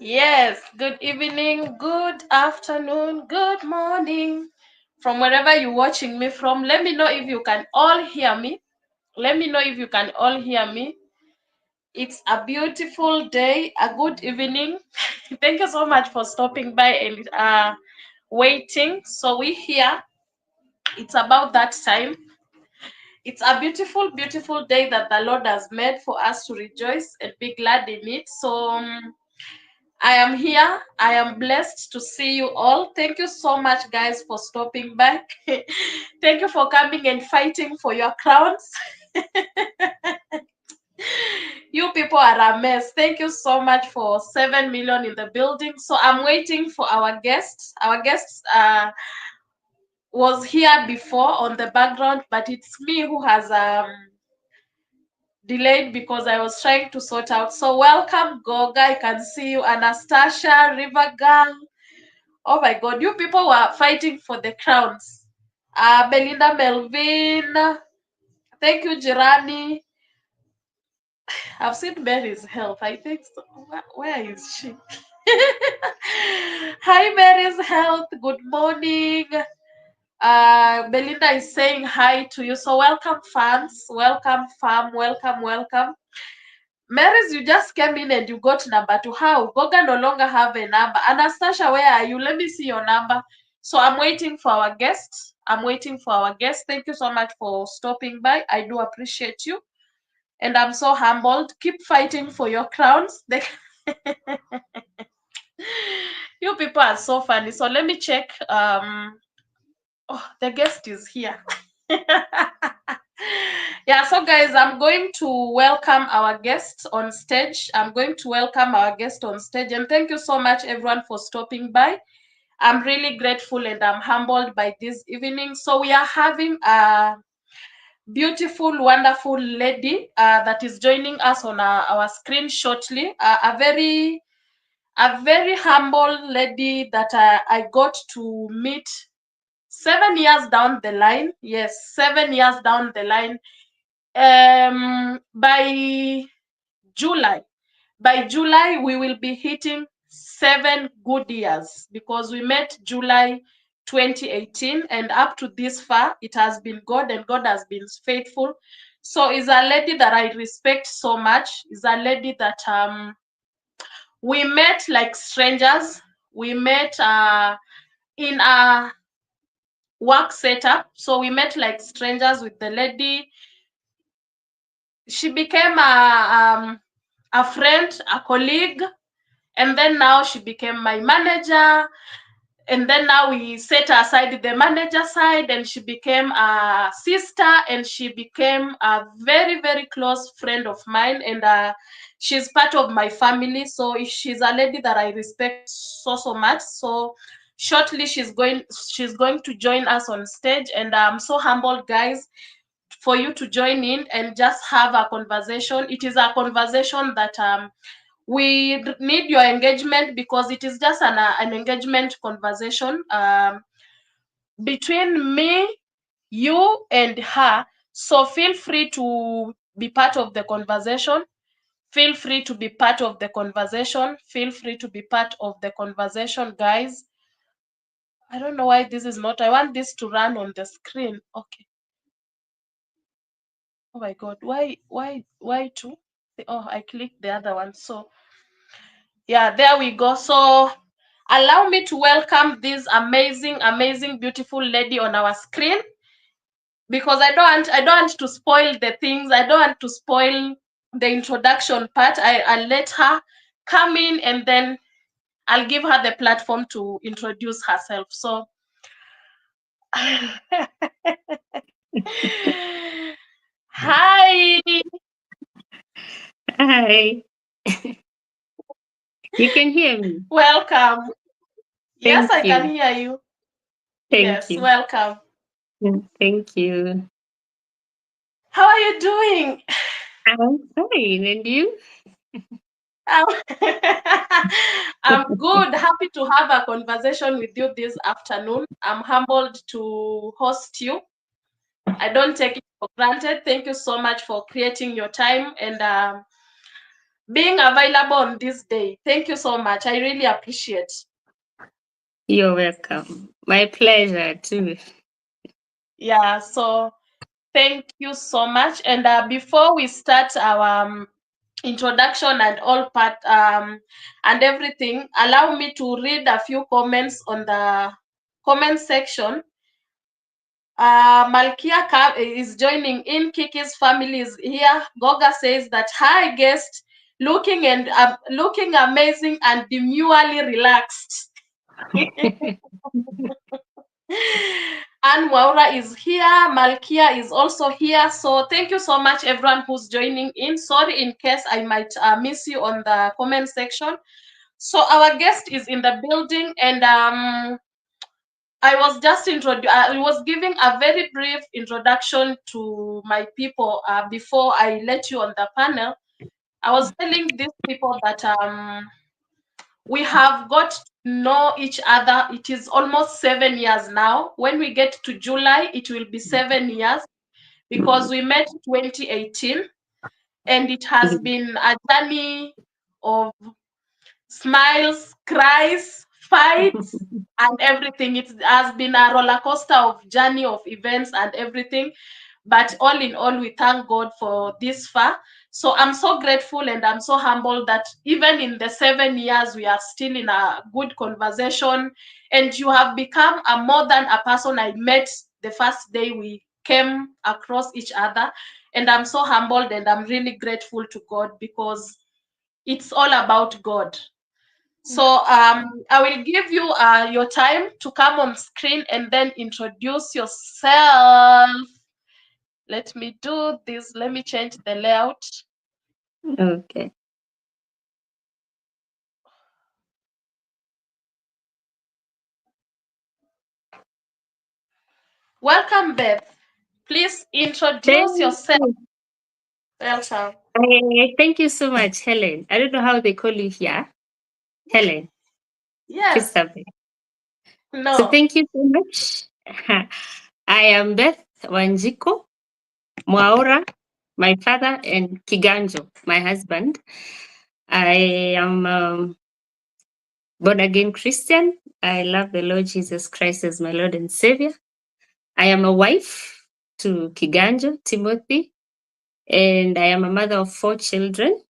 Yes, good evening, good afternoon, good morning. From wherever you're watching me from, let me know if you can all hear me. Let me know if you can all hear me. It's a beautiful day, a good evening. Thank you so much for stopping by and waiting. So we here. It's about that time. It's a beautiful, beautiful day that the Lord has made for us to rejoice and be glad in it. So I am here. I am blessed to see you all. Thank you so much, guys, for stopping by. Thank you for coming and fighting for your crowns. You people are a mess. Thank you so much for 7 million in the building. So I'm waiting for our guests. Our guests was here before on the background, but it's me who has delayed because I was trying to sort out. So welcome, Goga. I can see you, Anastasia, River Girl. Oh my God, you people were fighting for the crowns. Belinda Melvin, thank you, Jirani. I've seen Mary's health. I think so. Where is she? Hi, Mary's health. Good morning. Belinda is saying hi to you. So welcome, fans. Welcome, fam. Welcome, welcome. Marys, you just came in and you got number 2. How? Goga no longer have a number. Anastasia, where are you? Let me see your number. So I'm waiting for our guest. I'm waiting for our guest. Thank you so much for stopping by. I do appreciate you. And I'm so humbled. Keep fighting for your crowns. You people are so funny. So let me check. Oh, the guest is here. Yeah, so guys, I'm going to welcome our guests on stage. I'm going to welcome our guest on stage, and thank you so much everyone for stopping by. I'm really grateful and I'm humbled by this evening. So we are having a beautiful, wonderful lady that is joining us on our screen shortly. A very humble lady that I got to meet 7 years down the line. Yes, 7 years down the line. By July we will be hitting 7 good years because we met July 2018 and up to this far it has been God and God has been faithful. So is a lady that I respect so much. Is a lady that we met like strangers. We met in a work setup. So we met like strangers with the lady. She became a friend, a colleague, and then now she became my manager. And then now we set aside the manager side and she became a sister and she became a very, very close friend of mine. And she's part of my family. So she's a lady that I respect so much. So shortly she's going to join us on stage, and I'm so humbled, guys, for you to join in and just have a conversation. It is a conversation that we need your engagement because it is just an engagement conversation between me, you, and her. So feel free to be part of the conversation. Feel free to be part of the conversation. Feel free to be part of the conversation, guys. I don't know why this is not. I want this to run on the screen. Okay. Oh my God. Why two? Oh, I clicked the other one. So yeah, there we go. So allow me to welcome this amazing, beautiful lady on our screen, because I don't want to spoil the things. I don't want to spoil the introduction part. I'll let her come in and then I'll give her the platform to introduce herself. So hi. Hi, you can hear me. Welcome. Yes, Thank I can you. hear you. Thank Yes, you. welcome. Thank you. How are you doing? I'm fine. And you? Um, I'm good. Happy to have a conversation with you this afternoon. I'm humbled to host you. I don't take it for granted. Thank you so much for creating your time. And being available on this day. Thank you so much. I really appreciate. You're welcome. My pleasure too. Yeah, so thank you so much. And before we start our introduction and all part and everything, allow me to read a few comments on the comment section. Malkia is joining in. Kiki's family is here. Goga says that hi guest, looking amazing and demurely relaxed. And Waura is here. Malkia is also here. So thank you so much, everyone who's joining in. Sorry in case I might miss you on the comment section. So our guest is in the building, and I was just I was giving a very brief introduction to my people before I let you on the panel. I was telling these people that we have got to know each other. It is almost 7 years now. When we get to July, it will be 7 years because we met 2018, and it has been a journey of smiles, cries, fights, and everything. It has been a roller coaster of journey of events and everything. But all in all, we thank God for this far. So I'm so grateful and I'm so humbled that even in the 7 years, we are still in a good conversation. And you have become a more than a person I met the first day we came across each other. And I'm so humbled and I'm really grateful to God because it's all about God. So I will give you your time to come on screen and then introduce yourself. Let me do this. Let me change the layout. Okay. Welcome, Beth. Please introduce Thank yourself. you. Welcome. Thank you so much, Helen. I don't know how they call you here. Helen, Yes. Christopher. So No. thank you so much. I am Beth Wanjiko Mwaura, my father, and Kiganjo, my husband. I am born again Christian. I love the Lord Jesus Christ as my Lord and Savior. I am a wife to Kiganjo, Timothy, and I am a mother of 4 children.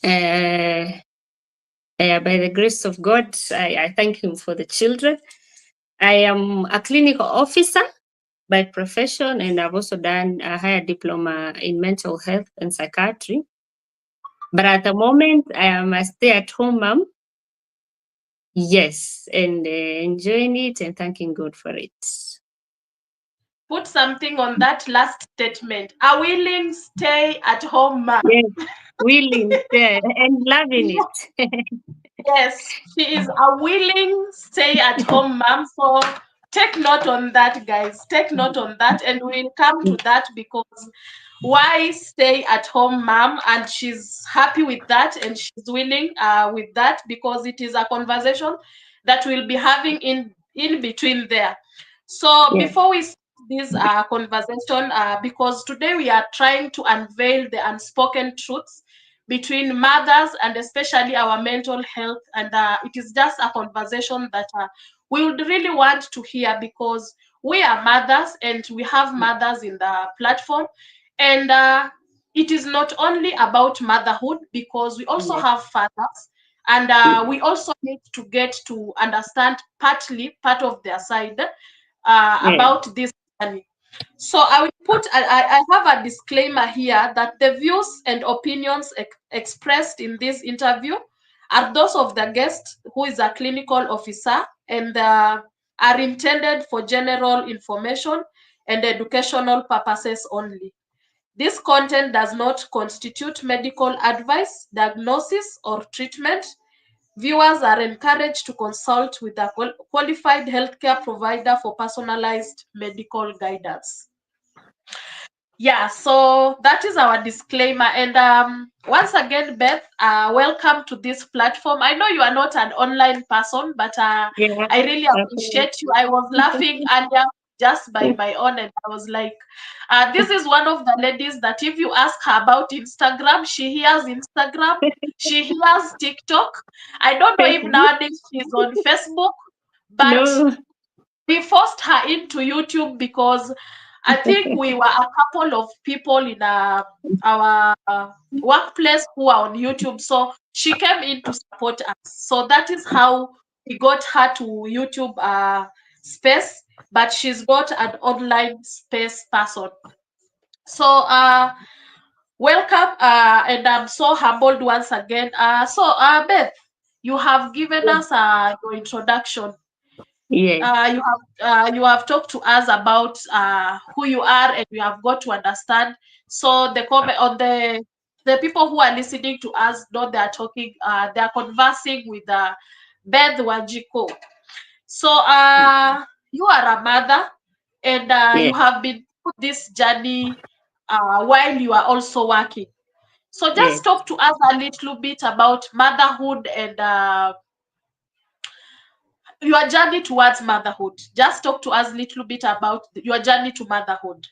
Uh, by the grace of God, I thank Him for the children. I am a clinical officer by profession, and I've also done a higher diploma in mental health and psychiatry. But at the moment, I am a stay at home mom. Yes, and enjoying it and thanking God for it. Put something on that last statement. A willing stay at home mom. Yes, willing and loving it. Yes, she is a willing stay at home mom. So take note on that, guys. Take note on that, and we'll come to that because why stay at home mom, and she's happy with that and she's willing with that because it is a conversation that we'll be having in between there. So Yeah, before we start this conversation, because today we are trying to unveil the unspoken truths between mothers and especially our mental health. And it is just a conversation that we would really want to hear because we are mothers and we have mothers in the platform. And it is not only about motherhood because we also yeah, have fathers. And we also need to get to understand partly part of their side yeah, about this journey. So I will put, I have a disclaimer here that the views and opinions expressed in this interview are those of the guest who is a clinical officer and are intended for general information and educational purposes only. This content does not constitute medical advice, diagnosis, or treatment. Viewers are encouraged to consult with a qualified healthcare provider for personalized medical guidance. Yeah, so that is our disclaimer. And once again, Beth, welcome to this platform. I know you are not an online person, but yeah. I really Okay. appreciate you. I was laughing earlier just by my own. And I was like, this is one of the ladies that if you ask her about Instagram, she hears Instagram, she hears TikTok. I don't know if nowadays she's on Facebook, but No. we forced her into YouTube because I think we were a couple of people in our workplace who are on YouTube. So she came in to support us. So that is how we got her to YouTube space, but she's got an online space person. So welcome, and I'm so humbled once again. Beth, you have given us your introduction. Yes. You have talked to us about who you are, and we have got to understand. So the comment on the people who are listening to us know they are talking, they are conversing with Beth Wajiko. So you are a mother, and you Yes. have been through this journey while you are also working. So Yes. just talk to us a little bit about motherhood and your journey towards motherhood. Just talk to us a little bit about your journey to motherhood.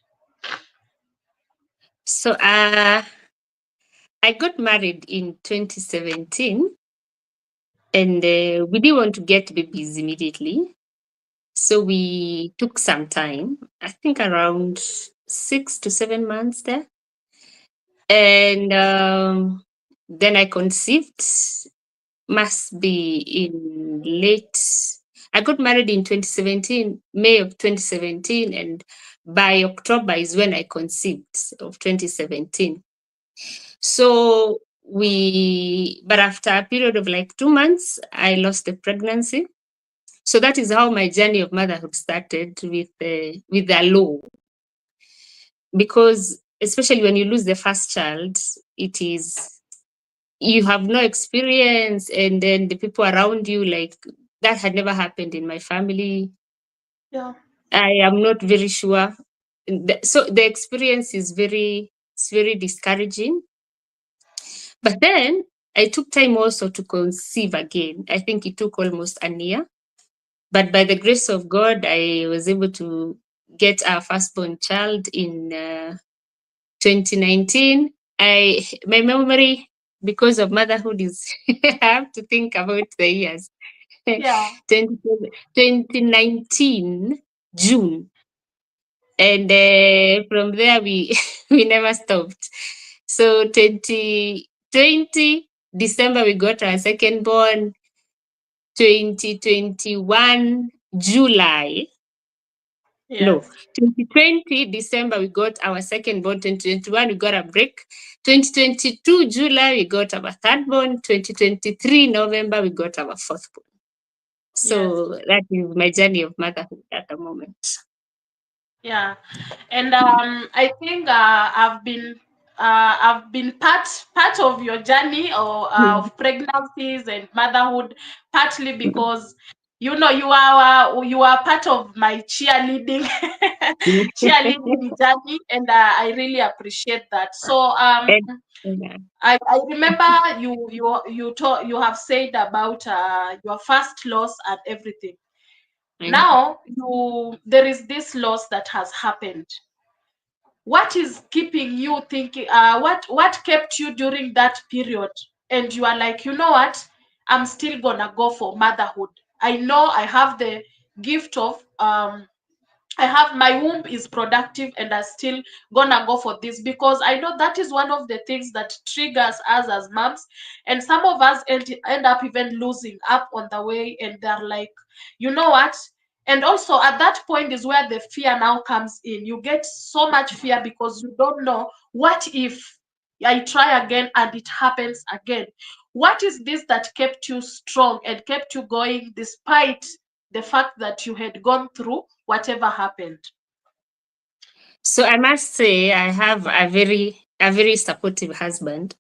So I got married in 2017, and we didn't want to get babies immediately. So we took some time, I think around 6 to 7 months there. And then I conceived, must be in late. I got married in 2017, May of 2017, and by October is when I conceived of 2017. So but after a period of like 2 months, I lost the pregnancy. So that is how my journey of motherhood started with the law, because especially when you lose the first child, it is you have no experience, and then the people around you, like, that had never happened in my family. Yeah. I am not very sure. So the experience is very discouraging. But then I took time also to conceive again. I think it took almost a year. But by the grace of God, I was able to get our firstborn child in 2019. My memory, because of motherhood, is I have to think about the years. Yeah. 2019 June, and from there we we never stopped. So 2020 December we got our second born. 2021 July, no, Yes. 2020 December we got our second born. 2021 we got a break. 2022 July we got our third born. 2023 November we got our fourth born. Yes. So that is my journey of motherhood at the moment. Yeah. And I think I've been part of your journey or Mm. of pregnancies and motherhood, partly because you are part of my cheerleading cheerleading journey, and I really appreciate that. So And, yeah. I remember you have said about your first loss and everything. Mhm. Now there is this loss that has happened. What is keeping you thinking? What kept you during that period? And you are like, you know what? I'm still gonna go for motherhood. I know I have the gift of I have my womb is productive, and I still gonna go for this because I know that is one of the things that triggers us as moms, and some of us end up even losing up on the way, and they're like, you know what? And also at that point is where the fear now comes in. You get so much fear because you don't know what if I try again and it happens again. What is this that kept you strong and kept you going despite the fact that you had gone through whatever happened? So I must say I have a very supportive husband.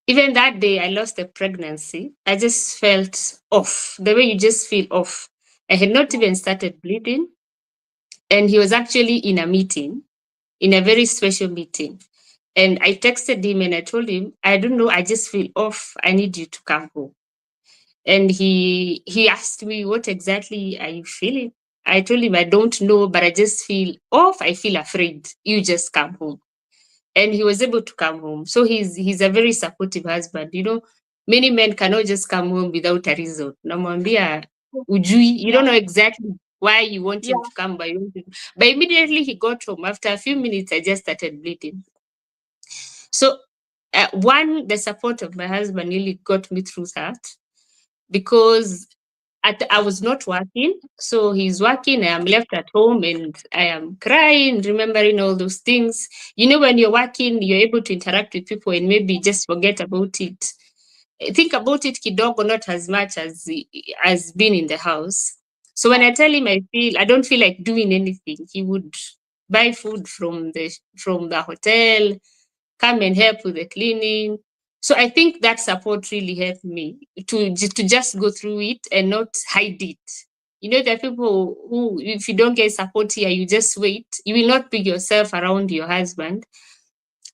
Even that day I lost the pregnancy, I just felt off. The way you just feel off. I had not even started bleeding, and he was actually in a meeting, in a very special meeting. And I texted him and I told him, I don't know, I just feel off. I need you to come home. And he asked me, what exactly are you feeling? I told him I don't know, but I just feel off. I feel afraid. You just come home. And he was able to come home. So he's a very supportive husband. You know, many men cannot just come home without a reason. Namwambia ujui, you Yeah. don't know exactly why you want him Yeah. to come, but immediately he got home. After a few minutes, I just started bleeding. So one, the support of my husband really got me through that because I was not working. So he's working, I am left at home and I am crying, remembering all those things. You know, when you're working, you're able to interact with people and maybe just forget about it. Think about it kidogo, not as much as being in the house. So when I tell him I don't feel like doing anything, he would buy food from the hotel, come and help with the cleaning. So I think that support really helped me to just go through it and not hide it. You know, there are people who, if you don't get support here, you just wait. You will not pick yourself around your husband.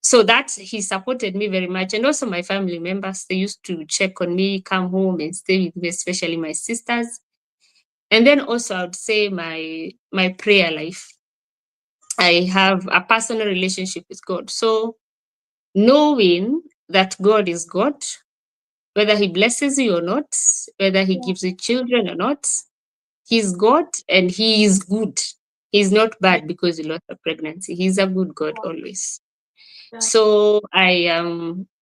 So that he supported me very much. And also my family members, they used to check on me, come home and stay with me, especially my sisters. And then also I would say my prayer life. I have a personal relationship with God. So knowing that God is God, whether He blesses you or not, whether He Yeah. gives you children or not, He's God and He is good. He's not Yeah. bad because you lost a pregnancy. He's a good God always. Yeah. So I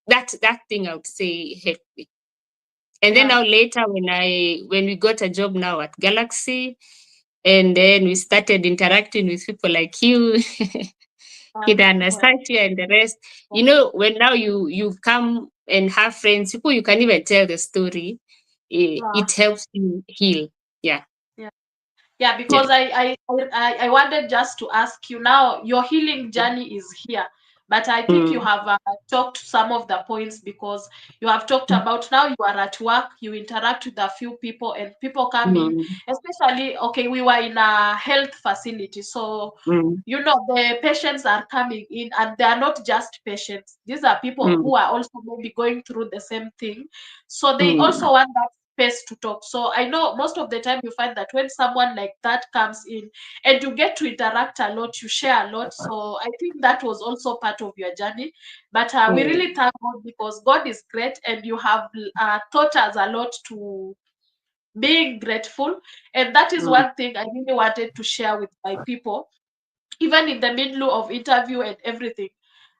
that thing I would say helped me. And then Yeah. now later when we got a job now at Galaxy, and then we started interacting with people like you, Kid Yeah. Anastasia and the rest. You know, when now you come and have friends, people you can even tell the story, Yeah. it helps you heal. Yeah, Yeah. Yeah, yeah. because I wanted just to ask you now, your healing journey is here, but I think you Mm, have talked some of the points because you have talked mm, about now you are at work, you interact with a few people, and people come in, mm, especially, okay, we were in a health facility, so mm, you know the patients are coming in and they are not just patients, these are people mm, who are also maybe going through the same thing, so they mm, also want that space to talk. So I know most of the time you find that when someone like that comes in and you get to interact a lot, you share a lot. So I think that was also part of your journey. But we really mm, thank God because God is great and you have taught us a lot to being grateful. And that is mm, one thing I really wanted to share with my people, even in the middle of interview and everything.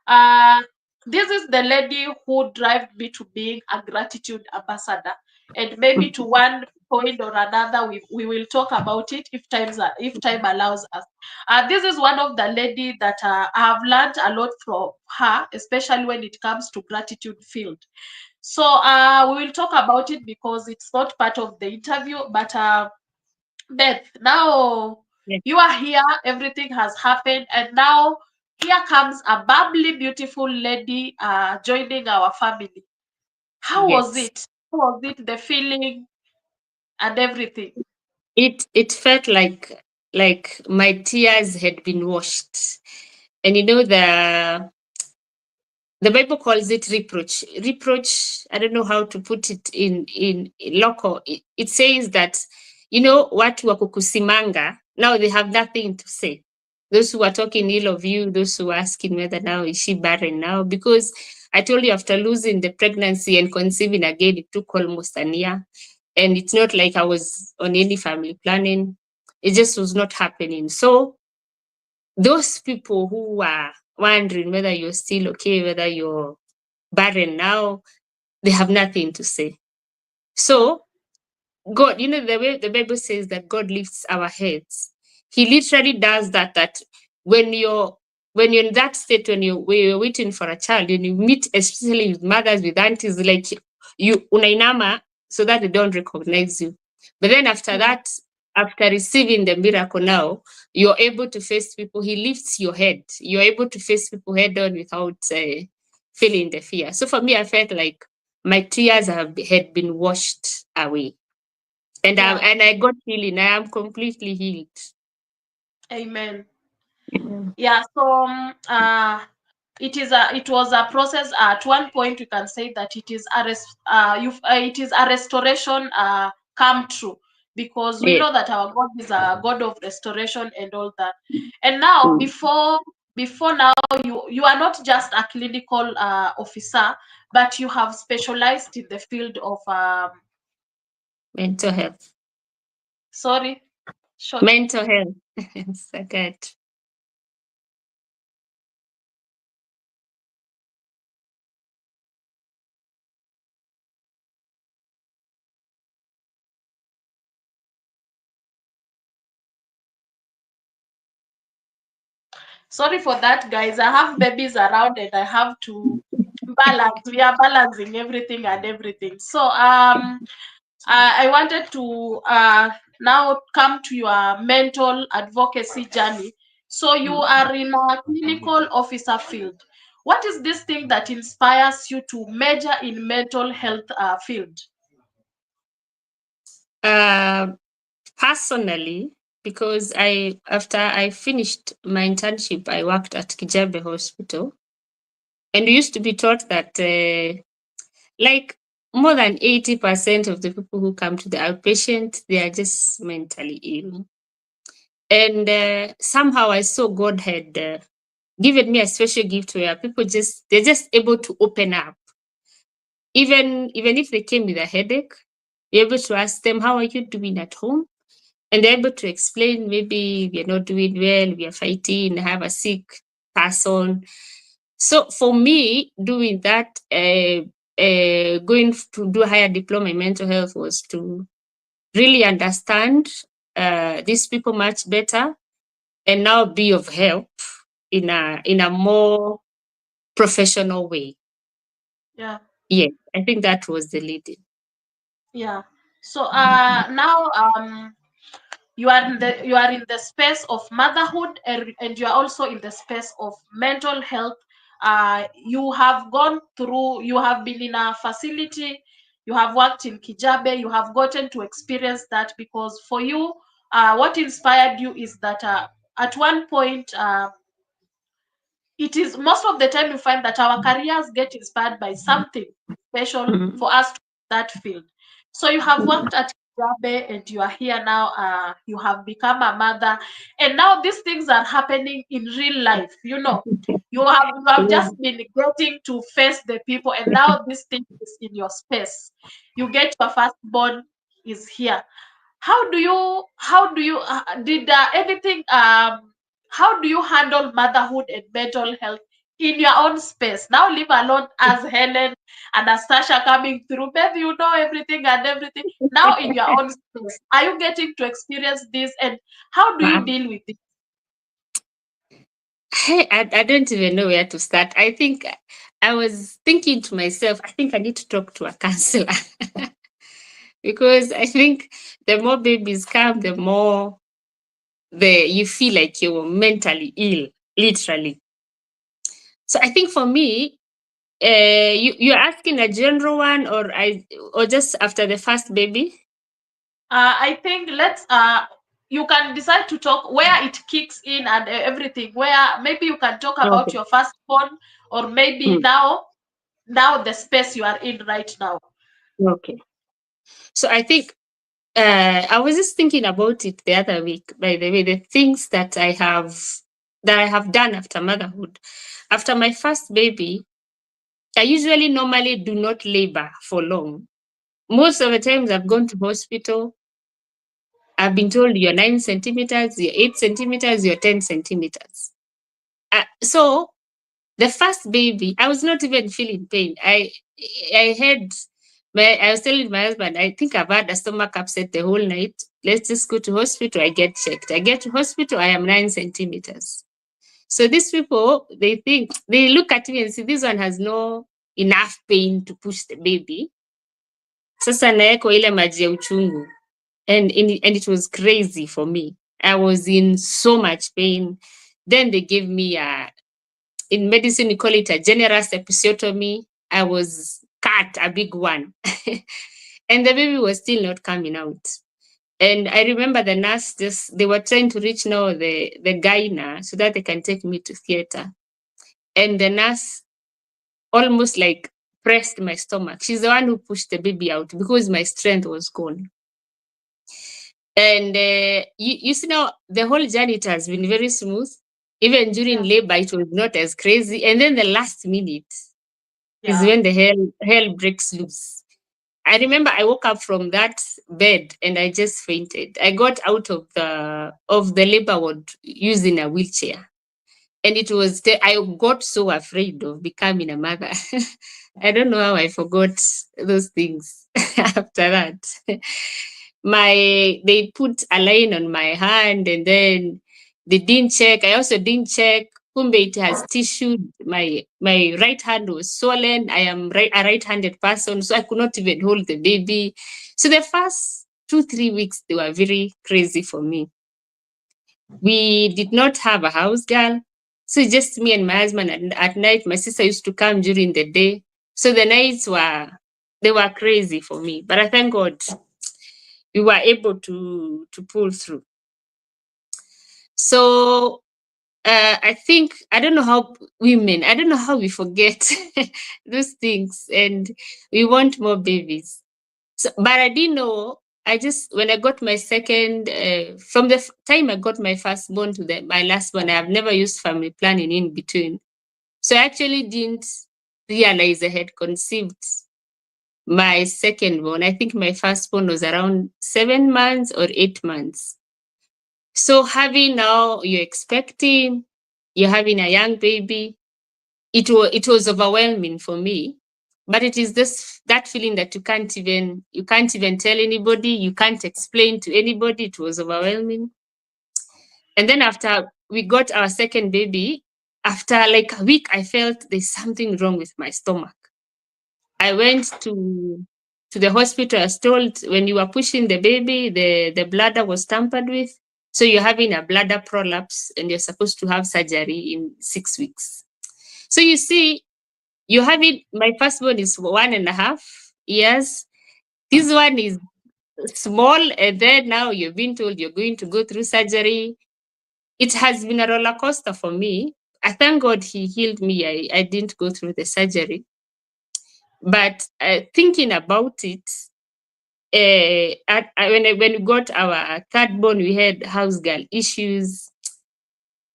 Uh, this is the lady who drive me to being a gratitude ambassador. And maybe to one point or another, we will talk about it if time allows us. This is one of the lady that I have learned a lot from her, especially when it comes to gratitude field. So we will talk about it because it's not part of the interview, but Beth, now yeah. you are here, everything has happened, and now here comes a bubbly, beautiful lady joining our family. How was Yes. it? How was it, the feeling and everything? It felt like my tears had been washed. And you know the Bible calls it reproach. Reproach, I don't know how to put it in local. It says that, you know, watu wa kukusimanga, now they have nothing to say. Those who are talking ill of you, those who are asking whether now is she barren now, because I told you after losing the pregnancy and conceiving again, it took almost a year. And it's not like I was on any family planning. It just was not happening. So those people who are wondering whether you're still okay, whether you're barren now, they have nothing to say. Yeah, So God, you know, the way the Bible says that God lifts our heads, He literally does that. That when you're when you're in that state, when you're waiting for a child, and you meet especially with mothers, with aunties, like you unainama so that they don't recognize you. But then after yeah, that, after receiving the miracle now, you're able to face people. He lifts your head. You're able to face people head on without feeling the fear. So for me, I felt like my tears had been washed away, yeah. and I got healing. I am completely healed. Amen. Yeah. Yeah, so it was a process. At one point, you can say that it is a restoration come true because we Yeah. know that our God is a God of restoration and all that. And now, Mm. before now, you are not just a clinical officer, but you have specialized in the field of Mental health. sorry, short. Mental health. Psychiatry. Sorry for that, guys. I have babies around and I have to balance. We are balancing everything and everything. So I wanted to now come to your mental advocacy journey. So you are in a clinical officer field. What is this thing that inspires you to major in mental health field? Uh, Personally, because after I finished my internship, I worked at Kijabe Hospital, and we used to be taught that like more than 80% of the people who come to the outpatient, they are just mentally ill. And somehow I saw God had given me a special gift where people they're just able to open up, even if they came with a headache. You're able to ask them, how are you doing at home? And they're able to explain, maybe we are not doing well, we are fighting, have a sick person. So for me, doing that, going to do higher diploma in mental health was to really understand these people much better and now be of help in a more professional way. Yeah, Yes, I think that was the leading. yeah. So now you are in the space of motherhood, and you are also in the space of mental health. You have gone through, you have been in a facility, you have worked in Kijabe, you have gotten to experience that, because for you, what inspired you is that at one point, it is most of the time you find that our careers get inspired by something special Mhm. for us to that field. So you have Mhm. worked at Kijabe and you are here now. You have become a mother, and now these things are happening in real life. You have just been getting to face the people, and now this thing is in your space. You get your firstborn is here. How do you did anything how do you handle motherhood and mental health in your own space? Now leave alone as Helen and as Sasha coming through. Maybe you know everything and everything. Now in your own space, are you getting to experience this, and how do you Wow. deal with it? Hey, I don't even know where to start. I think I was thinking to myself, I think I need to talk to a counselor because I think the more babies come, the more you feel like you're mentally ill, literally. So I think for me, you're asking a general one, or just after the first baby. I think let's you can decide to talk where it kicks in and everything. Where maybe you can talk about Okay. your firstborn, or maybe Hmm. now the space you are in right now. Okay. So I think I was just thinking about it the other week. By the way, the things that I have done after motherhood, after my first baby, I usually normally do not labor for long. Most of the times I've gone to hospital, I've been told you're 9 centimeters, you're 8 centimeters, you're 10 centimeters. So the first baby, I was not even feeling pain. I had I was telling my husband, I think I've had a stomach upset the whole night. Let's just go to hospital. I get checked. I get to hospital, I am 9 centimeters. So these people, they look at me and say, this one has no enough pain to push the baby. Sasa naeko ile maji ya uchungu. And it was crazy for me. I was in so much pain. Then they gave me in medicine, we call it a generous episiotomy. I was cut a big one. And the baby was still not coming out. And I remember the nurse they were trying to reach now the gyna so that they can take me to theater. And the nurse almost like pressed my stomach. She's the one who pushed the baby out because my strength was gone. And you see now, the whole journey, it has been very smooth. Even during Yeah. labor, it was not as crazy. And then the last minute is Yeah. when the hell breaks loose. I remember I woke up from that bed and I just fainted. I got out of the labor ward using a wheelchair, and it was I got so afraid of becoming a mother. I don't know how I forgot those things after that. They put a line on my hand, and then they didn't check. I also didn't check. Kumbe, it has tissue. My right hand was swollen. I am a right-handed person, so I could not even hold the baby. So the first 2 3 weeks they were very crazy for me. We did not have a house girl. So it's just me and my husband. And at night, my sister used to come during the day. So the nights they were crazy for me. But I thank God we were able to pull through. So I think I don't know how we forget those things, and we want more babies. So, but I didn't know. I just when I got my second, from the time I got my firstborn to my last one, I have never used family planning in between. So I actually didn't realize I had conceived my second born. I think my firstborn was around 7 months or 8 months. So having now you're expecting, you're having a young baby, it was overwhelming for me. But it is this that feeling that you can't even tell anybody, you can't explain to anybody. It was overwhelming. And then after we got our second baby, after like a week, I felt there's something wrong with my stomach. I went to the hospital. I was told when you are pushing the baby, the bladder was tampered with. So you're having a bladder prolapse and you're supposed to have surgery in 6 weeks. So you see, you have it. My firstborn is 1.5 years. This one is small, and then now you've been told you're going to go through surgery. It has been a roller coaster for me. I thank God He healed me. I didn't go through the surgery. But thinking about it, when we got our third born, we had house girl issues.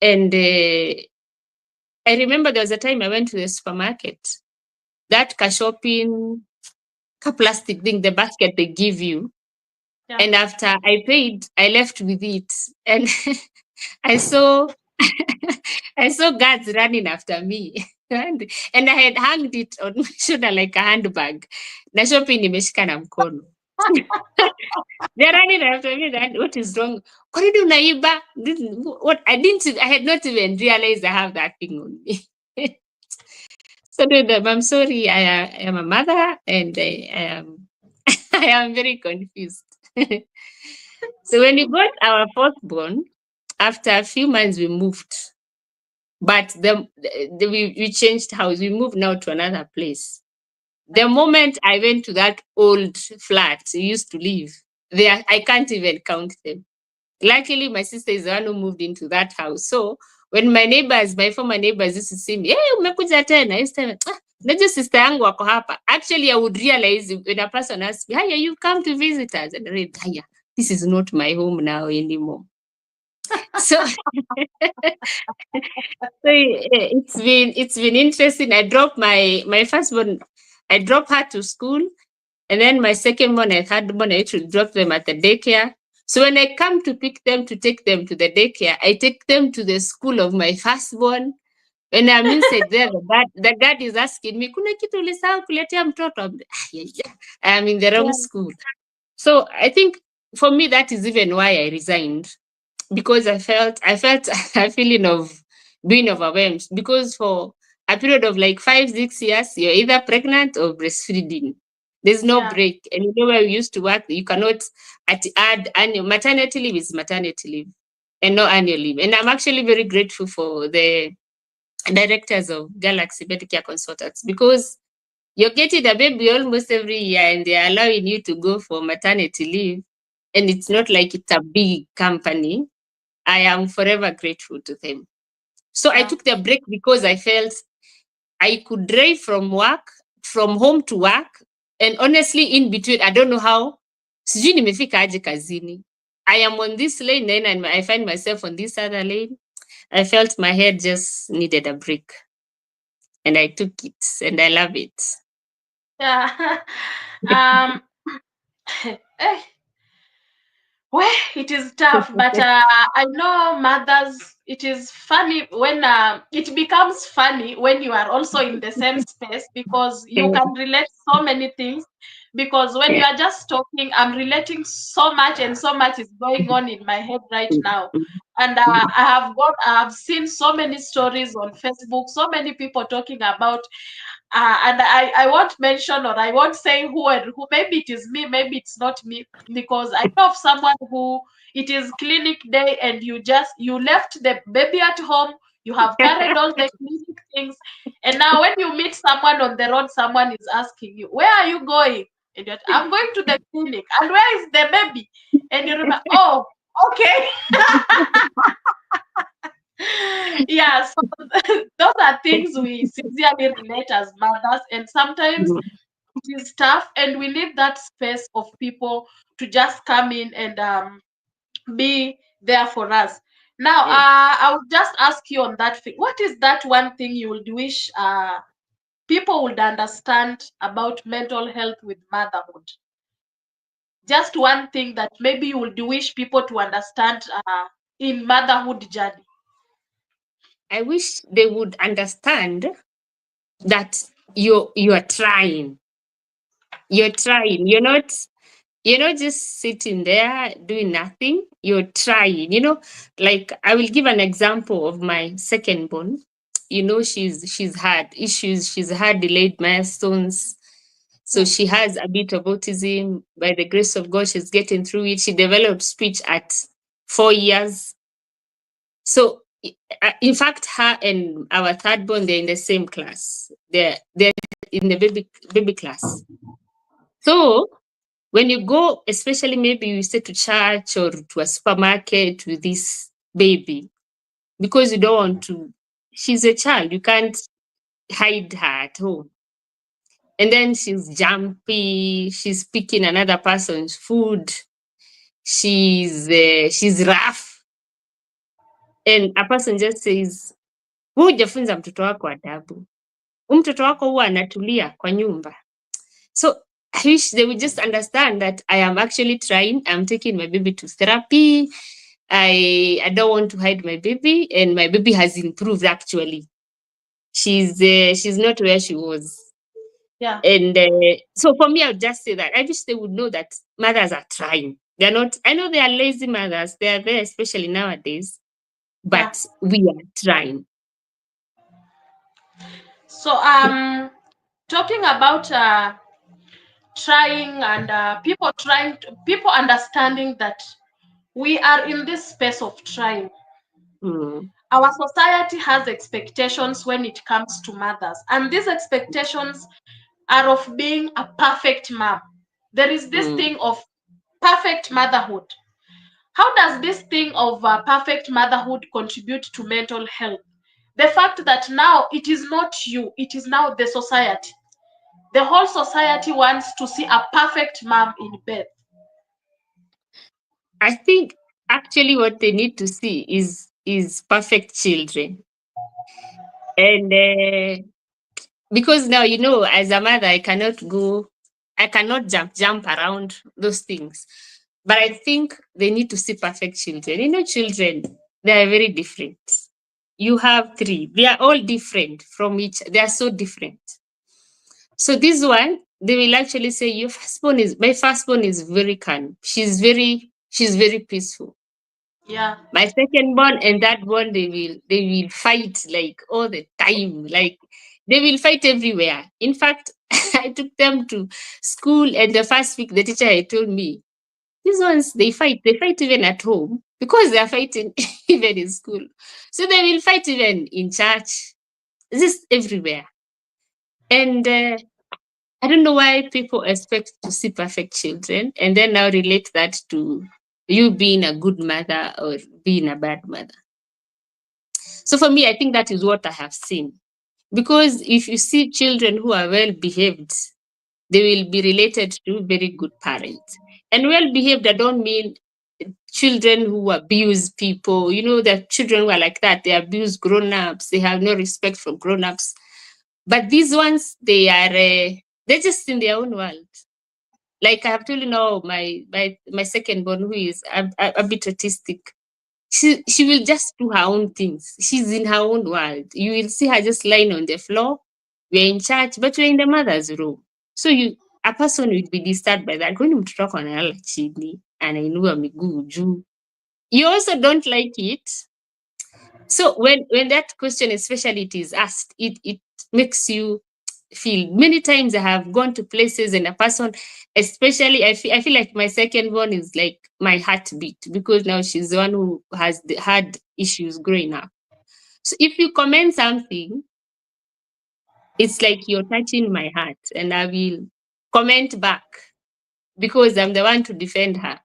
And I remember there was a time I went to the supermarket, that car shopping, car plastic thing, the basket they give you. Yeah. And after I paid, I left with it. And I saw I saw guards running after me. And I had hanged it on my shoulder like a handbag. Na shopping nimeshika na mkono. They're running after me. That what is wrong? Kwa nini unaiba? What I had not even realized I have that thing on me. So I'm sorry. I am a mother, and I am I am very confused. So when we got our fourth born, after a few months we moved. But we changed house. We moved now to another place. The moment I went to that old flat we used to live, there I can't even count them. Luckily, my sister is the one who moved into that house. So when my former neighbors used to see me, hey, umekuja tena, this time, najua sister yangu wako hapa. Actually, I would realize when a person asks me, hiya, you've come to visit us. And I read, hiya, this is not my home now anymore. So, it's been interesting. I dropped my firstborn, I dropped her to school, and then my second one and third one, I used to drop them at the daycare. So when I come to pick them to take them to the daycare, I take them to the school of my firstborn. When I'm inside there, the dad is asking me, kuna kitu ulisahau kuletea mtoto? I'm in the wrong Yeah. school. So I think for me, that is even why I resigned, because I felt a feeling of being overwhelmed, because for a period of like 5 6 years you're either pregnant or breastfeeding. There's no Yeah. break. And you know where we used to work, you cannot add annual maternity leave is maternity leave and no annual leave. And I'm actually very grateful for the directors of Galaxy Medicare Consultants, because you're getting a baby almost every year and they're allowing you to go for maternity leave, and it's not like it's a big company. I am forever grateful to them. So I Yeah. took the break because I felt I could drive from home to work. And honestly, in between, I don't know how. Sijui nimefika aje kazini. I am on this lane, then I find myself on this other lane. I felt my head just needed a break, and I took it, and I love it. Yeah. um eh, well, it is tough, but I know mothers. It is funny when it becomes funny when you are also in the same space because you Yeah, can relate so many things. Because when you yeah. are just talking, I'm relating so much, and so much is going on in my head right now. And I have seen so many stories on Facebook, so many people talking about and I won't mention or I won't say who and who. Maybe it is me, maybe it's not me, because I know of someone who it is clinic day and you left the baby at home, you have carried all the clinic things, and now when you meet someone on the road, someone is asking you, "Where are you going?" And you're, "I'm going to the clinic." "And where is the baby?" And you remember, "Oh, okay." Yeah, so those are things we sincerely relate as mothers, and sometimes it is tough, and we need that space of people to just come in and be there for us. Now, Yes. I would just ask you on that thing. What is that one thing you would wish people would understand about mental health with motherhood? Just one thing that maybe you would wish people to understand in motherhood journey. I wish they would understand that you are trying. You're trying. You're not just sitting there doing nothing. You're trying. Like I will give an example of my second born. She's had issues. She's had delayed milestones. So Yeah, she has a bit of autism. By the grace of God, she's getting through it. She developed speech at 4 years. So, in fact, her and our third born, they're in the same class. They're in the baby class. So, when you go, especially maybe you say to church or to a supermarket with this baby, because you don't want to, she's a child, you can't hide her at home. And then she's jumpy, she's picking another person's food, she's rough. And a person just says, wewe hujafunza mtoto wako adabu. Huyu mtoto wako huwa anatulia kwa nyumba. So I wish they would just understand that I am actually trying. I'm taking my baby to therapy. I don't want to hide my baby, and my baby has improved actually. She's not where she was. yeah, And so for me, I would just say that I wish they would know that mothers are trying. They're not, I know they are lazy mothers. They are there, especially nowadays, yeah. but we are trying. So talking about trying and people understanding that we are in this space of trying. Mm, Our society has expectations when it comes to mothers, and these expectations are of being a perfect mom. There is this mm. thing of perfect motherhood. How does this thing of perfect motherhood contribute to mental health? The fact that now it is not you, it is now the society. The whole society wants to see a perfect mom in bed. I think actually what they need to see is perfect children. And because now, as a mother, I cannot jump around those things. But I think they need to see perfect children. Children, they are very different. You have three, they are all different from they are so different. So this one, they will actually say, my firstborn is very calm. She's very peaceful. Yeah, My second born and that one, they will fight like all the time. Like they will fight everywhere. In fact, I took them to school, and the first week the teacher had told me, these ones they fight. They fight even at home because they are fighting even in school. So they will fight even in church, just everywhere. And I don't know why people expect to see perfect children and then now relate that to you being a good mother or being a bad mother. So for me, I think that is what I have seen. Because if you see children who are well behaved, they will be related to very good parents. And well behaved, I don't mean children who abuse people. You know, the children who are like that. They abuse grown-ups. They have no respect for grown-ups. But these ones, they're just in their own world. Like I have told you now, my second born, who is a bit autistic, she will just do her own things. She's in her own world. You will see her just lying on the floor. We're in church, but we're in the mother's room. So a person will be disturbed by that. Kwani mtoto wako analala chini, anainua miguu juu. You also don't like it. So when that question, especially it is asked, it makes you feel. Many times I have gone to places and a person, especially I feel like my second one is like my heartbeat, because now she's the one who has had issues growing up. So if you comment something, it's like you're touching my heart, and I will comment back because I'm the one to defend her.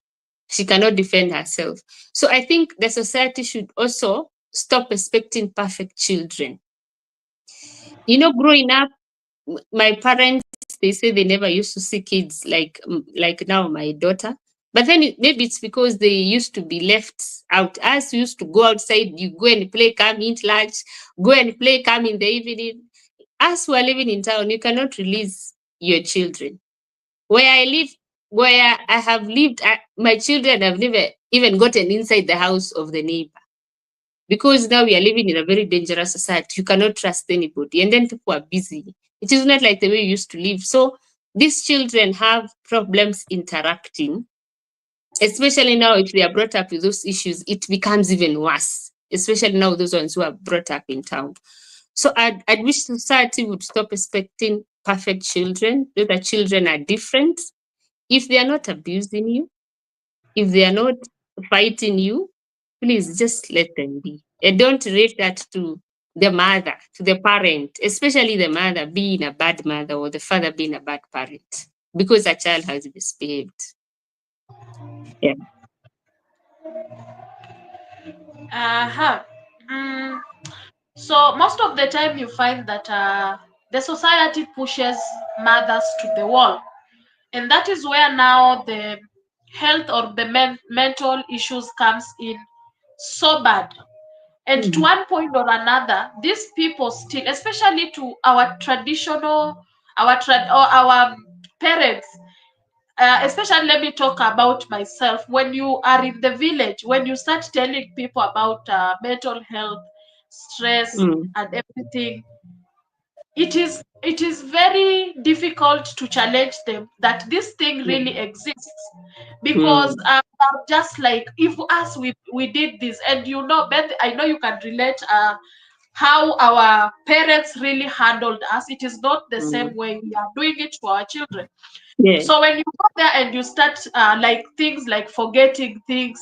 She cannot defend herself. So I think the society should also stop expecting perfect children. You know, growing up, my parents, they say they never used to see kids like now my daughter. But then maybe it's because they used to be left out. Us used to go outside, you go and play, come eat lunch, go and play, come in the evening. Us who are living in town, you cannot release your children. Where I live, where I have lived, my children have never even gotten inside the house of the neighbor, because now we are living in a very dangerous society. You cannot trust anybody, and then people are busy. It is not like the way you used to live. So these children have problems interacting, especially now if they are brought up with those issues, it becomes even worse, especially now those ones who are brought up in town. So I'd wish society would stop expecting perfect children. The children are different. If they are not abusing you, if they are not fighting you, please just let them be. And don't rate that to the mother, to the parent, especially the mother being a bad mother or the father being a bad parent because a child has misbehaved. Yeah. Uh-huh. Mm, so most of the time you find that the society pushes mothers to the wall. And that is where now the health or the mental issues comes in so bad. And to Mm, one point or another, these people still, especially to our traditional, or our parents, especially let me talk about myself. When you are in the village, when you start telling people about mental health, stress, mm, and everything, it is very difficult to challenge them that this thing really mm, exists, because mm, just like if us we did this, and Beth, I know you can relate how our parents really handled us. It is not the same mm. way we are doing it to our children. Yeah. So when you go there and you start like things like forgetting things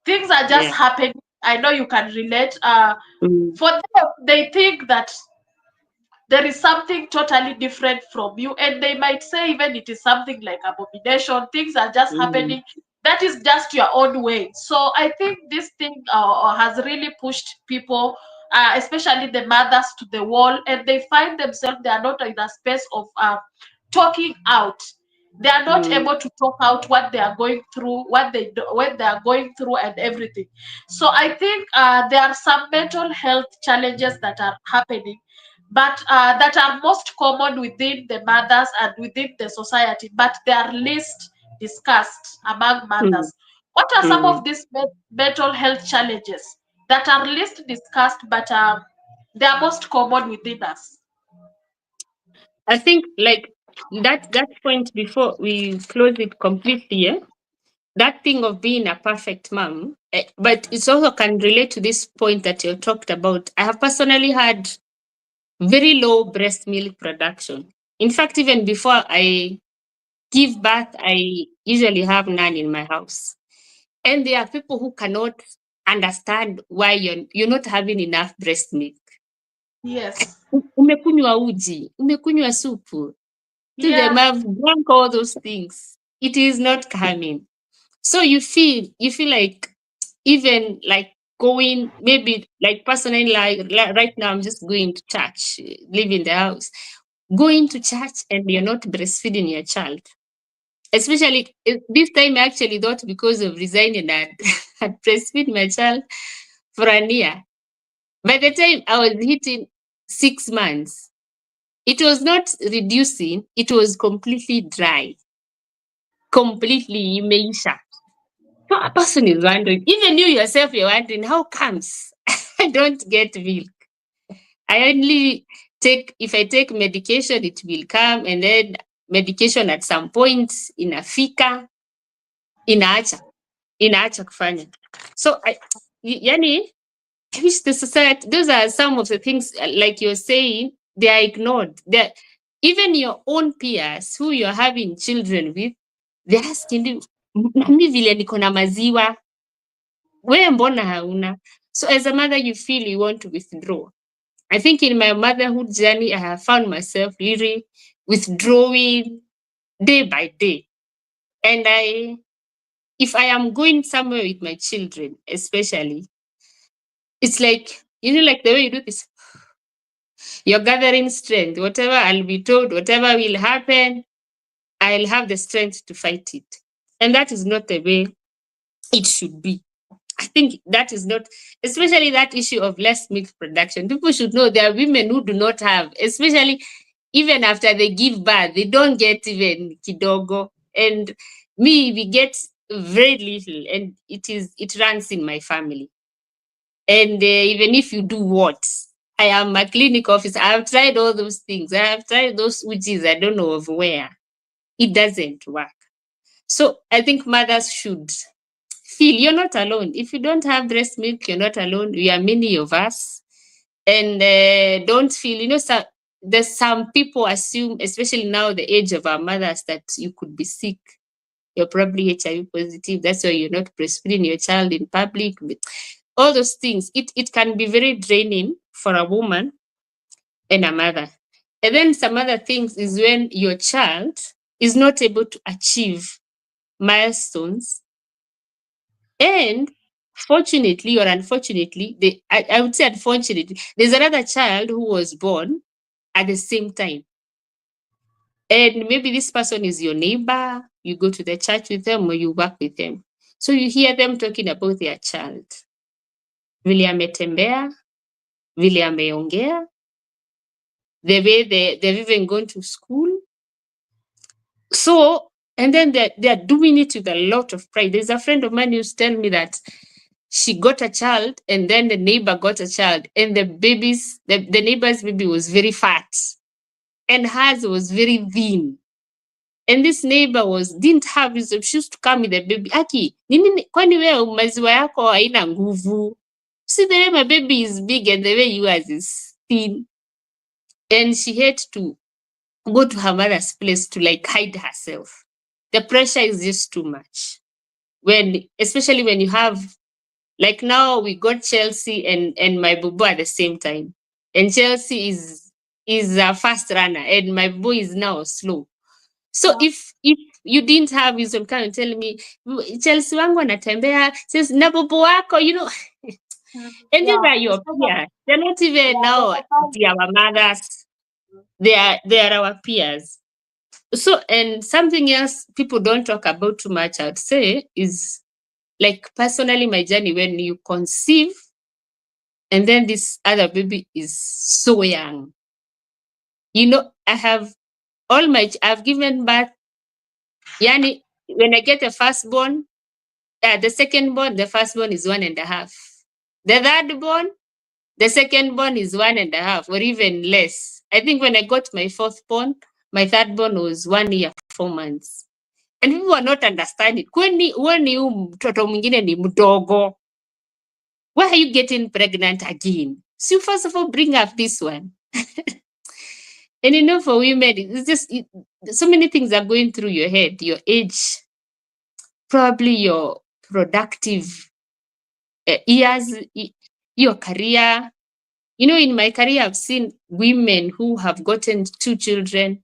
are just Yeah. happening. I know you can relate. Mm, For them, they think that there is something totally different from you, and they might say even it is something like abomination. Things are just mm, happening. That is just your own way. So I think this thing has really pushed people, especially the mothers, to the wall, and they find themselves they are not in a space of talking out. They are not mm, able to talk out what they are going through, what they are going through, and everything. So I think there are some mental health challenges that are happening, but that are most common within the mothers and within the society, but they are least discussed among mm, mothers. What are some mm. of these mental health challenges that are least discussed, but they are most common within us? I think like that point before we close it completely, yeah? That thing of being a perfect mom, but it also can relate to this point that you talked about. I have personally had very low breast milk production. In fact, even before I give birth, I usually have none in my house. And there are people who cannot understand why you're not having enough breast milk. Yes. Umekunywa uji, umekunywa supu. To them, Yeah. I've drunk all those things. It is not coming. So you feel like even like going, maybe like personally, like right now I'm just going to church, leaving the house, going to church and you're not breastfeeding your child. Especially this time, I actually thought because of resigning and had breastfeed my child for a year. By the time I was hitting 6 months, it was not reducing, it was completely dry, completely imeisha. So a person is wondering, even you yourself, you're wondering, how comes I don't get milk? I only take, if I take medication, it will come, and then medication at some point inafika, inaacha, inaacha kufanya. So yani, I wish the society, those are some of the things, like you're saying, they are ignored. They're, even your own peers who you're having children with, they're asking you, nami vile niko na maziwa, we mbona hauna? So as a mother, you feel you want to withdraw. I think in my motherhood journey, I have found myself really withdrawing day by day. And if I am going somewhere with my children, especially, it's like, like the way you do this, you're gathering strength. Whatever I'll be told, whatever will happen, I'll have the strength to fight it. And that is not the way it should be. I think that is not, especially that issue of less milk production. People should know there are women who do not have, especially even after they give birth, they don't get even kidogo. And me, we get very little, and it runs in my family. And even if you do what, I am a clinic officer. I have tried all those things. I have tried those witches. I don't know of where. It doesn't work. So I think mothers should feel you're not alone. If you don't have breast milk, you're not alone. We are many of us. And don't feel, so, there's some people assume, especially now the age of our mothers, that you could be sick. You're probably HIV positive. That's why you're not breastfeeding your child in public. All those things, it can be very draining for a woman and a mother. And then some other things is when your child is not able to achieve milestones. And fortunately or unfortunately, I would say unfortunately, there's another child who was born at the same time. And maybe this person is your neighbor, you go to the church with them or you work with them. So you hear them talking about their child. Vile ametembea, vile ameongea, the way they've even gone to school. So, and then they're doing it with a lot of pride. There's a friend of mine who used to tell me that she got a child and then the neighbor got a child, and the neighbor's baby was very fat and hers was very thin. And this neighbor didn't have wisdom. She used to come with the baby. Aki, nini kwani wewe maziwa yako haina nguvu? See the way my baby is big and the way yours is thin. And she had to go to her mother's place to like hide herself. The pressure is just too much. Especially when you have, like now we got Chelsea and my Bubu at the same time. And Chelsea is a fast runner and my boy is now slow. So if you didn't have wisdom, kind of telling me Chelsea wangu anatembea, says na Bubu wako, and these are your peers. They're not even now our mothers. They are our peers. So, and something else people don't talk about too much, I'd say, is like personally my journey when you conceive and then this other baby is so young. I've given birth. Yani, when I get a firstborn, the second born, the firstborn is 1.5. The thirdborn, the second born is 1.5 or even less. I think when I got my fourthborn, my thirdborn was 1 year, 4 months. And people are not understanding. Kwani huyu mtoto mwingine ni mdogo. Why are you getting pregnant again? So first of all, bring up this one. And for women, it's just so many things are going through your head. Your age, probably your productive years, your career. In my career, I've seen women who have gotten 2 children.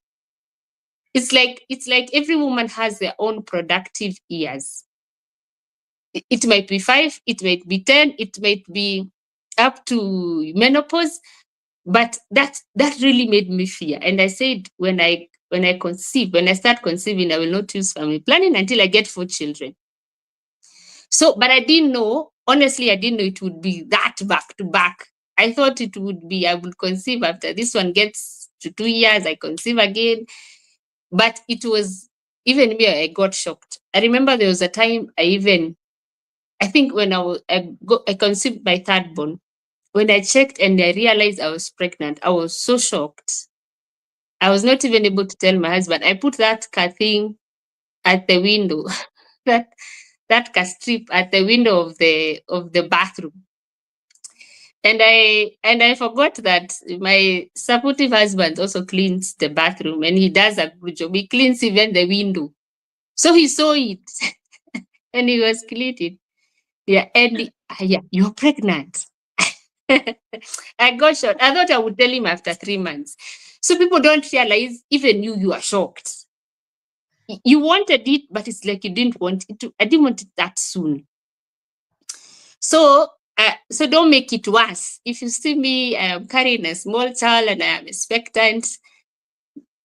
It's like every woman has their own productive years. It might be 5, it might be 10, it might be up to menopause, but that really made me fear. And I said, when I when I start conceiving, I will not use family planning until I get 4 children. So, but I didn't know, honestly, I didn't know it would be that back to back. I thought it would be, I would conceive after this one gets to 2 years, I conceive again. But it was, even me, I got shocked. I remember there was a time I think when I conceived my third born, when I checked and I realized I was pregnant, I was so shocked. I was not even able to tell my husband. I put that car thing at the window, that that car strip at the window of the bathroom. And I forgot that my supportive husband also cleans the bathroom, and he does a good job. He cleans even the window. So he saw it and he was cleaning. Yeah, yeah, you're pregnant. I got shocked. I thought I would tell him after 3 months. So people don't realize, even you are shocked. You wanted it, but it's like you didn't want it to. I didn't want it that soon. So don't make it worse. If you see me, I am carrying a small child and I am expectant,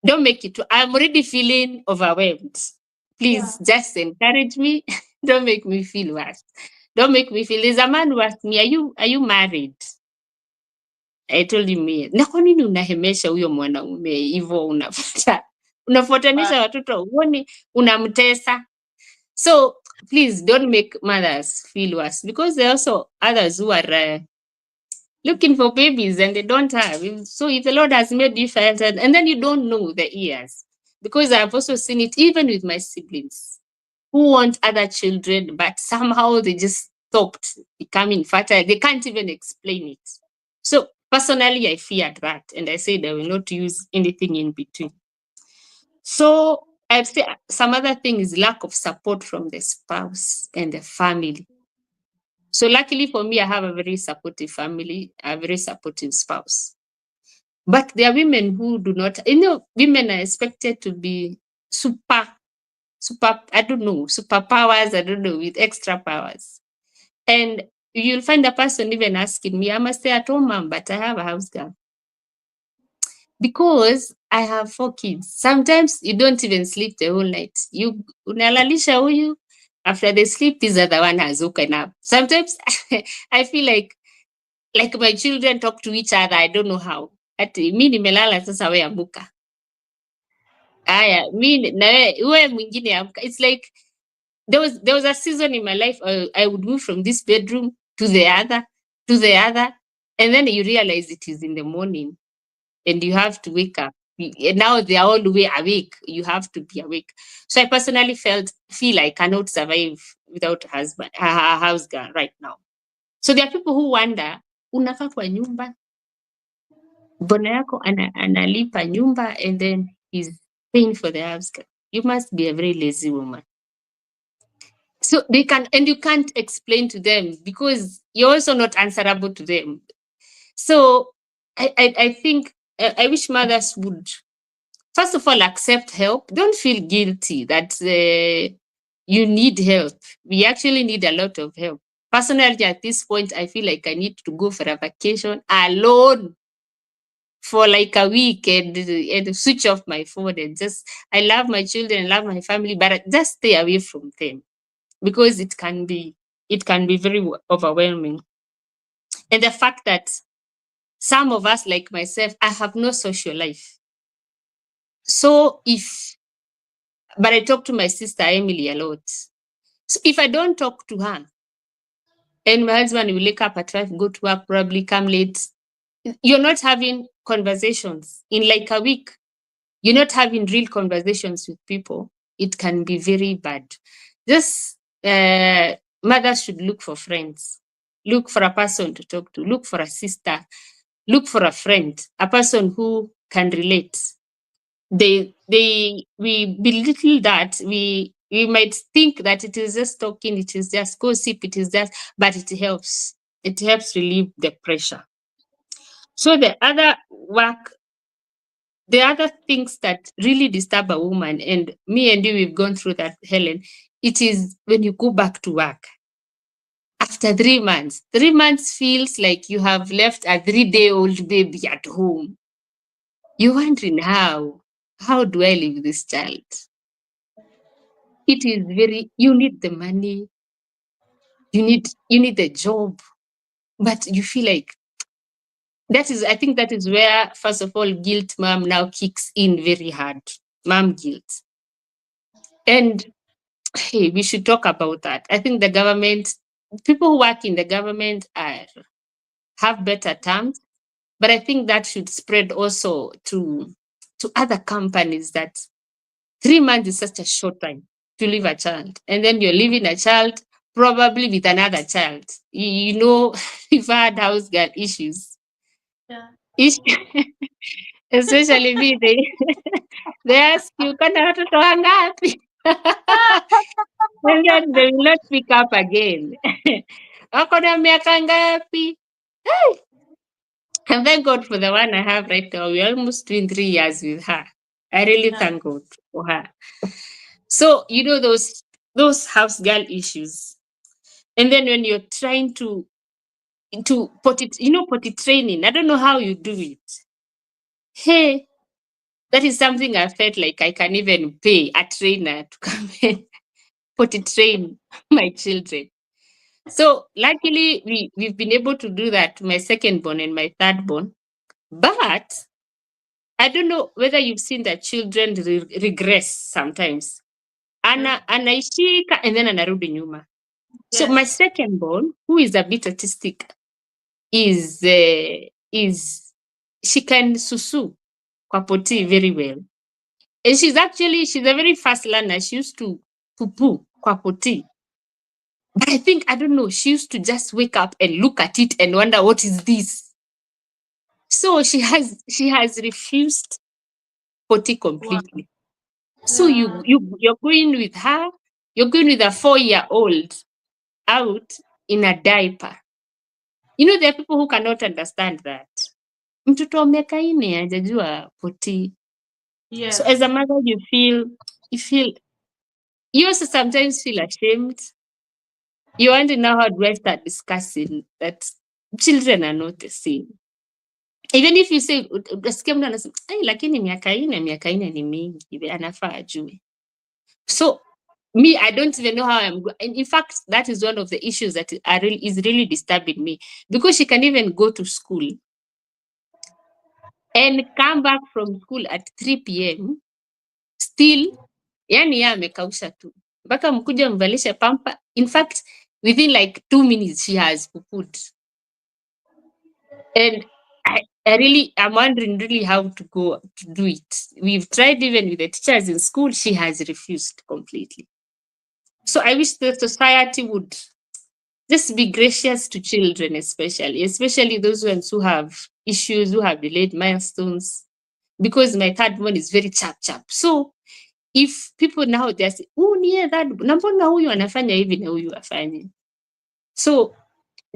don't make it. I'm already feeling overwhelmed. Yeah. Please just encourage me. Don't make me feel worse. Don't make me feel. There's a man who asked me, are you married? I told him, na kwa nini unahemesha huyo mwanaume hivyo, But unafuatanisha watoto uone unamtesa. So please don't make mothers feel worse, because there are also others who are looking for babies and they don't have. So if the Lord has made you fertile and then you don't know the years, because I've also seen it even with my siblings who want other children, but somehow they just stopped becoming fertile. They can't even explain it. So personally, I feared that, and I said I will not use anything in between. So I'd say some other thing is lack of support from the spouse and the family. So luckily for me, I have a very supportive family, a very supportive spouse. But there are women who do not, women are expected to be I don't know, superpowers, I don't know, with extra powers. And you'll find a person even asking me, I'm a stay-at-home mom, but I have a house girl. Because I have 4 kids. Sometimes you don't even sleep the whole night. You unalalisha huyu, after they sleep, this other one has woken up. Sometimes I feel like my children talk to each other. I don't know how. Ati mi nimelala sasa, we amuka. Aya, mi na we mwingine amka. It's like there was a season in my life I would move from this bedroom to the other, and then you realize it is in the morning and you have to wake up. And now they are all the way awake. You have to be awake. So I personally feel I cannot survive without a house girl right now. So there are people who wonder, unakaa kwa nyumba, bwana yako analipa nyumba, and then he's paying for the house girl. You must be a very lazy woman. So you can't explain to them because you're also not answerable to them. So I think I wish mothers would, first of all, accept help. Don't feel guilty that you need help. We actually need a lot of help. Personally, at this point, I feel like I need to go for a vacation alone for like a week and switch off my phone and just, I love my children, love my family, but just stay away from them because it can be very overwhelming. And the fact that some of us, like myself, I have no social life. So but I talk to my sister Emily a lot. So if I don't talk to her, and my husband will wake up at 5, go to work, probably come late, you're not having conversations in like a week. You're not having real conversations with people. It can be very bad. Just mothers should look for friends, look for a person to talk to, look for a sister, look for a friend, a person who can relate. We belittle that. We might think that it is just talking, it is just gossip, it is just, but it helps relieve the pressure. So the other things that really disturb a woman, and me and you, we've gone through that, Helen, it is when you go back to work after 3 months. 3 months feels like you have left a 3-day-old baby at home. You're wondering how. how do I leave this child? It is very, you need the money, you need the job, but you feel like I think that is where, first of all, guilt mom now kicks in very hard. Mom guilt. And hey, we should talk about that. I think the government, people who work in the government have better terms, but I think that should spread also to other companies, that 3 months is such a short time to leave a child. And then you're leaving a child probably with another child. You know, we've had house girl issues. Yeah. Ish- Especially me, they ask you, kana watoto wangapi? And then they will not pick up again. Wako na miaka ngapi? And thank God for the one I have right now. We're almost doing 3 years with her. I really Yeah. thank God for her. So, those house girl issues. And then when you're trying to potty training, I don't know how you do it. Hey, that is something I felt like I can even pay a trainer to come and potty train my children. So luckily we've been able to do that to my second born and my third born. But I don't know whether you've seen that children regress sometimes. Mm. Anaishika and then anarudi nyuma. So my Yes. second born, who is a bit autistic, is she can susu kwa poti very well. And she's a very fast learner. She used to poo poo kwa poti. But I think, I don't know, she used to just wake up and look at it and wonder, what is this? So she has refused potty Wow. completely. So Yeah. you're going with her, you're going with a 4-year-old out in a diaper. There are people who cannot understand that. Mtoto wa miaka 4 hajajua potty. So as a Yes. mother, you feel you also sometimes feel ashamed. You want to know, how do I start discussing that children are not the same? Even if you say, utasikia mtu anasema, "Ai, lakini miaka 4 ni mingi, anafaa ajue." So me, I don't even know how and in fact, that is one of the issues that is really disturbing me, because she can even go to school and come back from school at 3 p.m. still, yani yeye amekausha tu mpaka mkuja mvalishe pampa. In fact, within like 2 minutes she has pupud. And I'm wondering really how to go to do it. We've tried even with the teachers in school, she has refused completely. So I wish the society would just be gracious to children, especially those ones who have issues, who have delayed milestones. Because my third one is very chap. So if people now they say, oh, yeah, that na mbona huyu anafanya hivi na huyu afanye. So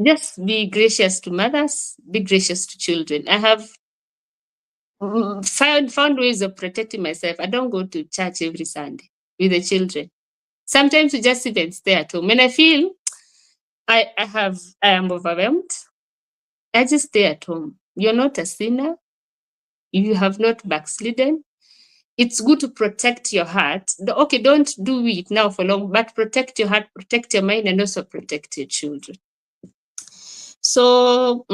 just be gracious to mothers, be gracious to children. I have found ways of protecting myself. I don't go to church every Sunday with the children. Sometimes we just sit and stay at home. When I feel I am overwhelmed, I just stay at home. You're not a sinner. You have not backslidden. It's good to protect your heart. Okay, don't do it now for long, but protect your heart, protect your mind, and also protect your children. So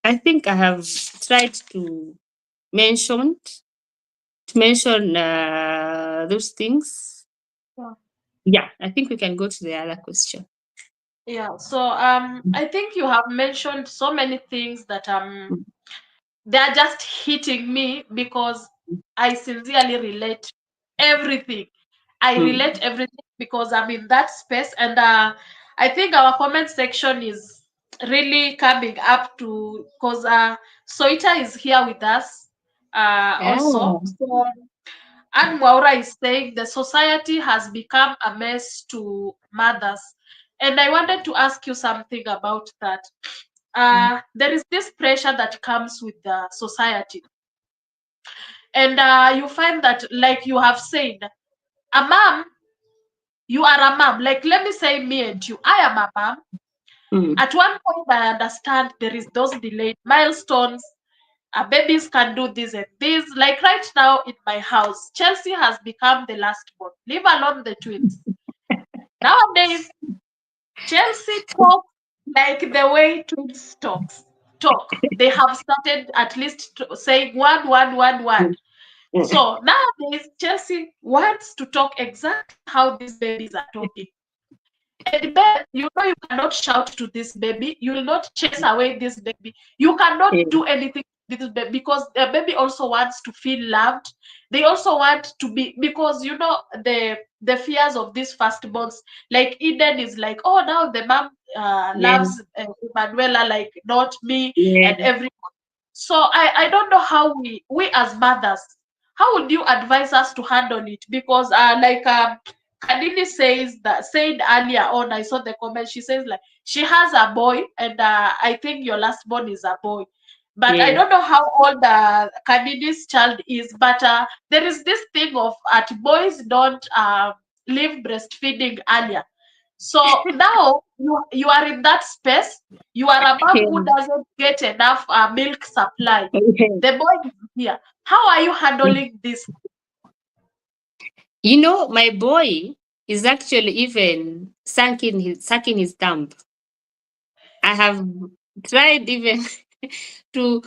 I think I have tried to mention those things. Yeah. Yeah, I think we can go to the other question. Yeah. So I think you have mentioned so many things that Mm, they're just hitting me because I sincerely relate everything. I relate mm, everything because I'm in that space, and I think our comment section is really coming up to because Soita is here with us also. ah, So Anne Mwaura is saying the society has become a mess to mothers. And I wanted to ask you something about that. There is this pressure that comes with the society. And you find that, like you have said, a mom, you are a mom. Like, let me say me and you, I am a mom. mm, At one point, I understand there is those delayed milestones. babies can do this and this. Like right now in my house, Chelsea has become the last born, leave alone the twins. Nowadays, Chelsea talk like the way twins talk. They have started at least saying one, one, one, one. Mm, mm, So nowadays, Chelsea wants to talk exactly how these babies are talking. And Beth, you know you cannot shout to this baby. You will not chase away this baby. You cannot mm, do anything to this baby because the baby also wants to feel loved. They also want to be, because you know the fears of these firstborns. Like Eden is like, oh, now the mom yeah, loves Manuela, like not me yeah, and every. So I don't know how we as mothers, how would you advise us to handle it? Because Kadini said earlier on, I saw the comment. She says like she has a boy, and I think your last born is a boy. But I yes, don't know how old Kadini's child is. But there is this thing of at boys don't leave breastfeeding earlier. So now you are in that space. You are a mom who doesn't get enough milk supply. yeah. The boy is here. How are you handling this? You know, my boy is actually even sucking his thumb. I have tried even to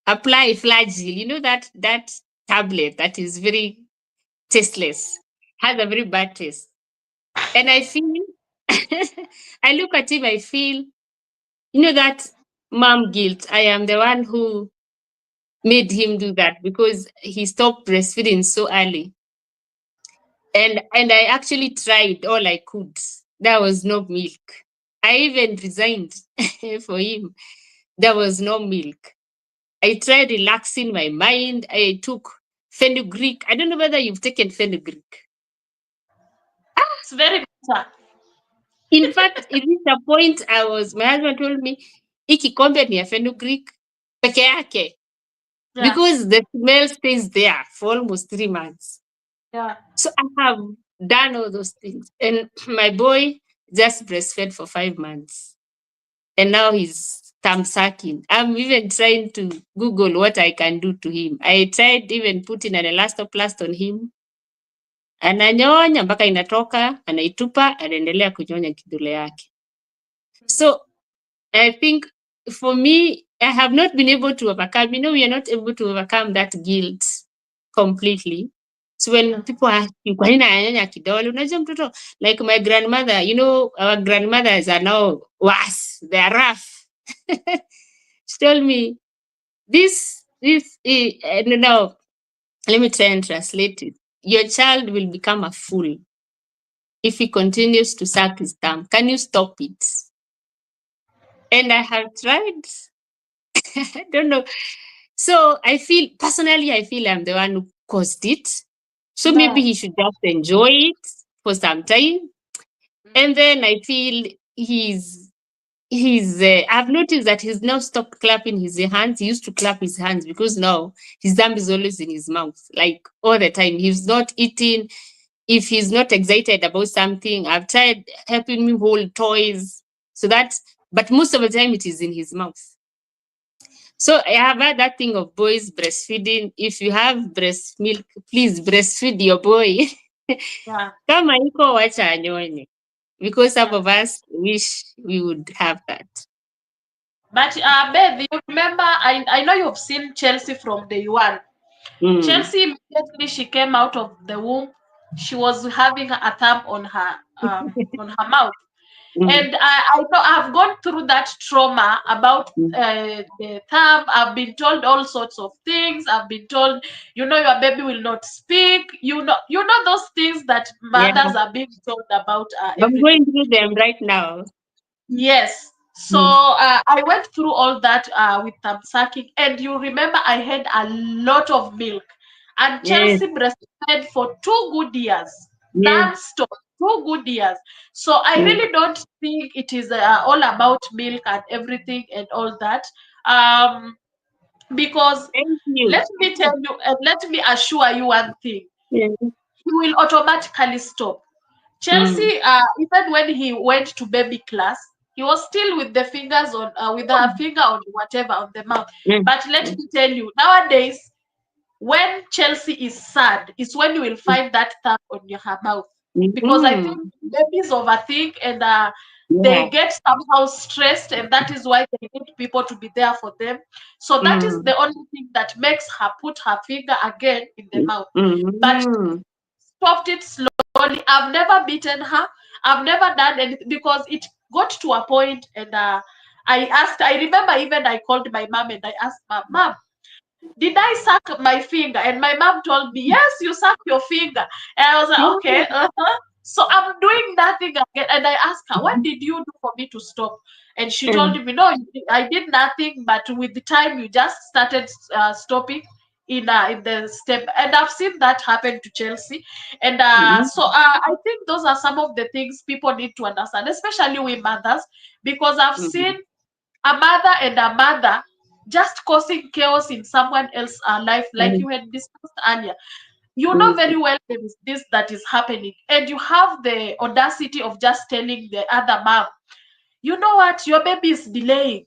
apply flagyl. You know that tablet that is very tasteless, has a very bad taste. And I feel I look at him, I feel, you know, that mom guilt. I am the one who made him do that because he stopped breastfeeding so early. And I actually tried all I could. There was no milk. I even resigned for him. There was no milk. I tried relaxing my mind. I took fenugreek. I don't know whether you've taken fenugreek. It's very bitter. In fact, it reached a point my husband told me, hii kikombe ni ya fenugreek peke yake. Yeah, Because the smell stays there for almost 3 months. yeah. So I have done all those things. And my boy just breastfed for 5 months. And now he's thumb sucking. I'm even trying to Google what I can do to him. I tried even putting an elastoplast on him. Ananyonya mpaka inatoka, anaitupa, anaendelea kunyonya kidole yake. So I think for me, I have not been able to overcome, we are not able to overcome that guilt completely. So when people ask you, kwa nini ananyonya kidole? Unajua mtoto, like my grandmother, our grandmothers are now worse. They are rough. She told me, no, let me try and translate it. Your child will become a fool if he continues to suck his thumb. Can you stop it? And I have tried. I don't know. So personally, I feel I'm the one who caused it. So maybe Yeah. he should just enjoy it for some time. And then I feel I've noticed that he's now stopped clapping his hands. He used to clap his hands because now his thumb is always in his mouth, like all the time. He's not eating. If he's not excited about something, I've tried helping him hold toys. But most of the time it is in his mouth. So I have had that thing of boys breastfeeding. If you have breast milk, please breastfeed your boy. Yeah, Kama iko wacha anyonye. Because some yeah. of us wish we would have that. But Beth, you remember? I know you've seen Chelsea from day one. Mm, Chelsea immediately she came out of the womb, she was having a thumb on her mouth. mm, And I know I've gone through that trauma about mm. the thumb. I've been told all sorts of things. I've been told, your baby will not speak. You know those things that Yeah, mothers are being told about I'm everything. going through them right now. Yes. So Mm. I went through all that with sucking, and you remember I had a lot of milk, and Yes, Chelsea breastfed for 2 good years, yes. non-stop, 2 good years. So I Mm. really don't think it is all about milk and everything and all that. Um, because Thank you. let me tell you, and let me assure you one thing: Yeah. he will automatically stop. Mm. Chelsea, even when he went to baby class, He was still with the fingers on, with a finger on whatever on the mouth. Mm, But let mm, me tell you, nowadays, when Chelsea is sad, is when you will mm, find that thumb on her mouth. Because I think mm. babies overthink and they Yeah. get somehow stressed, and that is why they need people to be there for them. So that is Mm, the only thing that makes her put her finger again in the mm, mouth. But mm, stopped it slowly. I've never beaten her. I've never done anything because it got to a point, and I remember even I called my mom and I asked Mom, did I suck my finger? And my mom told me, yes, you suck your finger. And I was like, okay, So I'm doing nothing again. And I asked her, what did you do for me to stop? And she mm, told me, no, I did nothing, but with the time you just started stopping in the step. And I've seen that happen to Chelsea. And mm, I think those are some of the things people need to understand, especially we mothers, because I've mm, seen a mother and a mother just causing chaos in someone else's life, like mm, you had discussed earlier. You know mm, very well there is this that is happening, and you have the audacity of just telling the other mom, you know what, your baby is delaying.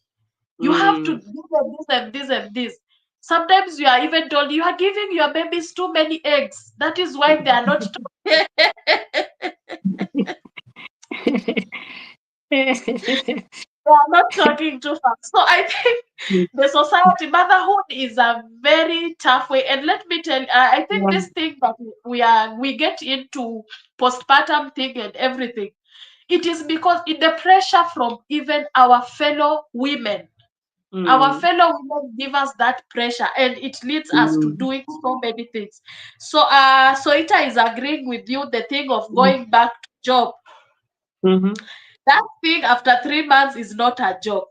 You have to mm. do this and this and this. Sometimes you are even told you are giving your babies too many eggs. That is why they are not. They are not talking too fast. So I think the society motherhood is a very tough way. And let me tell you, I think Yeah. this thing that we get into postpartum thing and everything, it is because in the pressure from even our fellow women. Our Mm, fellow women give us that pressure, and it leads us to mm, doing so many things. So so Ita is agreeing with you, the thing of mm, going back to job. mhm, That thing after 3 months is not a joke.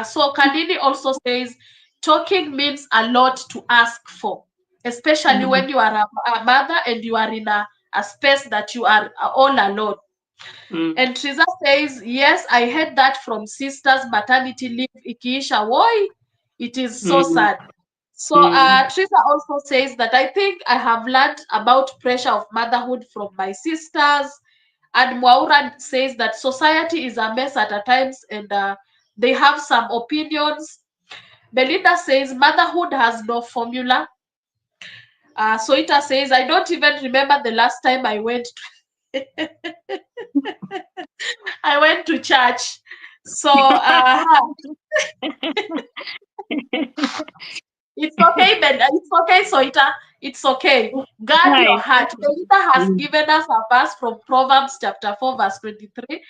So Kanini also says talking means a lot to ask for, especially mm, when you are a mother and you are in a space that you are all alone. mm, And Triza says, yes, I heard that from sisters, maternity leave ikiisha. Why? It is so mm, sad. So mm, Teresa also says that I think I have learned about pressure of motherhood from my sisters. And Mwaura says that society is a mess at times, and they have some opinions. Belinda says motherhood has no formula. Soita says I don't even remember the last time I went. I went to church. So it's okay, Ben. It's okay, Soita. It's okay. Guard your Right. heart. Benita has Mm, given us a verse from Proverbs chapter 4, verse 23.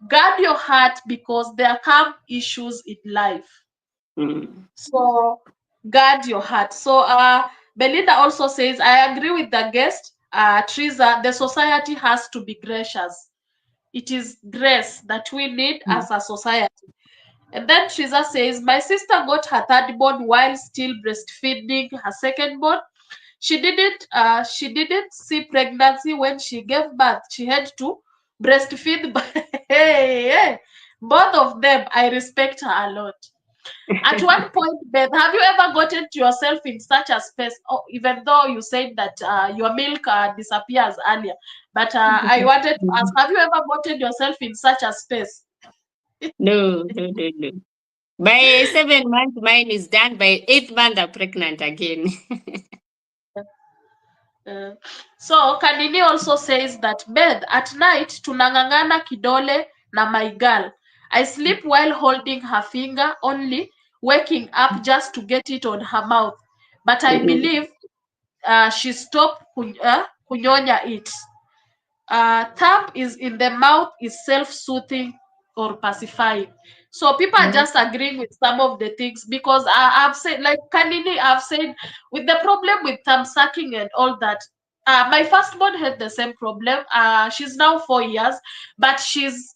Guard your heart because there come issues in life. mm, So guard your heart. So Belinda also says, I agree with the guest, Teresa, the society has to be gracious. It is grace that we need mm, as a society. And then Teresa says, my sister got her third born while still breastfeeding her second born. She didn't see pregnancy when she gave birth. She had to breastfeed. Hey, hey, both of them. I respect her a lot. At one point, Beth, have you ever gotten to yourself in such a space? Oh, even though you said that your milk disappears earlier, but I wanted to ask, mm. have you ever gotten yourself in such a space? No, no, no, no. By 7 months, mine is done. By 8 months, I'm pregnant again. Uh, so Kanini also says that Beth, at night tunang'ang'ana kidole na my girl. I sleep while holding her finger, only waking up just to get it on her mouth. But I Mm, believe she stopped kunyonya it. Thumb is in the mouth is self-soothing or pacifying. So people are mm, just agreeing with some of the things because I've said, like Kanini, I've said, with the problem with thumb sucking and all that. My firstborn had the same problem. She's now 4 years, but she's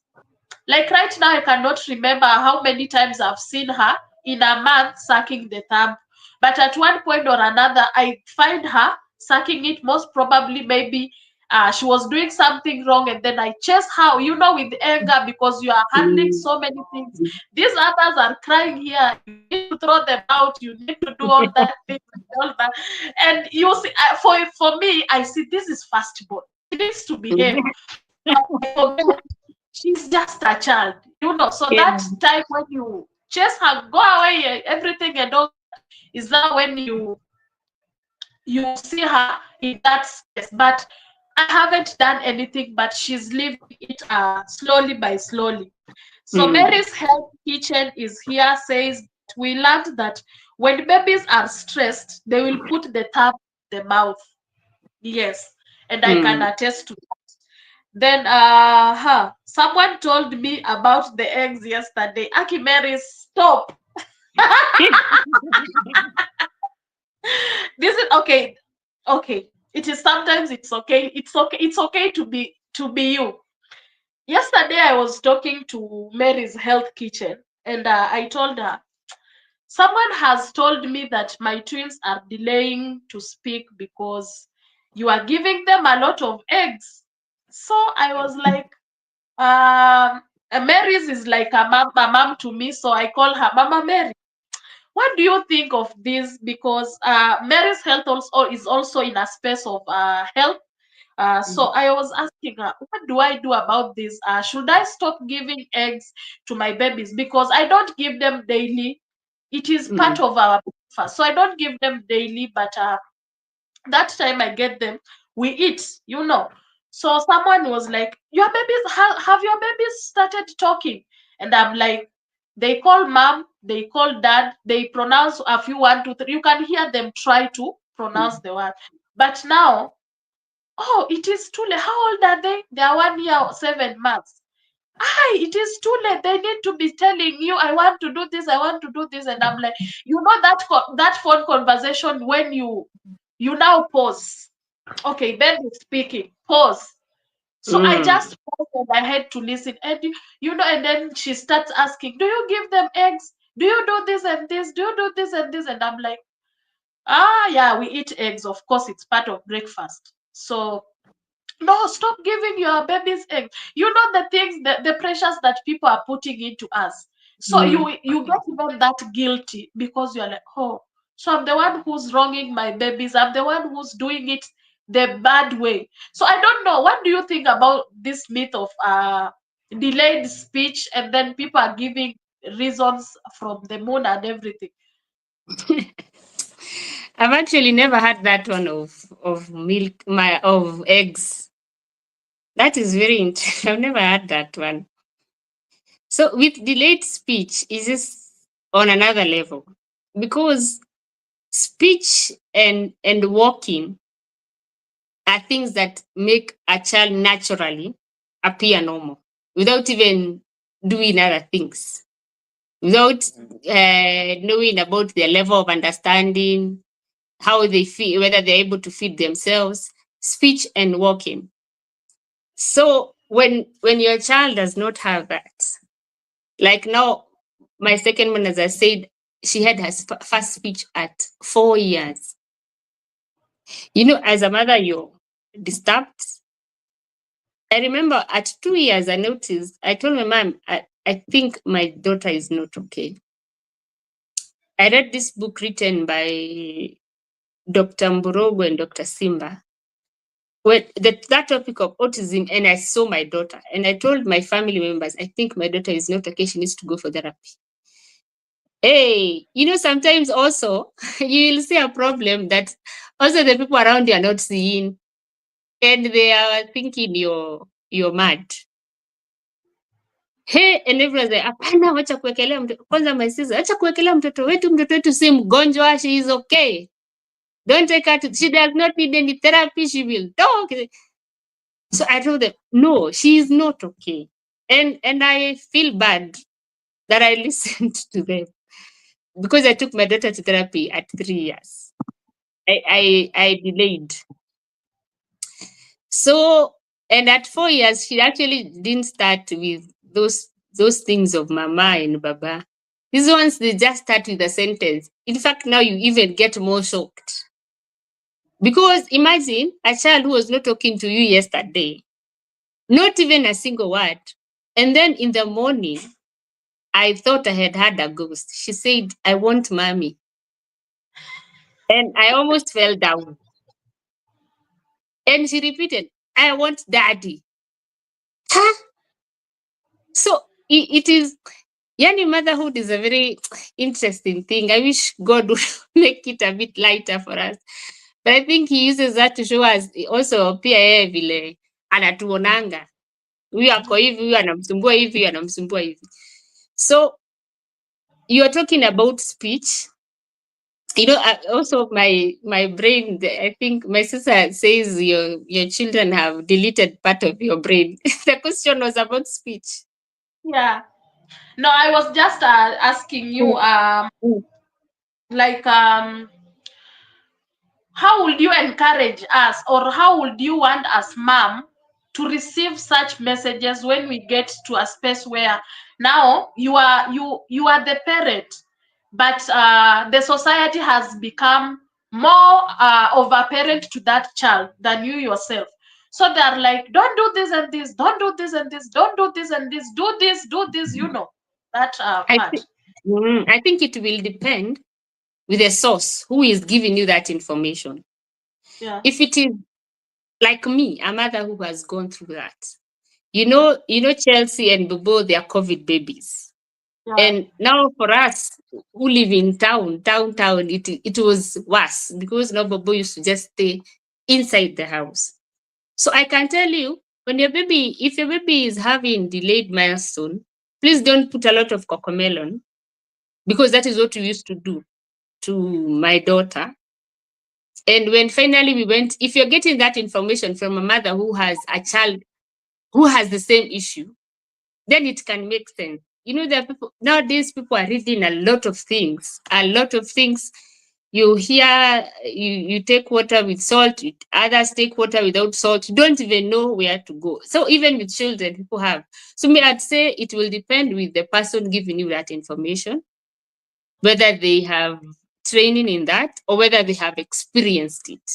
like right now, I cannot remember how many times I've seen her in a month sucking the thumb. But at one point or another, I find her sucking it. Most probably, maybe she was doing something wrong, and then I chase her, with anger because you are handling mm. so many things. These others are crying here. You need to throw them out. You need to do all that thing and all that. And you see, for me, I see this is firstborn. She needs to behave. Mm. But I forget she's just a child. So Yeah. that time when you chase her, go away, everything and all that, is that when you see her in that space. But I haven't done anything, but she's leaving it slowly by slowly. So Mm. Mary's Health Kitchen is here, says we learned that when babies are stressed, they will put the thumb in the mouth. Yes, and I can Mm. attest to that. Then someone told me about the eggs yesterday. Aki Mary, stop. This is okay. Okay. It is sometimes it's okay. It's okay. It's okay to be you. Yesterday I was talking to Mary's Health Kitchen, and I told her someone has told me that my twins are delaying to speak because you are giving them a lot of eggs. So I was like, Mary's is like a mom to me, so I call her Mama Mary. What do you think of this? Because Mary's Health also is also in a space of health. So I was asking her, what do I do about this? Should I stop giving eggs to my babies? Because I don't give them daily. It is part Mm. of our breakfast. So I don't give them daily, but that time I get them, we eat. So someone was like, your babies, have your babies started talking? And I'm like, they call mom, they call dad, they pronounce a few, one, two, three. You can hear them try to pronounce the word. But now, oh, it is too late. How old are they? They are 1 year, 7 months. It is too late. They need to be telling you, I want to do this, I want to do this. And I'm like, that phone conversation when you now pause. Okay, Ben is speaking. Pause. So I Mm. just paused and I had to listen. And and then she starts asking, do you give them eggs? Do you do this and this? Do you do this and this? And I'm like, yeah, we eat eggs. Of course, it's part of breakfast. So no, stop giving your babies eggs. The things, the pressures that people are putting into us. So Mm. you get even that guilty because you're like, oh, so I'm the one who's wronging my babies. I'm the one who's doing it the bad way. So I don't know. What do you think about this myth of delayed speech, and then people are giving reasons from the moon and everything? I've actually never had that one of milk, my of eggs. That is very interesting. I've never had that one. So with delayed speech, is this on another level? Because speech and walking are things that make a child naturally appear normal without even doing other things, without knowing about their level of understanding, how they feel, whether they're able to feed themselves, speech and walking. So when your child does not have that, like now, my second one, as I said, she had her first speech at 4 years. As a mother, you're disturbed. I remember at 2 years, I noticed, I told my mom, I think my daughter is not okay. I read this book written by Dr. Mborogo and Dr. Simba, where that topic of autism, and I saw my daughter, and I told my family members, I think my daughter is not okay, she needs to go for therapy. Hey, sometimes also you will see a problem that also the people around you are not seeing, and they are thinking you're mad. Hey, and everyone's like, hapana, wacha kuwekelea mtoto. Kwanza my sister, acha kuwekelea mtoto wetu si mgonjwa, she is okay. Don't take her to, she does not need any therapy, she will talk. So I told them, no, she is not okay. And I feel bad that I listened to them because I took my daughter to therapy at 3 years. I delayed. So, and at 4 years, she actually didn't start with those things of mama and baba. These ones, they just start with a sentence. In fact, now you even get more shocked. Because imagine a child who was not talking to you yesterday, not even a single word. And then in the morning, I thought I had had a ghost. She said, I want mommy. And I almost fell down. And she repeated, I want daddy. Huh? So it is, yani motherhood is a very interesting thing. I wish God would make it a bit lighter for us. But I think he uses that to show us also pia yeye vile anatuonanga. Huyu ako hivi, huyu anamsumbua hivi, huyu anamsumbua hivi. So you are talking about speech. You know, also my brain, I think my sister says your children have deleted part of your brain. The question was about speech. Yeah. No, I was just asking you, Mm, mm. like, how would you encourage us, or how would you want us, mom, to receive such messages when we get to a space where now you are the parent, but the society has become more of a parent to that child than you yourself. So they're like, don't do this and this, don't do this and this, don't do this and this, do this, that I part. think I think it will depend with the source who is giving you that information. Yeah, If it is like me, a mother who has gone through that, yeah, you know Chelsea and Bobo, they are COVID babies. yeah. And now for us who live in town, it was worse because now Bobo used to just stay inside the house. So I can tell you, if your baby is having delayed milestone, please don't put a lot of cocomelon because that is what we used to do to my daughter. And when finally we went, if you're getting that information from a mother who has a child who has the same issue, then it can make sense. You know, there are people nowadays, people are reading a lot of things, a lot of things. You hear, you take water with salt, others take water without salt. You don't even know where to go. So even with children, people have. So me, I'd say it will depend with the person giving you that information, whether they have training in that or whether they have experienced it.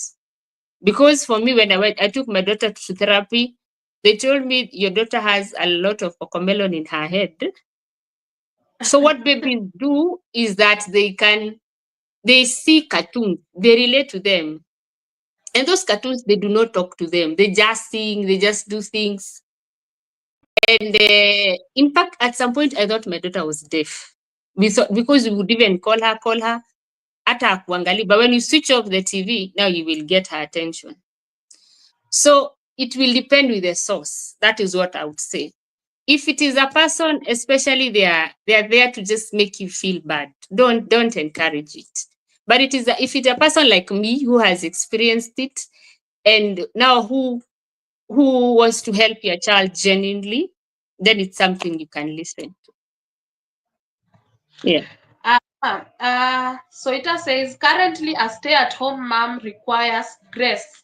Because for me, when I took my daughter to therapy, they told me your daughter has a lot of cocomelon in her head. So what babies do is that they see cartoons, they relate to them. And those cartoons, they do not talk to them. They just sing, they just do things. And in fact, at some point, I thought my daughter was deaf. Because we would even call her, hata kuangali. But when you switch off the TV, now you will get her attention. So it will depend with the source. That is what I would say. If it is a person, especially they are there to just make you feel bad. Don't encourage it. But if it's a person like me who has experienced it and now who wants to help your child genuinely, then it's something you can listen to. Yeah. So it says currently a stay-at-home mom requires grace,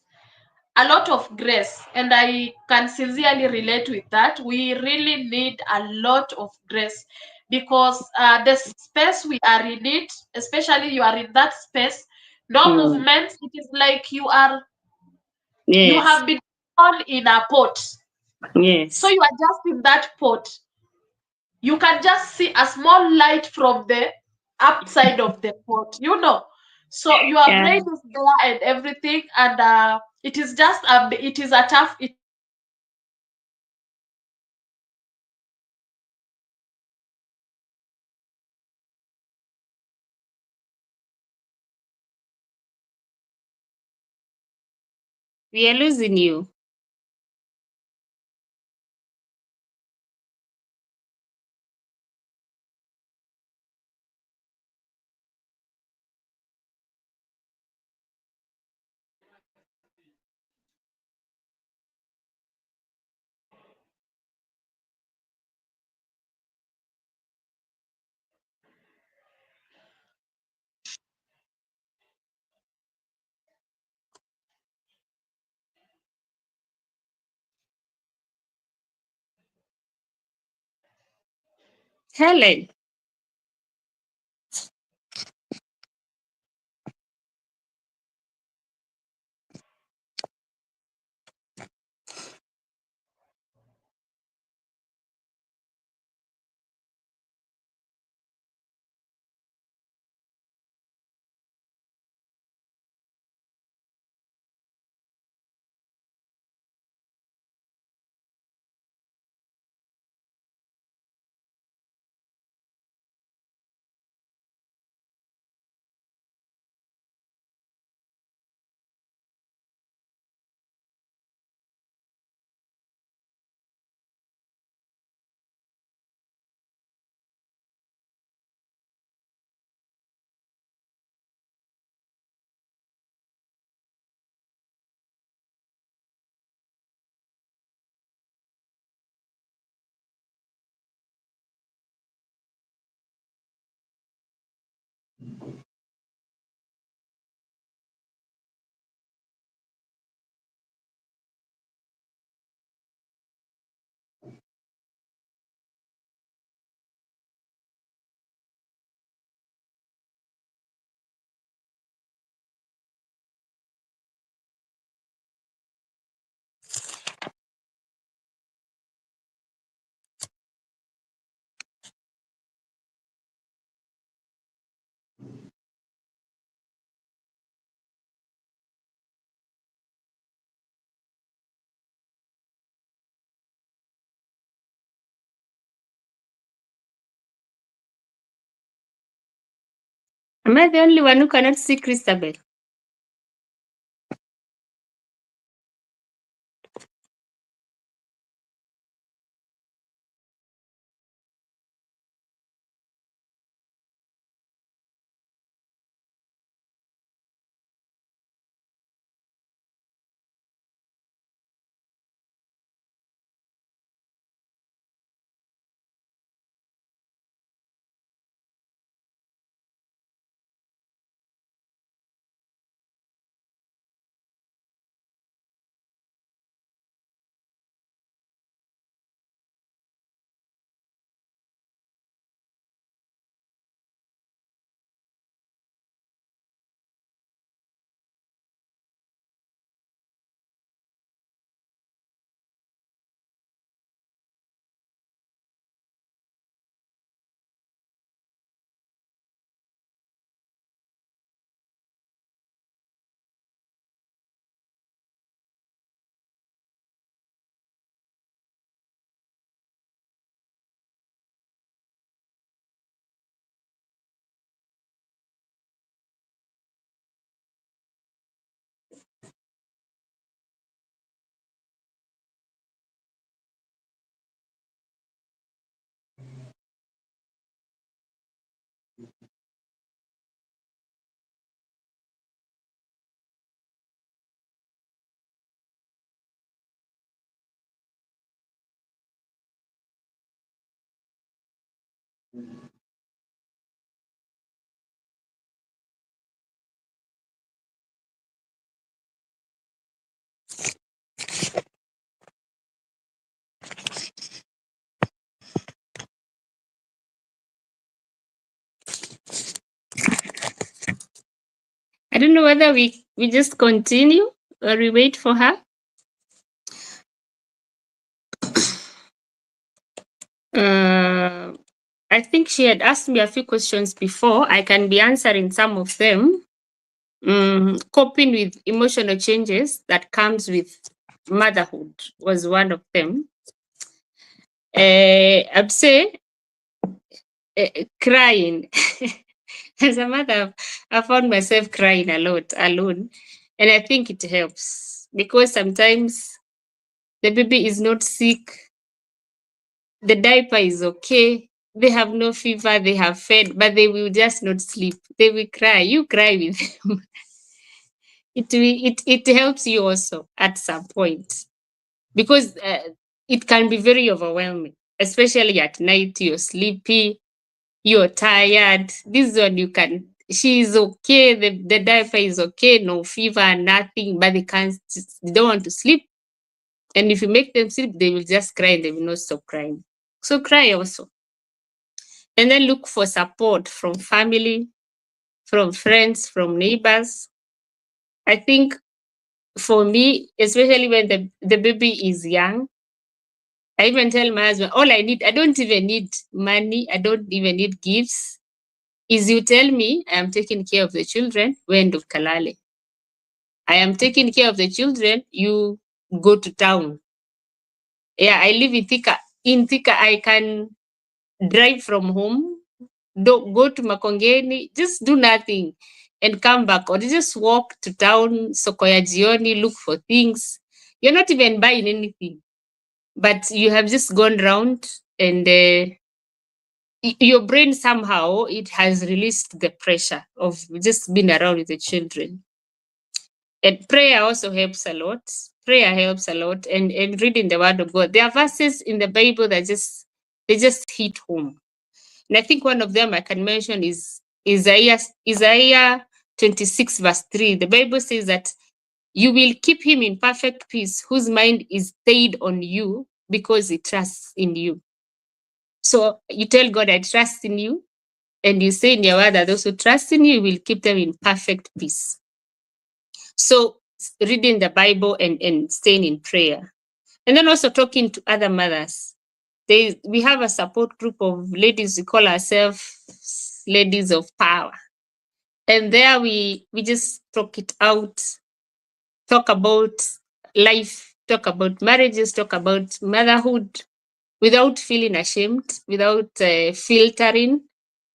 a lot of grace, and I can sincerely relate with that. We really need a lot of grace because the space we are in it, especially you are in that space, no Mm. movement. It is like you Yes. have been on in a pot, so Yes. you are just in that pot. You can just see a small light from the upside of the pot. So your Yeah. brain is there and everything, and it is a tough We are losing you. Helen. Am I the only one who cannot see Christabel? I don't know whether we just continue or we wait for her. I think she had asked me a few questions before. I can be answering some of them. Coping with emotional changes that comes with motherhood was one of them. I'd say crying. As a mother, I found myself crying a lot alone, and I think it helps because sometimes the baby is not sick, the diaper is okay, they have no fever, they have fed, but they will just not sleep. They will cry. You cry with them. It helps you also at some point because it can be very overwhelming, especially at night. You're sleepy, you're tired. This one you can. She is okay. The diaper is okay. No fever, nothing. But they can't. They don't want to sleep. And if you make them sleep, they will just cry. And they will not stop crying. So cry also, and then look for support from family, from friends, from neighbors. I think for me, especially when the baby is young, I even tell my husband, all I need, I don't even need money, I don't even need gifts. Is you tell me I am taking care of the children, when do kalale. I am taking care of the children, you go to town. Yeah, I live in Thika. In Thika, I can drive from home, go to Makongeni, just do nothing and come back. Or just walk to town, Sokoya Jioni, look for things. You're not even buying anything, but you have just gone round and your brain somehow it has released the pressure of just being around with the children. And prayer also helps a lot. Prayer helps a lot, and reading the word of God. There are verses in the Bible that just they just hit home. And I think one of them I can mention is Isaiah 26 verse 3. The Bible says that you will keep him in perfect peace, whose mind is stayed on you because he trusts in you. So you tell God, I trust in you. And you say in your word that those who trust in you will keep them in perfect peace. So reading the Bible and staying in prayer. And then also talking to other mothers. We have a support group of ladies. We call ourselves ladies of power. And there we just talk it out, talk about life, talk about marriages, talk about motherhood without feeling ashamed, without filtering.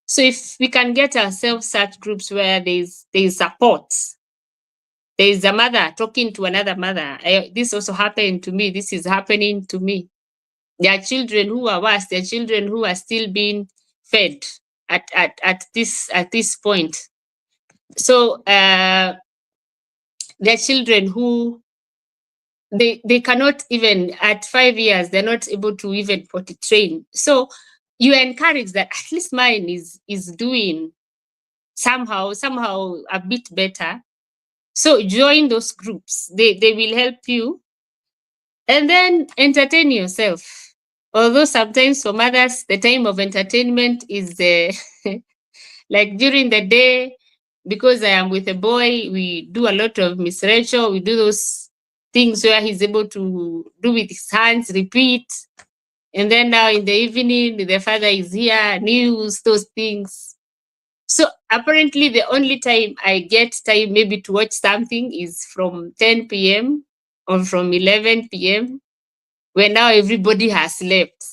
So if we can get ourselves such groups where there's support, there's a mother talking to another mother. This also happened to me. This is happening to me. There are children who are worse. There are children who are still being fed at this point. So there are children who they cannot even at 5 years, they're not able to even potty train. So you encourage that at least mine is doing somehow a bit better. So join those groups. They will help you. And then entertain yourself. Although sometimes for mothers, the time of entertainment is like during the day, because I am with a boy, we do a lot of Miss Rachel, we do those things where he's able to do with his hands, repeat. And then now in the evening, the father is here, news, those things. So apparently the only time I get time maybe to watch something is from 10 p.m. or from 11 p.m. when now everybody has slept.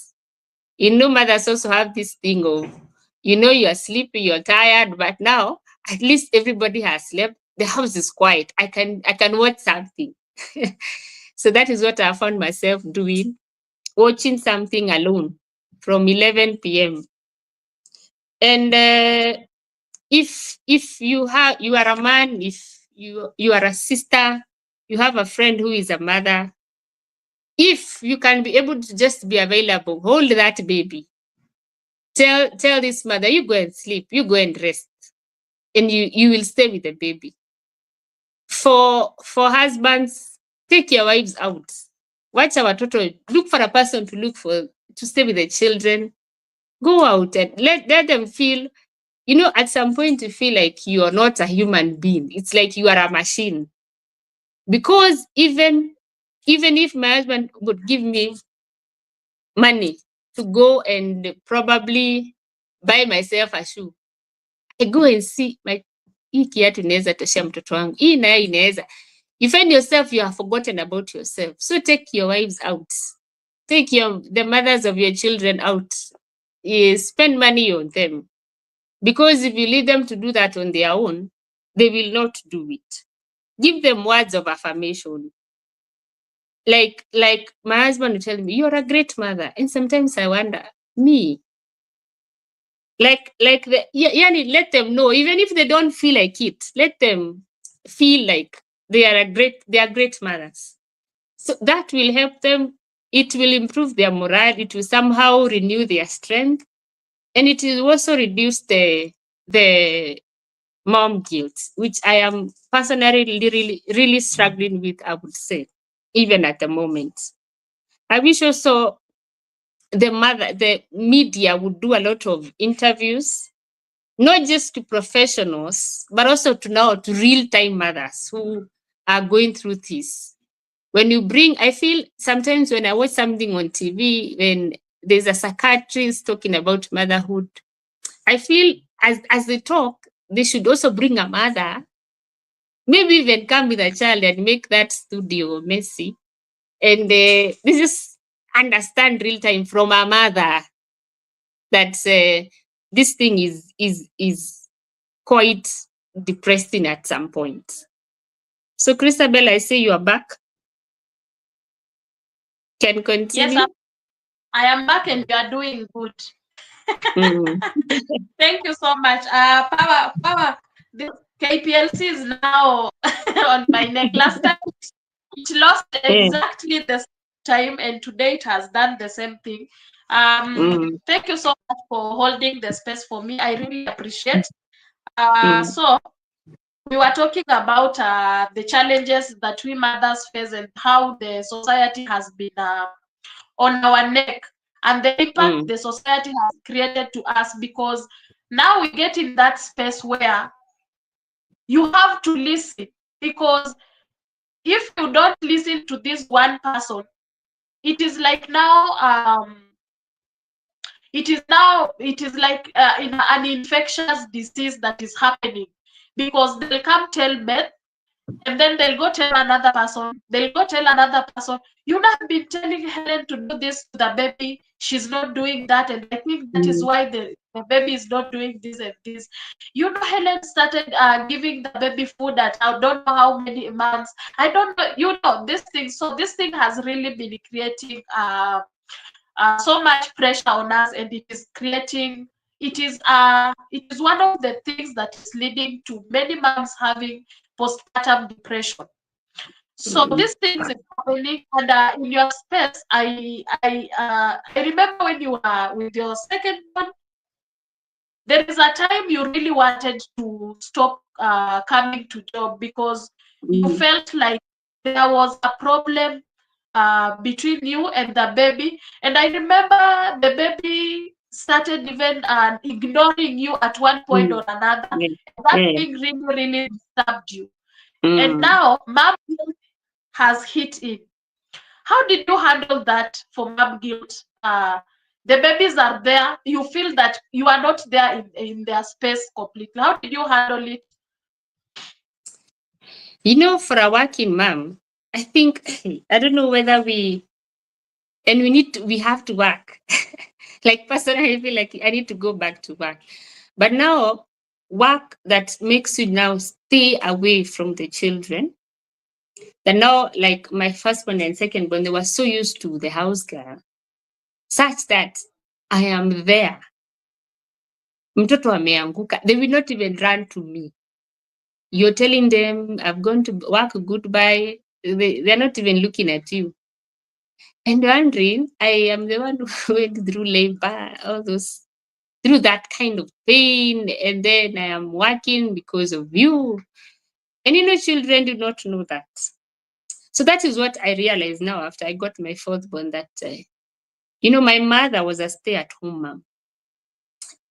Mothers also have this thing of, you're sleepy, you're tired, but now at least everybody has slept. The house is quiet. I can watch something. So that is what I found myself doing, watching something alone from 11 p.m. And if you are a man, if you are a sister, you have a friend who is a mother, if you can be able to just be available, hold that baby. Tell this mother, you go and sleep, you go and rest, and you will stay with the baby. For husbands, take your wives out. Watch our total. Look for a person to stay with the children. Go out and let them feel. At some point you feel like you are not a human being. It's like you are a machine. Because even if my husband would give me money to go and probably buy myself a shoe, I go and see hii kiatu inaweza toshea mtoto wangu, hii nayo inaweza. You find yourself, you have forgotten about yourself. So take your wives out. Take the mothers of your children out. Spend money on them. Because if you leave them to do that on their own, they will not do it. Give them words of affirmation. Like my husband will tell me, you're a great mother. And sometimes I wonder, me, let them know, even if they don't feel like it, let them feel like they are great mothers. So that will help them. It will improve their morale. It will somehow renew their strength, and it will also reduce the mom guilt, which I am personally really struggling with, I would say, even at the moment. I wish also the media would do a lot of interviews, not just to professionals, but also to real-time mothers who are going through this. I feel sometimes when I watch something on TV, when there's a psychiatrist talking about motherhood, I feel as they talk, they should also bring a mother, maybe even come with a child and make that studio messy. And they just understand real time from a mother that this thing is quite depressing at some point. So, Christabel, I see you are back. Can continue. Yes, I am back and you are doing good. Mm. Thank you so much. Power. The KPLC is now on my neck. Last time it lost exactly the time, and today it has done the same thing. Thank you so much for holding the space for me. I really appreciate. So we were talking about the challenges that we mothers face and how the society has been on our neck, and the impact the society has created to us, because now we get in that space where you have to listen, because if you don't listen to this one person, it is like now it is like in an infectious disease that is happening, because they'll come tell Beth, and then they'll go tell another person, they'll go tell another person, you know, I've been telling Helen to do this to the baby, she's not doing that, and I think that is why the baby is not doing this and this. You know, Helen started giving the baby food at I don't know how many months, I don't know, you know, this thing. So this thing has really been creating so much pressure on us, and it is creating, it is one of the things that is leading to many moms having postpartum depression. So these things is happening, and in your space, I remember when you were with your second one, there is a time you really wanted to stop coming to job, because you felt like there was a problem between you and the baby. And I remember the baby started even ignoring you at one point or another. And that thing really, really disturbed you. And now mom guilt has hit in. How did you handle that for mom guilt? The babies are there. You feel that you are not there in their space completely. How did you handle it? You know, for a working mom, I think, I don't know whether we have to work. Like personally, I feel like I need to go back to work. But now, work that makes you now stay away from the children. That now, like my first one and second one, they were so used to the house girl, such that I am there. Mtoto ameanguka. They will not even run to me. You're telling them, I've gone to work, goodbye. They're not even looking at you. And wondering, I am the one who went through labor, all those, through that kind of pain. And then I am working because of you. And you know, children do not know that. So that is what I realized now after I got my fourth born, that, you know, my mother was a stay at home mom.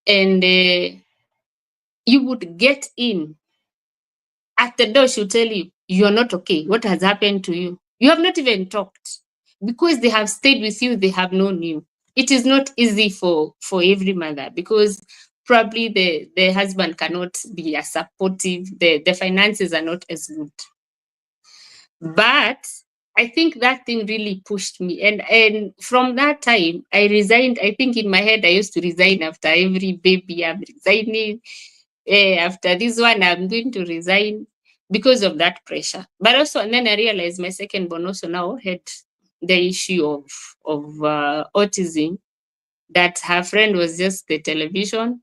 And you would get in at the door, she'll tell you, you're not okay. What has happened to you? You have not even talked. Because they have stayed with you, they have known you. It is not easy for every mother, because probably the husband cannot be as supportive. The finances are not as good. But I think that thing really pushed me. And from that time, I resigned. I think in my head, I used to resign after every baby. I'm resigning. After this one, I'm going to resign because of that pressure. But also, and then I realized my second born also now had the issue of autism, that her friend was just the television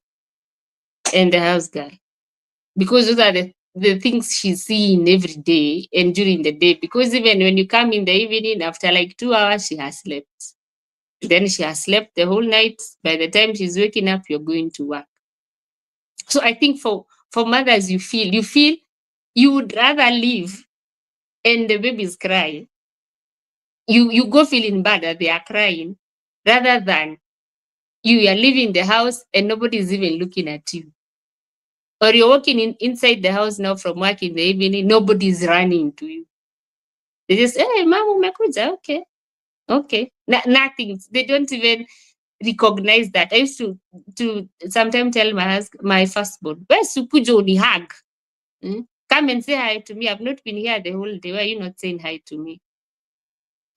and the house girl, because those are the things she's seeing every day and during the day. Because even when you come in the evening, after like 2 hours, she has slept. Then she has slept the whole night. By the time she's waking up, you're going to work. So I think for mothers, you feel you would rather leave and the babies cry. You go feeling bad that they are crying, rather than you are leaving the house and nobody is even looking at you. Or you're walking inside the house now from work in the evening, nobody is running to you. They just, hey, mama, umekuja, okay, okay. Nothing. They don't even recognize that. I used to sometimes tell my firstborn, where's Sukujo ni hug? Come and say hi to me. I've not been here the whole day. Why are you not saying hi to me?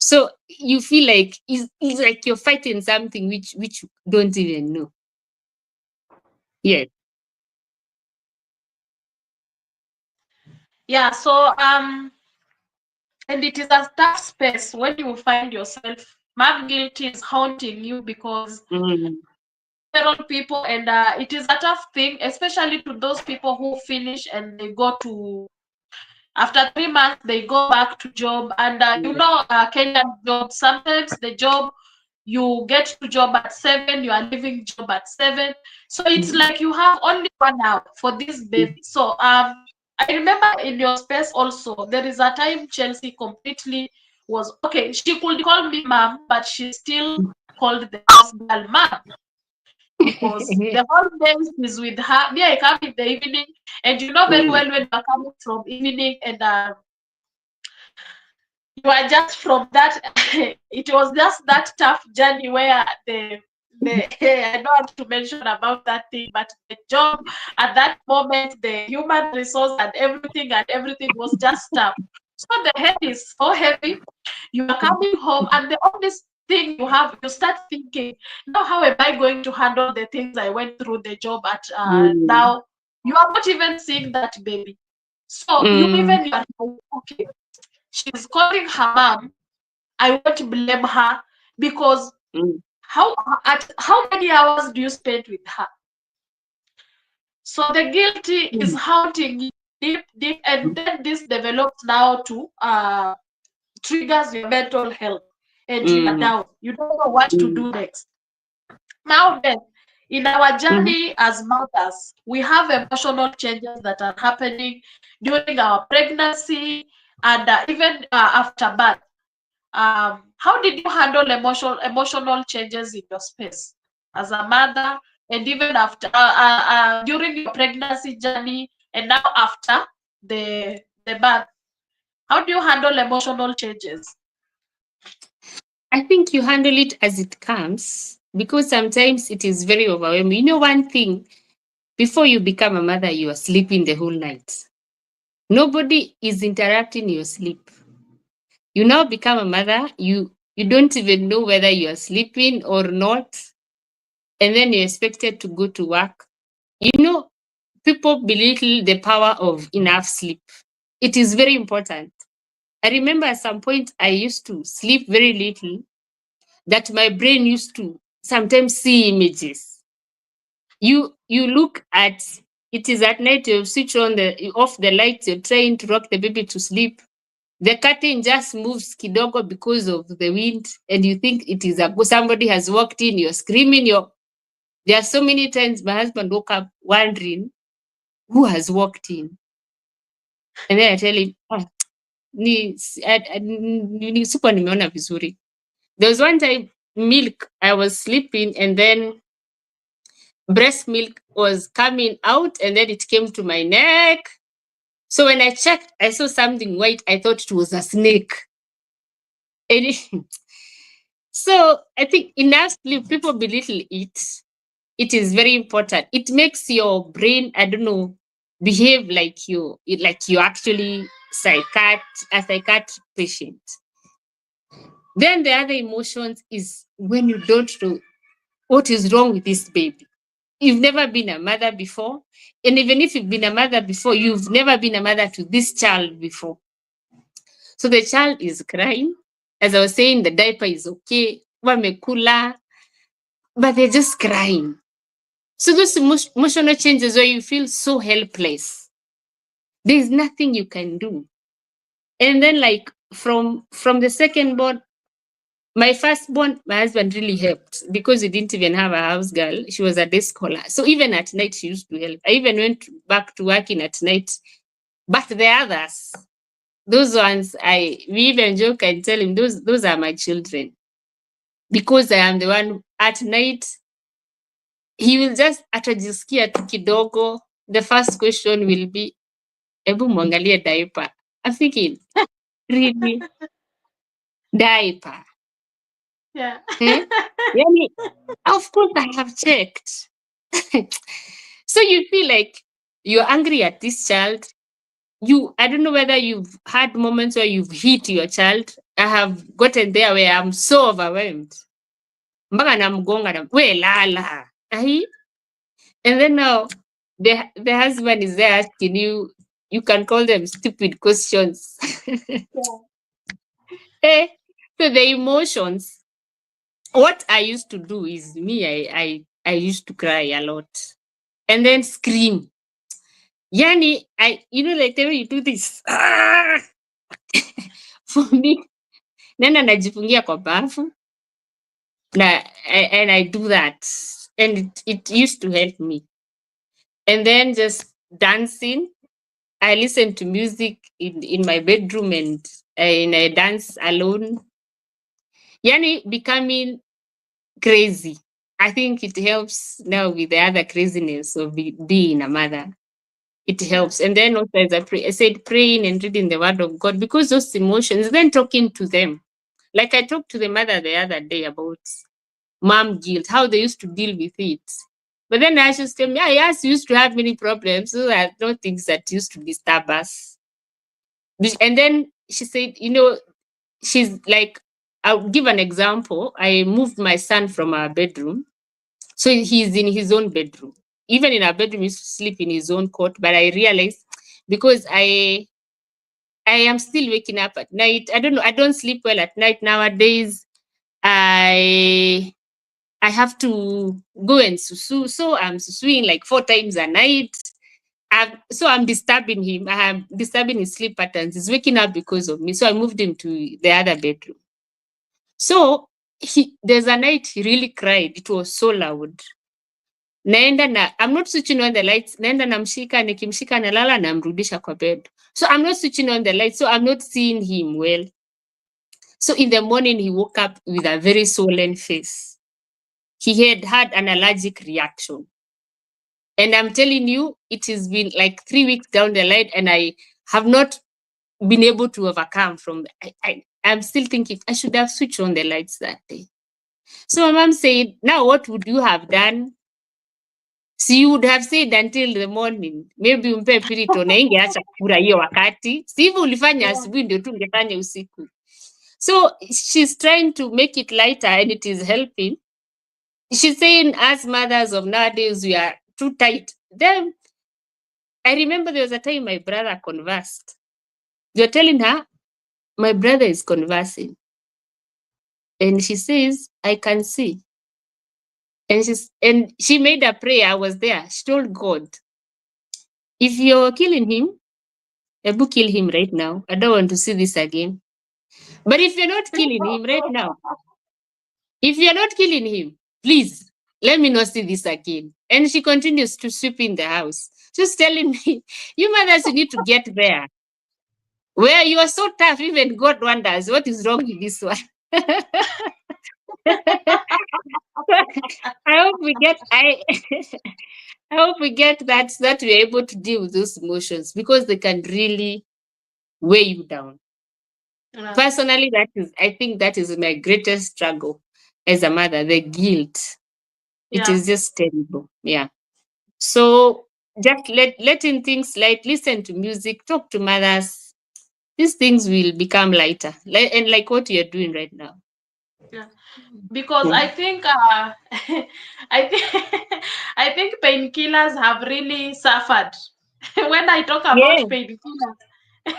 So you feel like it's like you're fighting something which you don't even know. Yeah. Yeah, so and it is a tough space when you find yourself, mom guilt is haunting you, because several people, and it is a tough thing, especially to those people who finish and they go to, after 3 months they go back to job. And you know, Kenyan job, sometimes the job, you get to job at 7, you are leaving job at 7. So it's like you have only 1 hour for this baby. So I remember in your space also, there is a time Chelsea completely was okay. She could call me mom, but she still called the house girl mom because the whole day is with her. Me, I come in the evening, and you know very well when you are coming from evening and you are just from that. It was just that tough journey where the I don't want to mention about that thing, but the job at that moment, the human resource and everything was just tough. So the head is so heavy. You are coming home, and the only thing you start thinking, now how am I going to handle the things I went through the job at now? You are not even seeing that baby. So you are like, okay, she's calling her mom. I won't blame her because how how many hours do you spend with her? So the guilty is haunting you deep, deep, and then this develops now to triggers your mental health, and you are down. You don't know what to do next. Now then, in our journey as mothers, we have emotional changes that are happening during our pregnancy and even after birth. How did you handle emotional changes in your space as a mother, and even after during your pregnancy journey, and now after the birth? How do you handle emotional changes? I think you handle it as it comes because sometimes it is very overwhelming. You know, one thing, before you become a mother, you are sleeping the whole night. Nobody is interrupting your sleep. You now become a mother, you don't even know whether you are sleeping or not, and then you're expected to go to work. You know, people belittle the power of enough sleep. It is very important. I remember at some point I used to sleep very little, that my brain used to sometimes see images. You look at it is at night, you switch on the off the lights, you're trying to rock the baby to sleep. The curtain just moves kidogo because of the wind, and you think it is a somebody has walked in, you're screaming, there are so many times my husband woke up wondering who has walked in. And then I tell him, "Ah, ni sikuwa nimeona vizuri." There was one time milk, I was sleeping, and then breast milk was coming out, and then it came to my neck. So when I checked, I saw something white. I thought it was a snake. And so I think enough sleep, people belittle it. It is very important. It makes your brain, I don't know, behave like you actually a psychiatric patient. Then the other emotions is when you don't know what is wrong with this baby. You've never been a mother before. And even if you've been a mother before, you've never been a mother to this child before. So the child is crying. As I was saying, the diaper is okay, wamekula, but they're just crying. So those emotional changes where you feel so helpless. There's nothing you can do. And then like from the second born, my firstborn, my husband really helped because we didn't even have a house girl. She was a day scholar. So even at night, she used to help. I even went back to working at night. But the others, those ones, we even joke and tell him, those are my children. Because I am the one at night, he will just atajisikia tu kidogo. The first question will be, ebu mwangalie diaper. I'm thinking, really? Diaper? Yeah. Eh? Yani, of course I have checked. So you feel like you're angry at this child. I don't know whether you've had moments where you've hit your child. I have gotten there where I'm so overwhelmed. Mpaka namgonga we lala. Ahi? And then now the husband is there asking you, you can call them stupid questions. Yeah. Eh, so the emotions, what I used to do is I used to cry a lot and then scream. Yani, like the way you do this. For me, nenda najifungia kwa bafu. And I do that, and it used to help me. And then just dancing. I listen to music in my bedroom, and I dance alone. Yani becoming crazy. I think it helps now with the other craziness of being a mother. It Yeah. helps. And then also, as I said, praying and reading the word of God, because those emotions, then talking to them. Like I talked to the mother the other day about mom guilt, how they used to deal with it. But then I just tell me, I yes, used to have many problems. So there are no things that used to disturb us. And then she said, she's like, I'll give an example. I moved my son from our bedroom. So he's in his own bedroom. Even in our bedroom, he used to sleep in his own cot. But I realized, because I am still waking up at night. I don't know. I don't sleep well at night nowadays. I I have to go and susu. So I'm susuing like 4 times a night. So I'm disturbing him. I'm disturbing his sleep patterns. He's waking up because of me. So I moved him to the other bedroom. So there's a night he really cried. It was so loud. I'm not switching on the lights. Naenda namshika, nikimshika nalala namrudisha kwa bed. So I'm not switching on the lights. So I'm not seeing him well. So in the morning, he woke up with a very swollen face. He had had an allergic reaction. And I'm telling you, it has been like 3 weeks down the line, and I have not been able to overcome from. I'm still thinking I should have switched on the lights that day. So my mom said, "Now what would you have done?" So you would have said until the morning, maybe umpe pirito na ingeacha kura hiyo wakati. Si hivyo ulifanya Yeah. asubuhi ndio tu ungefanya usiku. So she's trying to make it lighter, and it is helping. She's saying, as mothers of nowadays, we are too tight. Then I remember there was a time my brother conversed. You're telling her, my brother is conversing. And she says, I can see. And she made a prayer. I was there. She told God, if you're killing him, Ebu kill him right now. I don't want to see this again. But if you're not killing him right now, if you're not killing him, please let me not see this again. And she continues to sweep in the house. Just telling me, you mothers, you need to get there. Where you are so tough, even God wonders what is wrong with this one. I hope we get I hope we get that we're able to deal with those emotions, because they can really weigh you down. Yeah. Personally, I think that is my greatest struggle as a mother, the guilt. It Yeah. is just terrible. Yeah. So just letting things light, listen to music, talk to mothers. These things will become lighter. And like what you're doing right now. Yeah. Because Yeah. I think I think I think painkillers have really suffered. When I talk about Yeah. painkillers,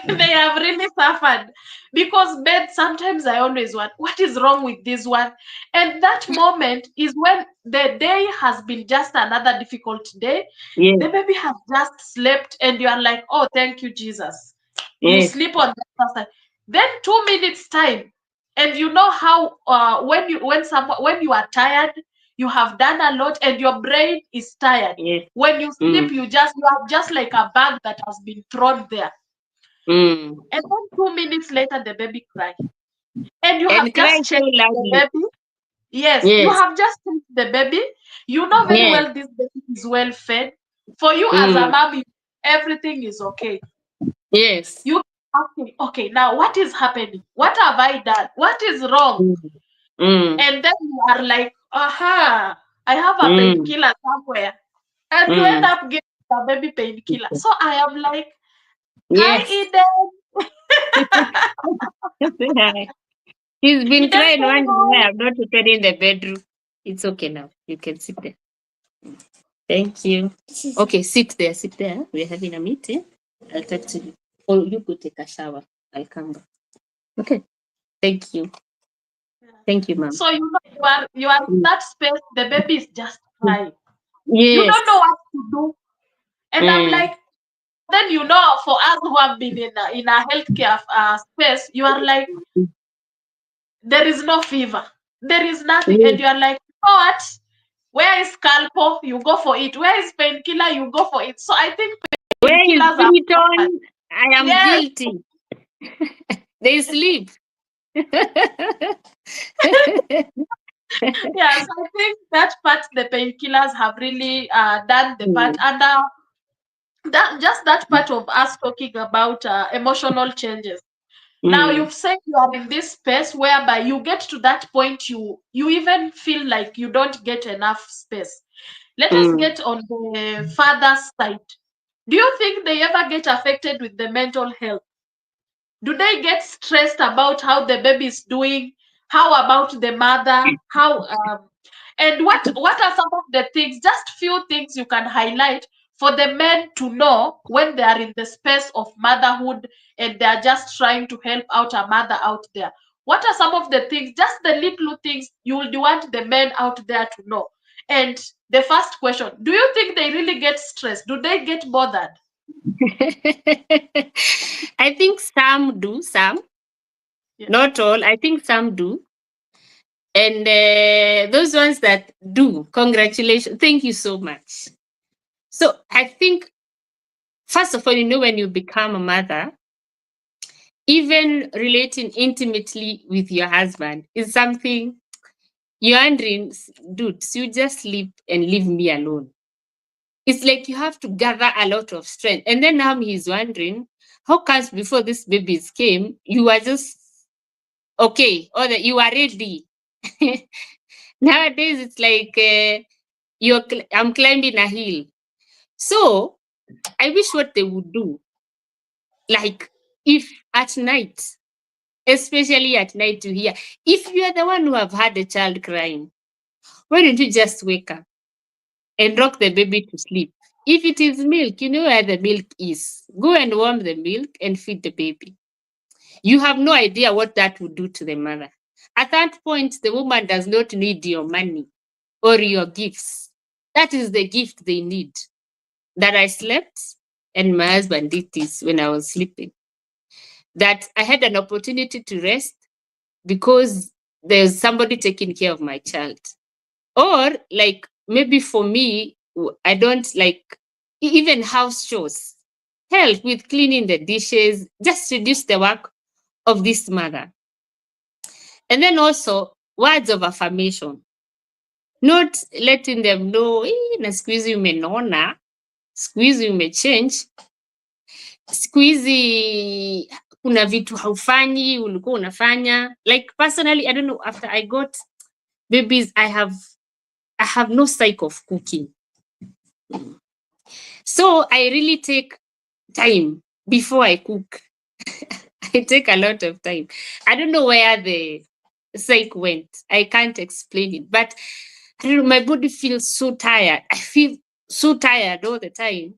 they have really suffered, because bed, sometimes I always want, what is wrong with this one? And that moment is when the day has been just another difficult day. Yes. The baby has just slept, and you are like, oh, thank you, Jesus. You Yes. sleep on the side. Then 2 minutes time, and you know how when you are tired, you have done a lot, and your brain is tired. Yes. When you sleep, Mm. you are just like a bag that has been thrown there. Mm. And then 2 minutes later, the baby cry. And you And have cry just so checked the loudly. baby. Yes, you Yes. have just checked the baby. You know very Yes. well this baby is well fed. For you as a Mm. mom, everything is okay. Yes. You asking, okay, now what is happening? What have I done? What is wrong? Mm. Mm. And then you are like, aha, I have a Mm. painkiller somewhere. And you end Mm. up getting a baby painkiller. So I am like, hi, Yes. Eden. He's been Eden, crying say one day. hi. I've not put it in the bedroom. It's okay now. You can sit there. Thank you. Okay, sit there. Sit there. We're having a meeting. I'll talk to you. Or you could take a shower. I'll come back. Okay. Thank you. Thank you, ma'am. So you are in Mm. that space, the baby is just Mm. crying. You Yes. don't know what to do. And I'm Mm. like, then for us who have been in a healthcare space, you are like, there is no fever. There is nothing. And Mm. you're like, you know what? Where is Calpo? You go for it. Where is painkiller? You go for it. So I think Where is painkillers are Piriton? important. I am Yes. guilty. They sleep. Yeah, so I think that part the painkillers have really done the part, Mm. and that just that part of us talking about emotional changes. Now Mm. you've said you are in this space whereby you get to that point, you even feel like you don't get enough space. Let us Mm. get on the father's side. Do you think they ever get affected with the mental health? Do they get stressed about how the baby is doing? How about the mother? How and what are some of the things, just few things you can highlight for the men to know when they are in the space of motherhood and they are just trying to help out a mother out there? What are some of the things, just the little things you would want the men out there to know? And the first question, do you think they really get stressed? Do they get bothered? I think some do, some, Yeah. not all. I think some do. And those ones that do, congratulations. Thank you so much. So I think, first of all, when you become a mother, even relating intimately with your husband is something you're wondering, dudes, you just sleep and leave me alone. It's like you have to gather a lot of strength. And then now he's wondering, how comes before these babies came, you were just okay, or that you are ready? Nowadays, it's like I'm climbing a hill. So I wish what they would do, like if at night, especially at night, you hear, if you are the one who have had a child crying, why don't you just wake up and rock the baby to sleep? If it is milk, you know where the milk is. Go and warm the milk and feed the baby. You have no idea what that would do to the mother. At that point, the woman does not need your money or your gifts. That is the gift they need. That I slept and my husband did this when I was sleeping. That I had an opportunity to rest because there's somebody taking care of my child. Or like maybe for me, I don't like even house chores. Help with cleaning the dishes, just reduce the work of this mother. And then also words of affirmation, not letting them know, na siku hizi umenona, siku hizi umechange, siku hizi kuna vitu haufanyi, ulikuwa unafanya. Like personally, I don't know, after I got babies, I have no psyche of cooking. So I really take time before I cook. I take a lot of time. I don't know where the psych went. I can't explain it. But I don't know, my body feels so tired. I feel so tired all the time.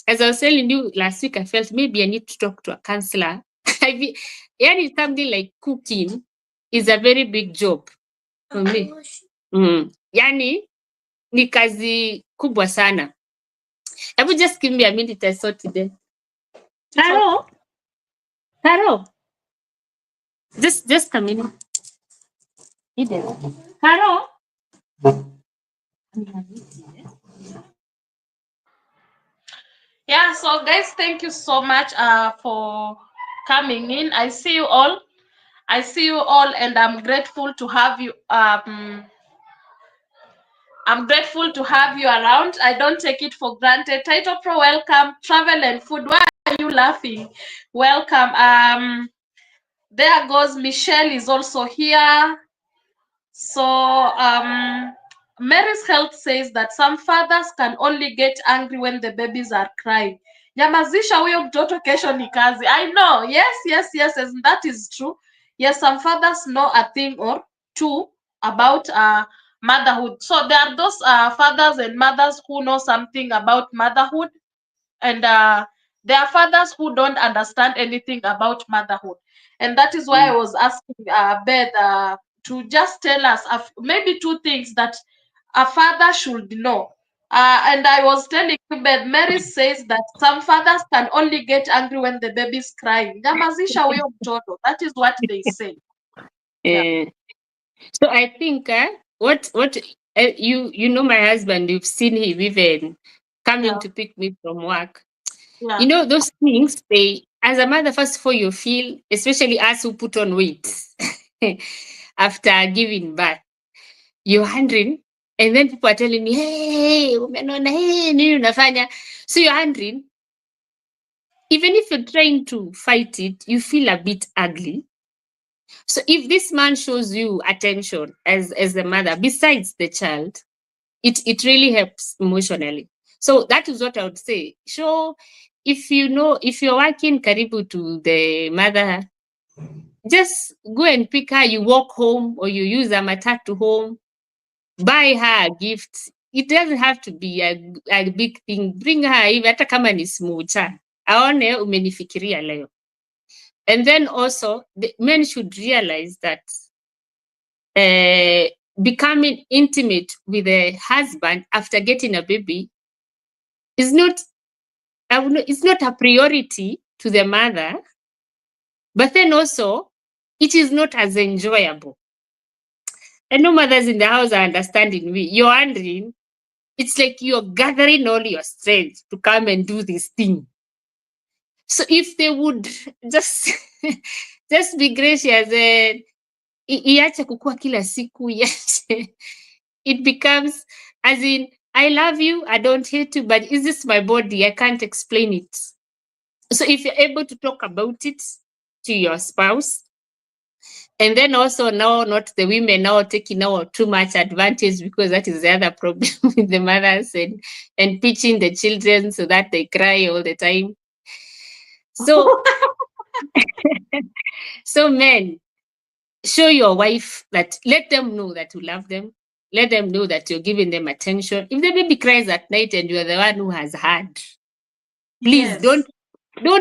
As I was telling you last week, I felt maybe I need to talk to a counselor. I feel, yani something like cooking is a very big job for me. Yani ni kazi kubwa sana. Hebu just give me a minute, I sort it then. It's okay. Hello? Hello? Just a minute. Hello? Yeah, so guys, thank you so much for coming in. I see you all. I see you all, and I'm grateful to have you. I'm grateful to have you around. I don't take it for granted. Title Pro, welcome. Travel and food. Why are you laughing? Welcome. There goes Michelle is also here. So Mary's Health says that some fathers can only get angry when the babies are crying. Nyamazisha huyo mtoto kesho ni kazi. I know. Yes, and that is true. Yes, some fathers know a thing or two about motherhood. So there are those fathers and mothers who know something about motherhood, and there are fathers who don't understand anything about motherhood. And that is why I was asking Beth to just tell us maybe two things that a father should know. And I was telling you, Beth, Mary says that some fathers can only get angry when the baby is crying. Nyamazisha huyo mtoto. That is what they say. Yeah. Eh, So I think what you know my husband, you've seen him even coming Yeah, to pick me from work. You yeah. know those things, they, as a mother, first of all you feel, especially us who put on weight after giving birth, you're wondering, and then people are telling me, hey, umenona, hey, nini unafanya. So you're wondering, even if you're trying to fight it, you feel a bit ugly. So if this man shows you attention as the mother, besides the child, it really helps emotionally. So that is what I would say. So if you know, if you're working karibu to the mother, just go and pick her. You walk home or you use a matatu home, buy her a gift. It doesn't have to be a big thing. Bring her hivi hata kama ni smucha. Aone umenifikiria leo. And then also the men should realize that uh, becoming intimate with a husband after getting a baby is not, it's not a priority to the mother, but then also it is not as enjoyable. And no mothers in the house are understanding me. You're wondering, it's like you're gathering all your strength to come and do this thing. So if they would just just be gracious and iache kukua kila siku, iache. It becomes, as in, I love you, I don't hate you, but is this my body? I can't explain it. So if you're able to talk about it to your spouse, and then also now not the women now taking now too much advantage, because that is the other problem with the mothers and teaching the children so that they cry all the time. So so men, show your wife that, let them know that you love them. Let them know that you're giving them attention. If the baby cries at night and you're the one who has had, please Yes. don't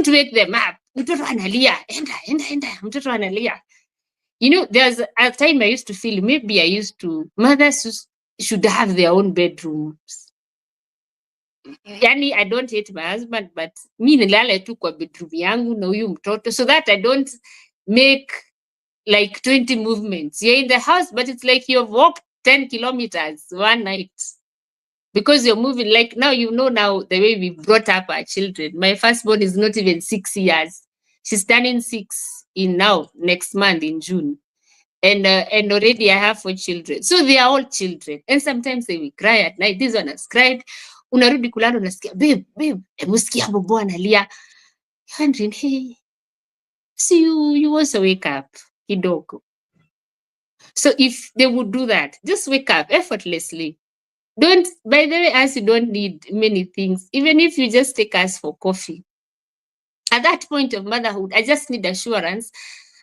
wake them up. Mtoto analia, enda, mtoto analia. You know, there's a time I used to feel maybe I used to, mothers should have their own bedrooms. Yani, I don't hate my husband, but mi nilale tu kwa bedroom yangu na huyu mtoto, so that I don't make like 20 movements. You're in the house, but it's like you've walked 10 kilometers one night because you're moving. Like now, you know, now the way we brought up our children. My firstborn is not even 6 years. She's turning 6 in now, next month in June. And already I have 4 children. So they are all children. And sometimes they will cry at night. This one has cried. Unarudi kulala unasikia, babe, hebu sikia bobo analia. You're wondering, hey, so you also wake up kidogo. So if they would do that, just wake up effortlessly. Don't, by the way, as you don't need many things, even if you just take us for coffee. At that point of motherhood, I just need assurance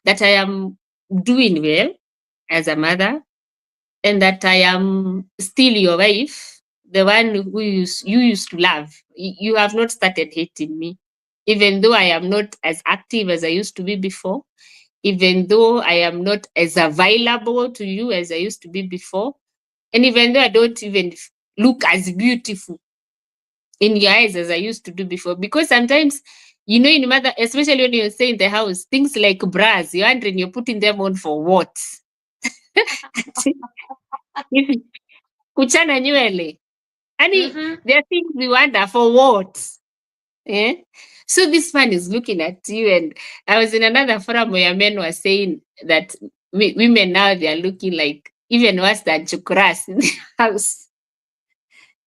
that I am doing well as a mother and that I am still your wife, the one who you used to love. You have not started hating me, even though I am not as active as I used to be before, even though I am not as available to you as I used to be before, and even though I don't even look as beautiful in your eyes as I used to do before. Because sometimes, you know, in mother, especially when you stay in the house, things like bras, you're wondering you're putting them on for what? Kuchana nywele. And Mm-hmm. there are things we wonder for what? Eh? So this man is looking at you, and I was in another forum where men were saying that women now they are looking like even worse than chukras in the house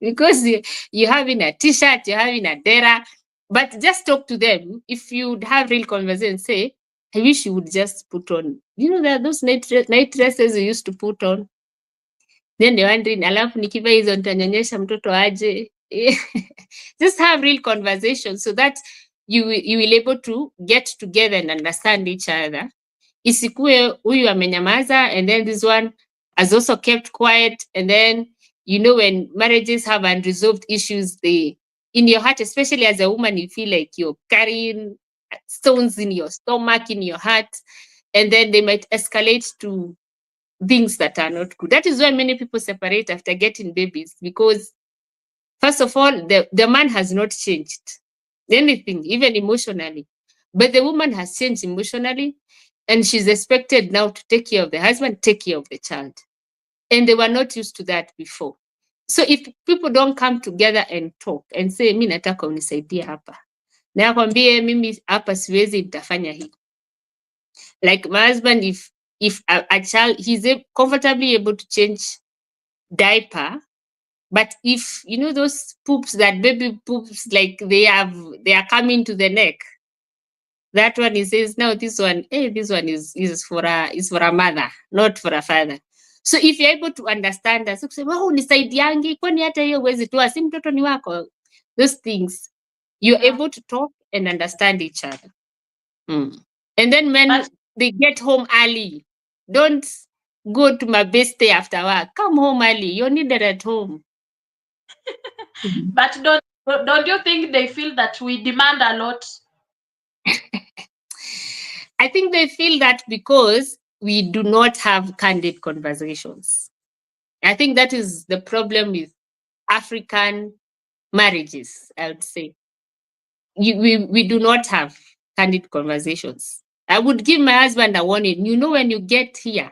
because you're having a t-shirt, you're having a dera, but just talk to them. If you'd have real conversation, say, I wish you would just put on, you know, there are those night dresses you used to put on. Then they're wondering, alafu nikiva hizo nitanyonyesha mtoto aje. Just have real conversation so that you will able to get together and understand each other. Isikue huyu amenyamaza and then this one has also kept quiet, and then, you know, when marriages have unresolved issues, they, in your heart, especially as a woman, you feel like you're carrying stones in your stomach, in your heart, and then they might escalate to things that are not good. That is why many people separate after getting babies, because first of all, the man has not changed anything, even emotionally, but the woman has changed emotionally. and she's expected now to take care of the husband, take care of the child. And they were not used to that before. So if people don't come together and talk and say, mi nataka unisaidie hapa, na akwambie mimi hapa siwezi, nitafanya hii. Like my husband, if a child, he's comfortably able to change diaper, but if you know those poops, that baby poops, like they are coming to the neck, that one he says, no, this one, this one is for a mother, not for a father. So if you're able to understand us, unisaidiangi, kwani hata hiyo huwezi toa, si mtoto ni wako. Those things, you're able to talk and understand each other. And then when they get home early, don't go to my best day after work. Come home early. You're needed at home. But don't you think they feel that we demand a lot? I think they feel that because we do not have candid conversations. I think that is the problem with African marriages, I would say. We do not have candid conversations. I would give my husband a warning. You know, when you get here,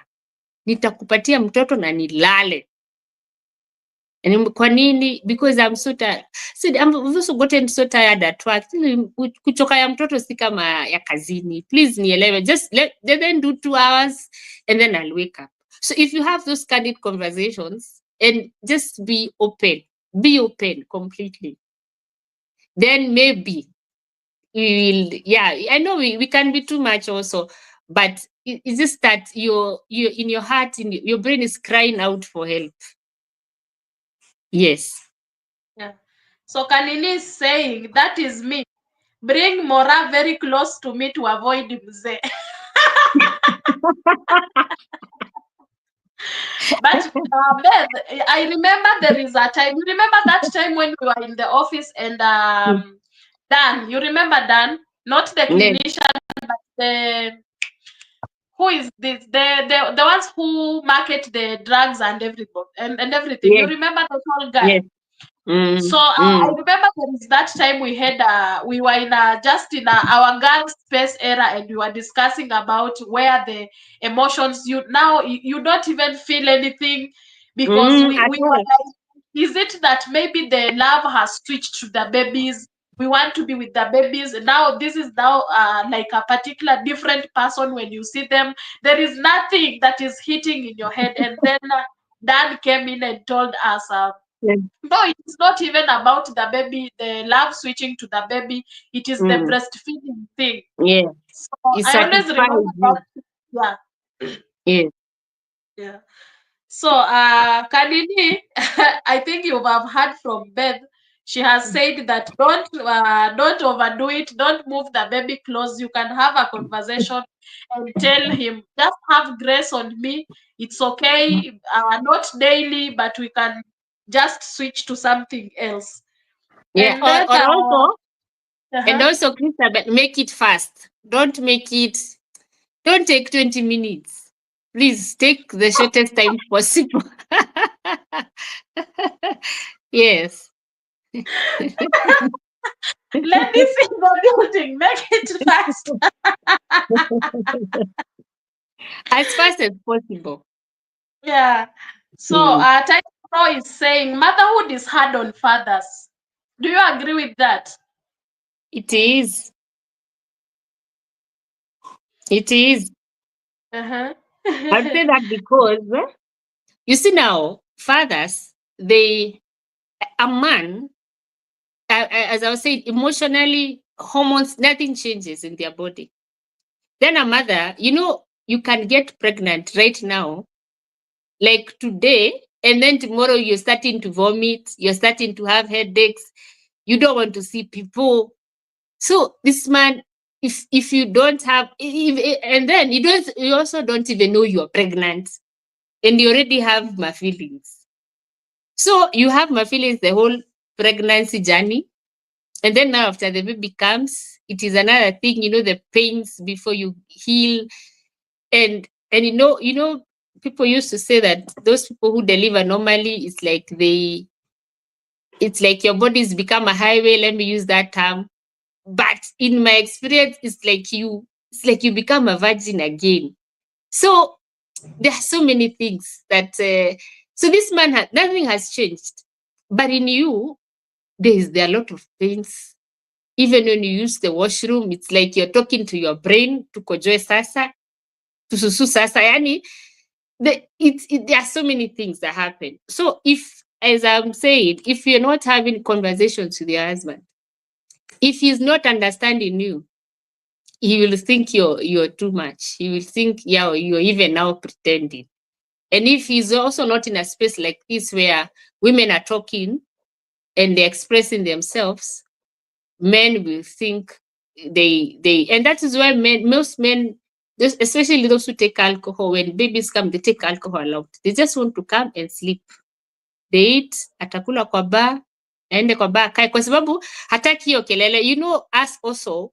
nitakupatia mtoto na nilale. And kwa nini? Because I'm so tired. See, I've also gotten so tired at work. Kuchoka ya mtoto si kama ya kazini. Please nielewe. Just let them do 2 hours and then I'll wake up. So if you have those candid conversations and just be open completely, then maybe we will, yeah, I know we can be too much also, but it's just that you in your heart, your brain is crying out for help. Yes. Yeah. So Kanini is saying, that is me. Bring Mora very close to me to avoid mzee. But Beth, I remember there is a time. You remember that time when we were in the office and Dan, you remember Dan? Not the clinician, but the who is this? The ones who market the drugs and everything. Yes. You remember the tall guy? Yes. So I remember there is that time we had we were in just in our girl space era, and we were discussing about where the emotions you don't even feel anything, because we were like, is it that maybe the love has switched to the babies? We want to be with the babies now. This is now like a particular different person. When you see them, there is nothing that is hitting in your head. And then Dan came in and told us, no, it's not even about the baby, the love switching to the baby. It is the breastfeeding thing. Yeah. So It I always remember satisfies that. Yeah. you. Yeah. So Kanini, I think you have heard from Beth. She has said that don't overdo it. Don't move the baby close. You can have a conversation and tell him, just have grace on me. It's okay. Not daily, but we can just switch to something else. Yeah. And then Or also, and uh-huh. also, Christabel, make it fast. Don't take 20 minutes. Please take the shortest time possible. Yes. Ladies in the building, make it fast. As fast as possible. Yeah. So Title Pro is saying motherhood is hard on fathers. Do you agree with that? It is. It is. Uh-huh. I'd say that because you see now, fathers, a man, as I was saying, emotionally, hormones, nothing changes in their body. Then a mother, you can get pregnant right now, like today, and then tomorrow you're starting to vomit, you're starting to have headaches, you don't want to see people. So this man, if you don't have, and then you also don't even know you're pregnant, and you already have my feelings. So you have my feelings the whole pregnancy journey. And then now after the baby comes, it is another thing, the pains before you heal. And people used to say that those people who deliver normally, it's like your body's become a highway, let me use that term. But in my experience, it's like it's like you become a virgin again. So there are so many things that, so this man, nothing has changed. But in you, there are a lot of pains. Even when you use the washroom, it's like you're talking to your brain, to kojoe sasa, to susu sasa. Yani, there are so many things that happen. So if, as I'm saying, if you're not having conversations with your husband, if he's not understanding you, he will think you're too much. He will think, yeah, you're even now pretending. And if he's also not in a space like this where women are talking and they're expressing themselves, men will think and that is why most men, especially those who take alcohol, when babies come, they take alcohol out. They just want to come and sleep. They eat, atakula kwa bar, aende kwa bar akae, kwa sababu hataki hiyo kelele. You know, us also,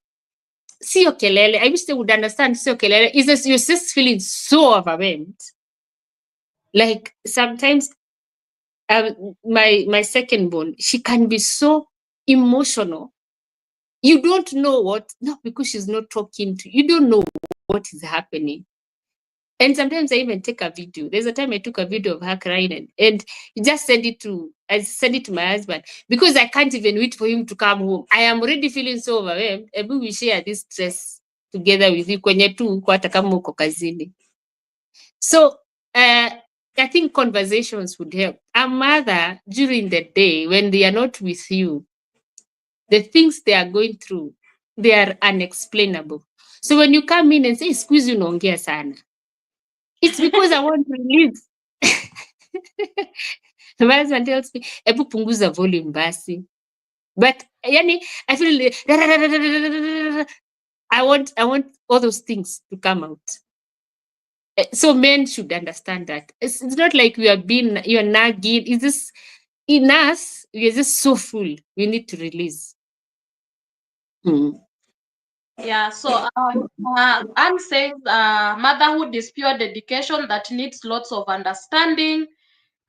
sio kelele. I wish they would understand, sio kelele. It's just, you're just feeling so overwhelmed. Like sometimes, my second born, she can be so emotional. You don't know what, not because she's not talking to you, you don't know what is happening. And sometimes I even take a video. There's a time I took a video of her crying, and just I sent it to my husband because I can't even wait for him to come home. I am already feeling so overwhelmed. Maybe we share this stress together with you kwenye tu uko hata kama uko kazini. So I think conversations would help. A mother during the day when they are not with you, the things they are going through, they are unexplainable. So when you come in and say, squeeze unaongea sana, it's because I want to release. My husband tells me, ebu punguza volume basi. But yani, I feel I want all those things to come out. So men should understand that. It's not like you're nagging. It's just in us, we're just so full. We need to release. Yeah, so Anne says motherhood is pure dedication that needs lots of understanding.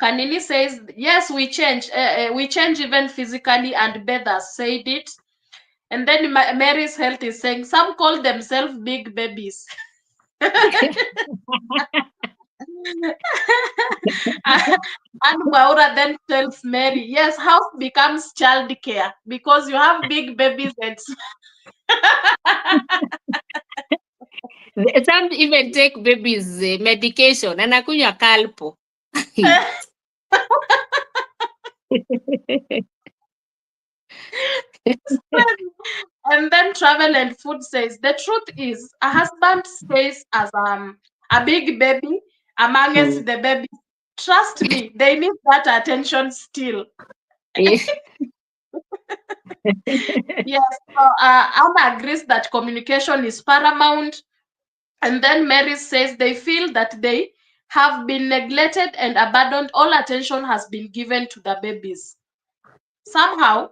Kanini says, yes, we change even physically, and Beth has said it. And then Mary's Health is saying, some call themselves big babies. And Maura then tells Mary, yes, house becomes childcare because you have big babies and Some even take babies medication, anakunywa kalpo. And then Travel and Food says, the truth is, a husband stays as a big baby amongst the babies. Trust me, they need that attention still. Yes, so Anna agrees that communication is paramount. And then Mary says they feel that they have been neglected and abandoned. All attention has been given to the babies. Somehow,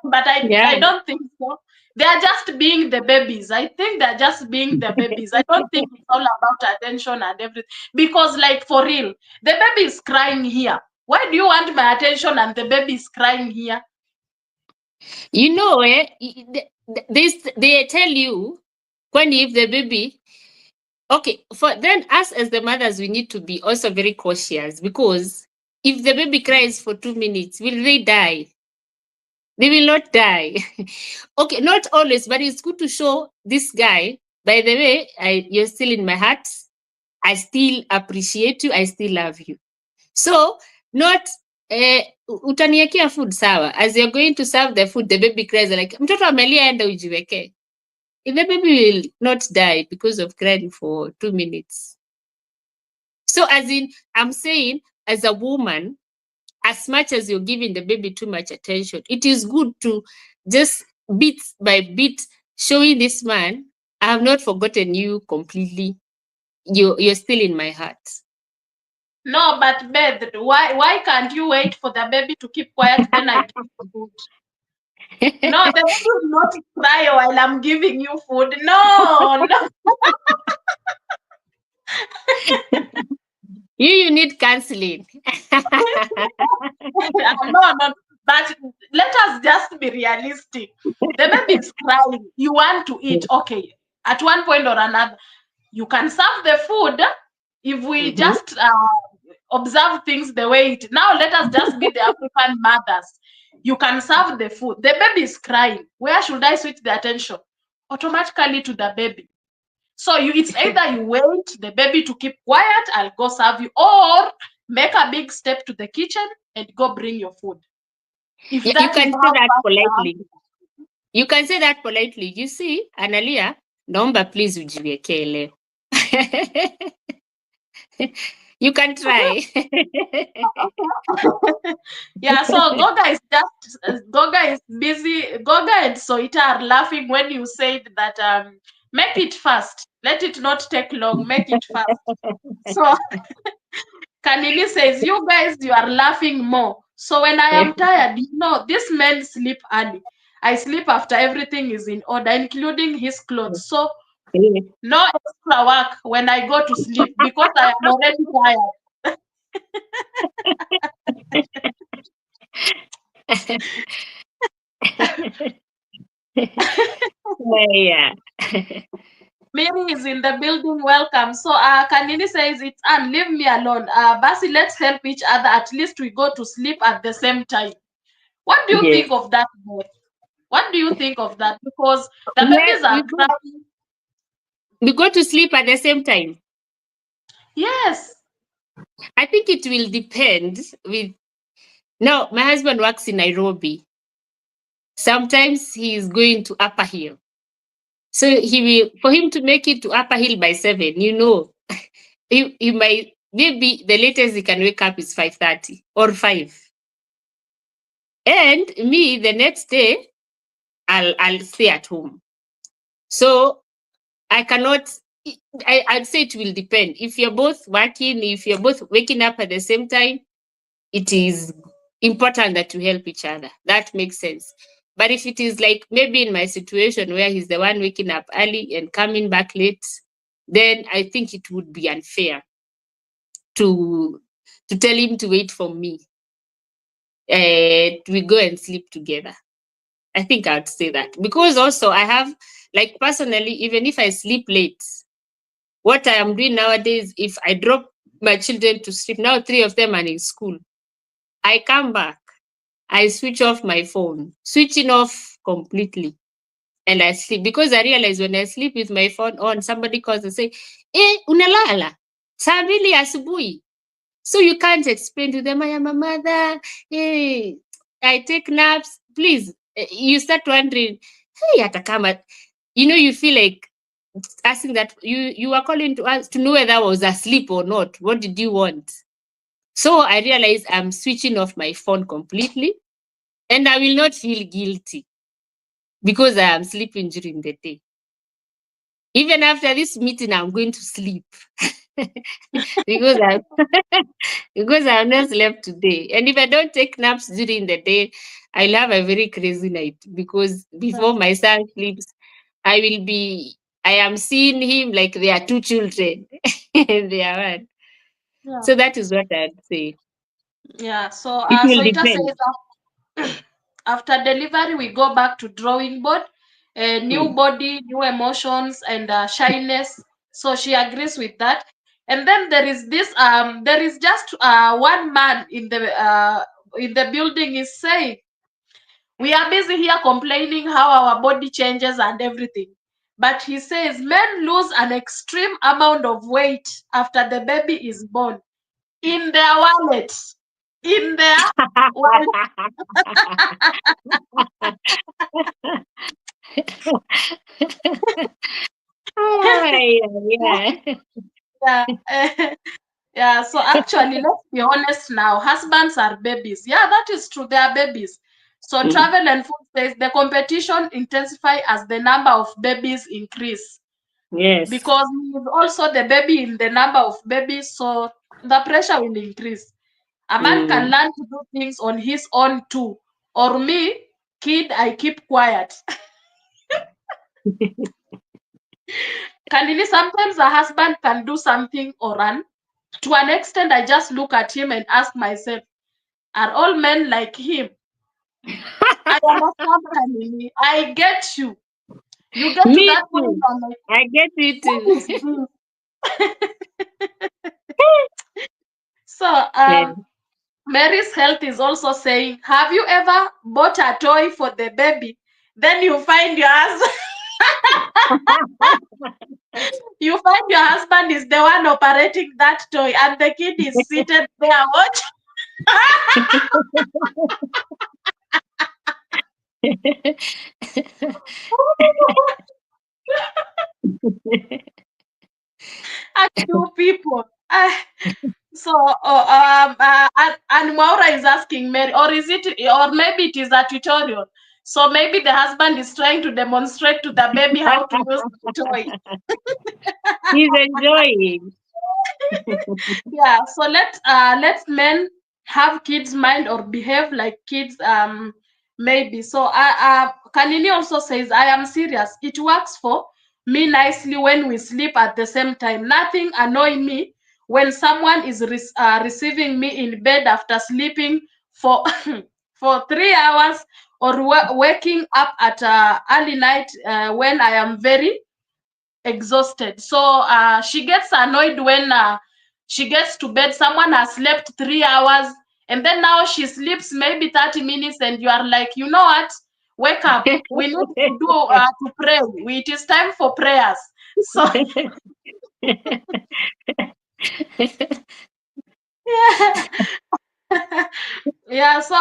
but Yeah. I don't think so. They are just being the babies. I think they're just being the babies. I don't think it's all about attention and everything. Because, like, for real, the baby is crying here. Why do you want my attention and the baby is crying here? You know, they tell you when if the baby, okay, for then us as the mothers, we need to be also very cautious because if the baby cries for 2 minutes, will they die? They will not die. Okay, not always, but it's good to show this guy, by the way, you're still in my heart. I still appreciate you. I still love you. So, not utaniekea food sawa. As you're going to serve the food, the baby cries like, mtoto amelia, enda ujiweke. The baby will not die because of crying for 2 minutes. So, as in, I'm saying, as a woman, as much as you're giving the baby too much attention, it is good to just bit by bit showing this man, I have not forgotten you completely. You're still in my heart. No, but Beth, why can't you wait for the baby to keep quiet, then I give food? No, the baby will not cry while I'm giving you food. No, no. You need counseling. No, no. But let us just be realistic. The baby is crying. You want to eat. Okay. At one point or another, you can serve the food if we Mm-hmm. just observe things the way it. Now let us just be the African mothers. You can serve the food. The baby is crying. Where should I switch the attention? Automatically to the baby. So it's either you wait the baby to keep quiet, I'll go serve you, or make a big step to the kitchen and go bring your food. If Yeah, you that is can say how that fast I have politely. You can say that politely. You see, Analia, naomba please ujiwekee leo. You can try. yeah, so Goga is busy. Goga and Soita are laughing when you said that make it fast. Let it not take long. Make it fast. So Kanini says, you guys, you are laughing more. So when I am tired, these men sleep early. I sleep after everything is in order, including his clothes. So no extra work when I go to sleep because I am already tired. Yeah. Mary is in the building. Welcome. So Kanini says it's leave me alone. Basi, let's help each other. At least we go to sleep at the same time. What do you Yes. think of that, boy? What do you think of that? Because the Yeah, babies are crying. we go to sleep at the same time. Yes. I think it will depend with now my husband works in Nairobi. Sometimes he is going to Upper Hill. So he will for him to make it to Upper Hill by 7, he might maybe the latest he can wake up is 5:30 or 5. And me the next day I'll stay at home. So I cannot I'd say it will depend. If you're both working, if you're both waking up at the same time, it is important that you help each other. That makes sense. But if it is like maybe in my situation where he's the one waking up early and coming back late, then I think it would be unfair to tell him to wait for me. We go and sleep together. I think I'd say that because also I have like personally, even if I sleep late, what I am doing nowadays, if I drop my children to sleep, now 3 of them are in school. I come back, I switch off my phone, switching off completely, and I sleep because I realize when I sleep with my phone on, somebody calls and say, unalala, saa 2 asubuhi. So you can't explain to them, I am a mother, hey, I take naps. Please, you start wondering, hey, hata kama, you feel like asking that you are calling to us to know whether I was asleep or not. What did you want? So I realized I'm switching off my phone completely and I will not feel guilty because I am sleeping during the day. Even after this meeting, I'm going to sleep because I because I have not slept today. And if I don't take naps during the day, I'll have a very crazy night because before my son sleeps, I will be I am seeing him like they are 2 children. They are one. Yeah. So that is what I'd say. Yeah. So It will Soita depend. says after delivery we go back to drawing board, a new Mm. body, new emotions, and shyness. So she agrees with that. And then there is just one man in the building is saying, we are busy here complaining how our body changes and everything. But he says men lose an extreme amount of weight after the baby is born in their wallet, in their wallet. Ah, yeah. Yeah. Yeah, so actually, let's be honest now. Husbands are babies. Yeah, that is true. They are babies. So Mm. travel and food says the competition intensify as the number of babies increase Yes. because he is also the baby in the number of babies. So the pressure will increase. A man can Mm. learn to do things on his own too. Or me, kid, I keep quiet. Can sometimes a husband can do something or run? To an extent, I just look at him and ask myself, are all men like him? I understand, Kanini. I get you. You get to Me that point, too. you're like, I get it too. what is this? So, Yeah. Mary's Health is also saying, have you ever bought a toy for the baby? Then you find your husband, you find your husband is the one operating that toy, and the kid is seated there watching. And you people. So, and Maura is asking Mary, or is it, or maybe it is a tutorial. So maybe the husband is trying to demonstrate to the baby how to use the toy. He's enjoying. Yeah, so let men have kids mind or behave like kids, maybe. So Kanini also says, I am serious, it works for me nicely when we sleep at the same time. Nothing annoy me when someone is receiving me in bed after sleeping for for 3 hours, or waking up at early night when I am very exhausted. So she gets annoyed when she gets to bed. Someone has slept 3 hours, and then now she sleeps maybe 30 minutes, and you are like, you know what? Wake up. We need to do to pray. It is time for prayers. So yeah. Yeah. So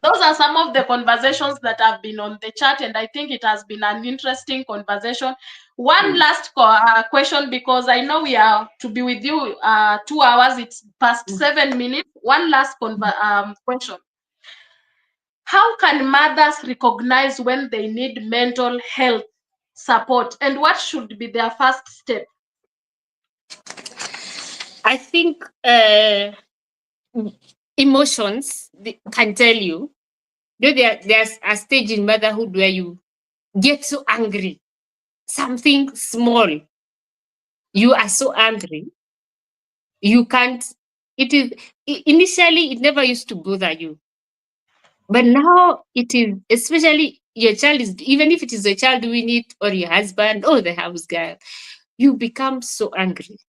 those are some of the conversations that have been on the chat, and I think it has been an interesting conversation. One last question, because I know we are to be with you 2 hours, it's past 7 minutes. One last question. How can mothers recognize when they need mental health support, and what should be their first step? I think emotions can tell you. There's a stage in motherhood where you get so angry. Something small, you are so angry. You can't. It is initially it never used to bother you, but now it is. Especially your child is, even if it is a child doing it or your husband or the house girl, you become so angry.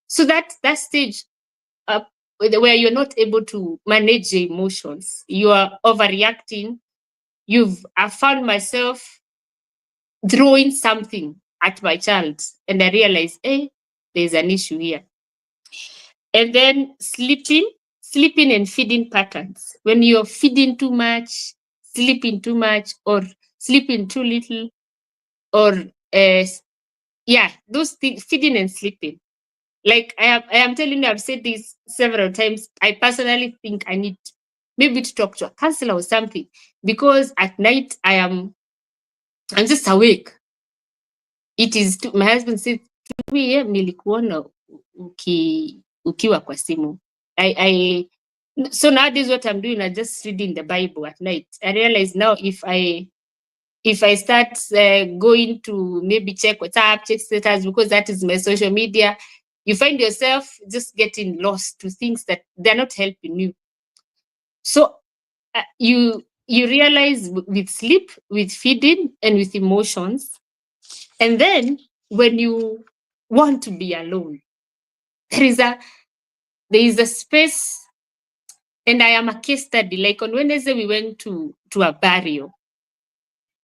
So that stage up where you're not able to manage your emotions, you are overreacting. I found myself throwing something at my child, and I realized, hey, there's an issue here. And then sleeping and feeding patterns. When you're feeding too much, sleeping too much, or sleeping too little, or yeah, those things, feeding and sleeping. Like I am telling you, I've said this several times. I personally think I need maybe to talk to a counselor or something, because at night I'm just awake. It is my husband said to me, nilikuona ukiwa kwa simu. So nowadays what I'm doing, I just reading the Bible at night. I realize now if I start going to maybe check WhatsApp, check status, because that is my social media, you find yourself just getting lost to things that they're not helping you. So you realize with sleep, with feeding, and with emotions, and then when you want to be alone, there is a space. And I am a case study. Like on Wednesday, we went to a burial.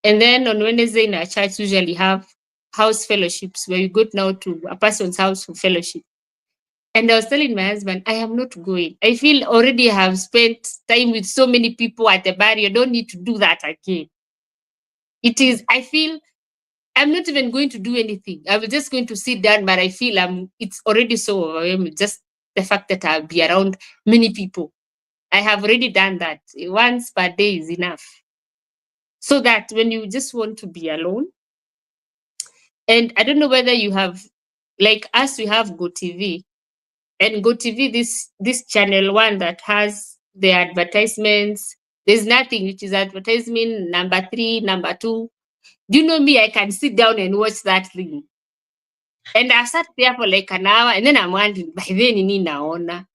And then on Wednesday in our church, usually have house fellowships where you go now to a person's house for fellowship. And I was telling my husband, I am not going. I feel already I have spent time with so many people at the burial. I don't need to do that again. I feel I'm not even going to do anything. I was just going to sit down, but I feel it's already so overwhelming. Just the fact that I'll be around many people. I have already done that. Once per day is enough. So that when you just want to be alone, and I don't know whether you have, like us, we have GoTV, and GoTV, this channel one that has the advertisements. There's nothing which is advertisement number 3, number 2. Do you know me? I can sit down and watch that thing. And I sat there for like an hour, and then I'm wondering, by then, naona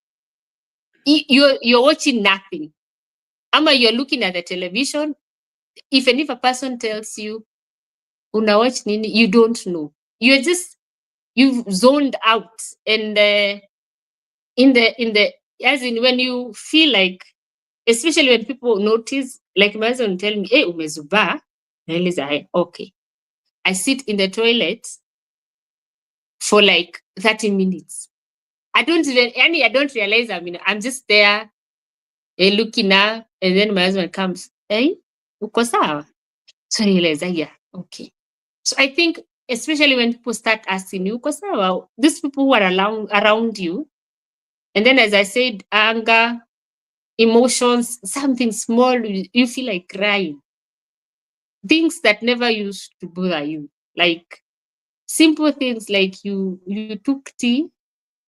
you're watching nothing. Ama you're looking at the television, even if a person tells you, una watch nini, you don't know. You've zoned out. And as in when you feel like, especially when people notice, like my husband tell me, hey, umezubaa. Okay. I sit in the toilet for like 30 minutes. I don't realize I'm just there, looking up, and then my husband comes, hey, uko sawa? So I realize, yeah, okay. So I think, especially when people start asking you, uko sawa? These people who are around you, and then as I said, anger, emotions, something small, you feel like crying. Things that never used to bother you, like simple things like you took tea,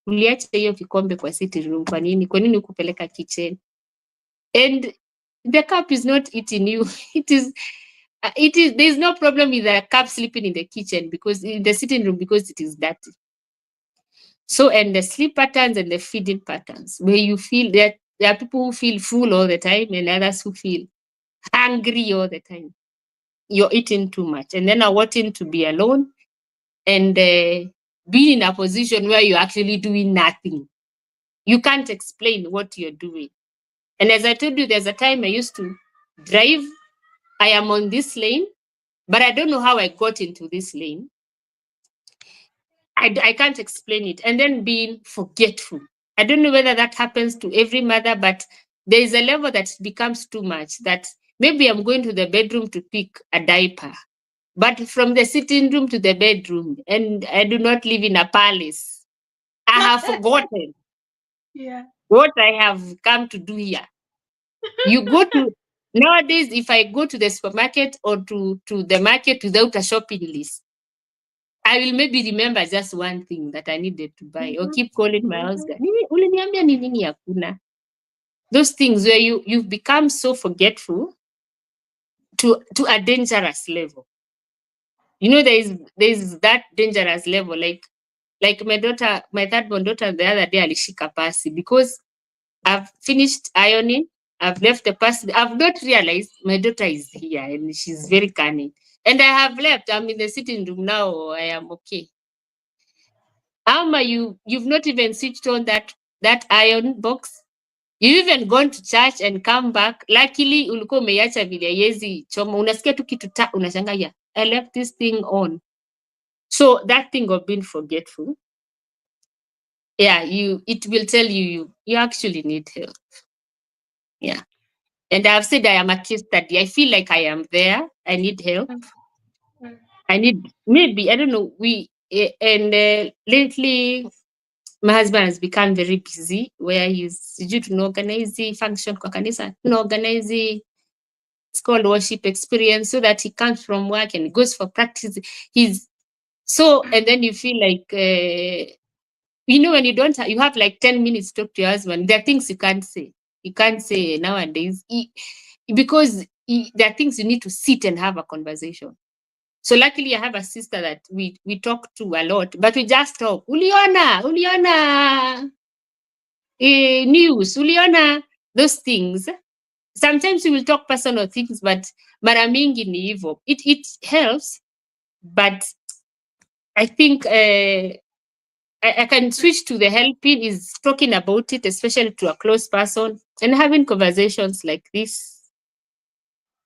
uliacha hiyo kikombe kwa sitting room. Kwa nini ukupeleka kitchen? And the cup is not eating you. There's no problem with the cup sleeping in the kitchen, because in the sitting room, because it is dirty. So, and the sleep patterns and the feeding patterns, where you feel that there are people who feel full all the time and others who feel hungry all the time. You're eating too much, and then are wanting to be alone and be in a position where you're actually doing nothing. You can't explain what you're doing. And as I told you, there's a time I used to drive. I am on this lane, but I don't know how I got into this lane. I can't explain it. And then being forgetful. I don't know whether that happens to every mother, but there is a level that becomes too much, that maybe I'm going to the bedroom to pick a diaper, but from the sitting room to the bedroom, and I do not live in a palace. I have forgotten Yeah. what I have come to do here. You go to Nowadays, if I go to the supermarket or to the market without a shopping list, I will maybe remember just one thing that I needed to buy, or keep calling my husband. Uliniambia ni nini hakuna? Those things where you've become so forgetful to a dangerous level. There's that dangerous level. Like my daughter, my third born daughter, the other day alishika pasi because I've finished ironing. I've left the pasi. I've not realized my daughter is here and she's very cunning. And I have left. I'm in the sitting room now. I am okay. Alma, you've not even switched on that iron box. You even gone to church and come back. Luckily, ulikuwa umeiacha vile haiwezi choma. Unasikia tu kitu unashangaa, yeah, I left this thing on. So that thing of being forgetful, yeah, it will tell you actually need help. Yeah. And I've said I am a case study. I feel like I am there. I need help. Mm. I need, maybe, I don't know. Lately, my husband has become very busy, where he's due to organize the function kwa kanisa, organize the, it's called worship experience, so that he comes from work and goes for practice. And then you feel like, when you have like 10 minutes to talk to your husband, there are things you can't say. You can't say nowadays, because there are things you need to sit and have a conversation. So luckily I have a sister that we talk to a lot, but we just talk. Uliona, news, uliona, those things. Sometimes we will talk personal things, but mara mingi ni hivyo. It helps, but I think I can switch to the helping is talking about it, especially to a close person, and having conversations like this.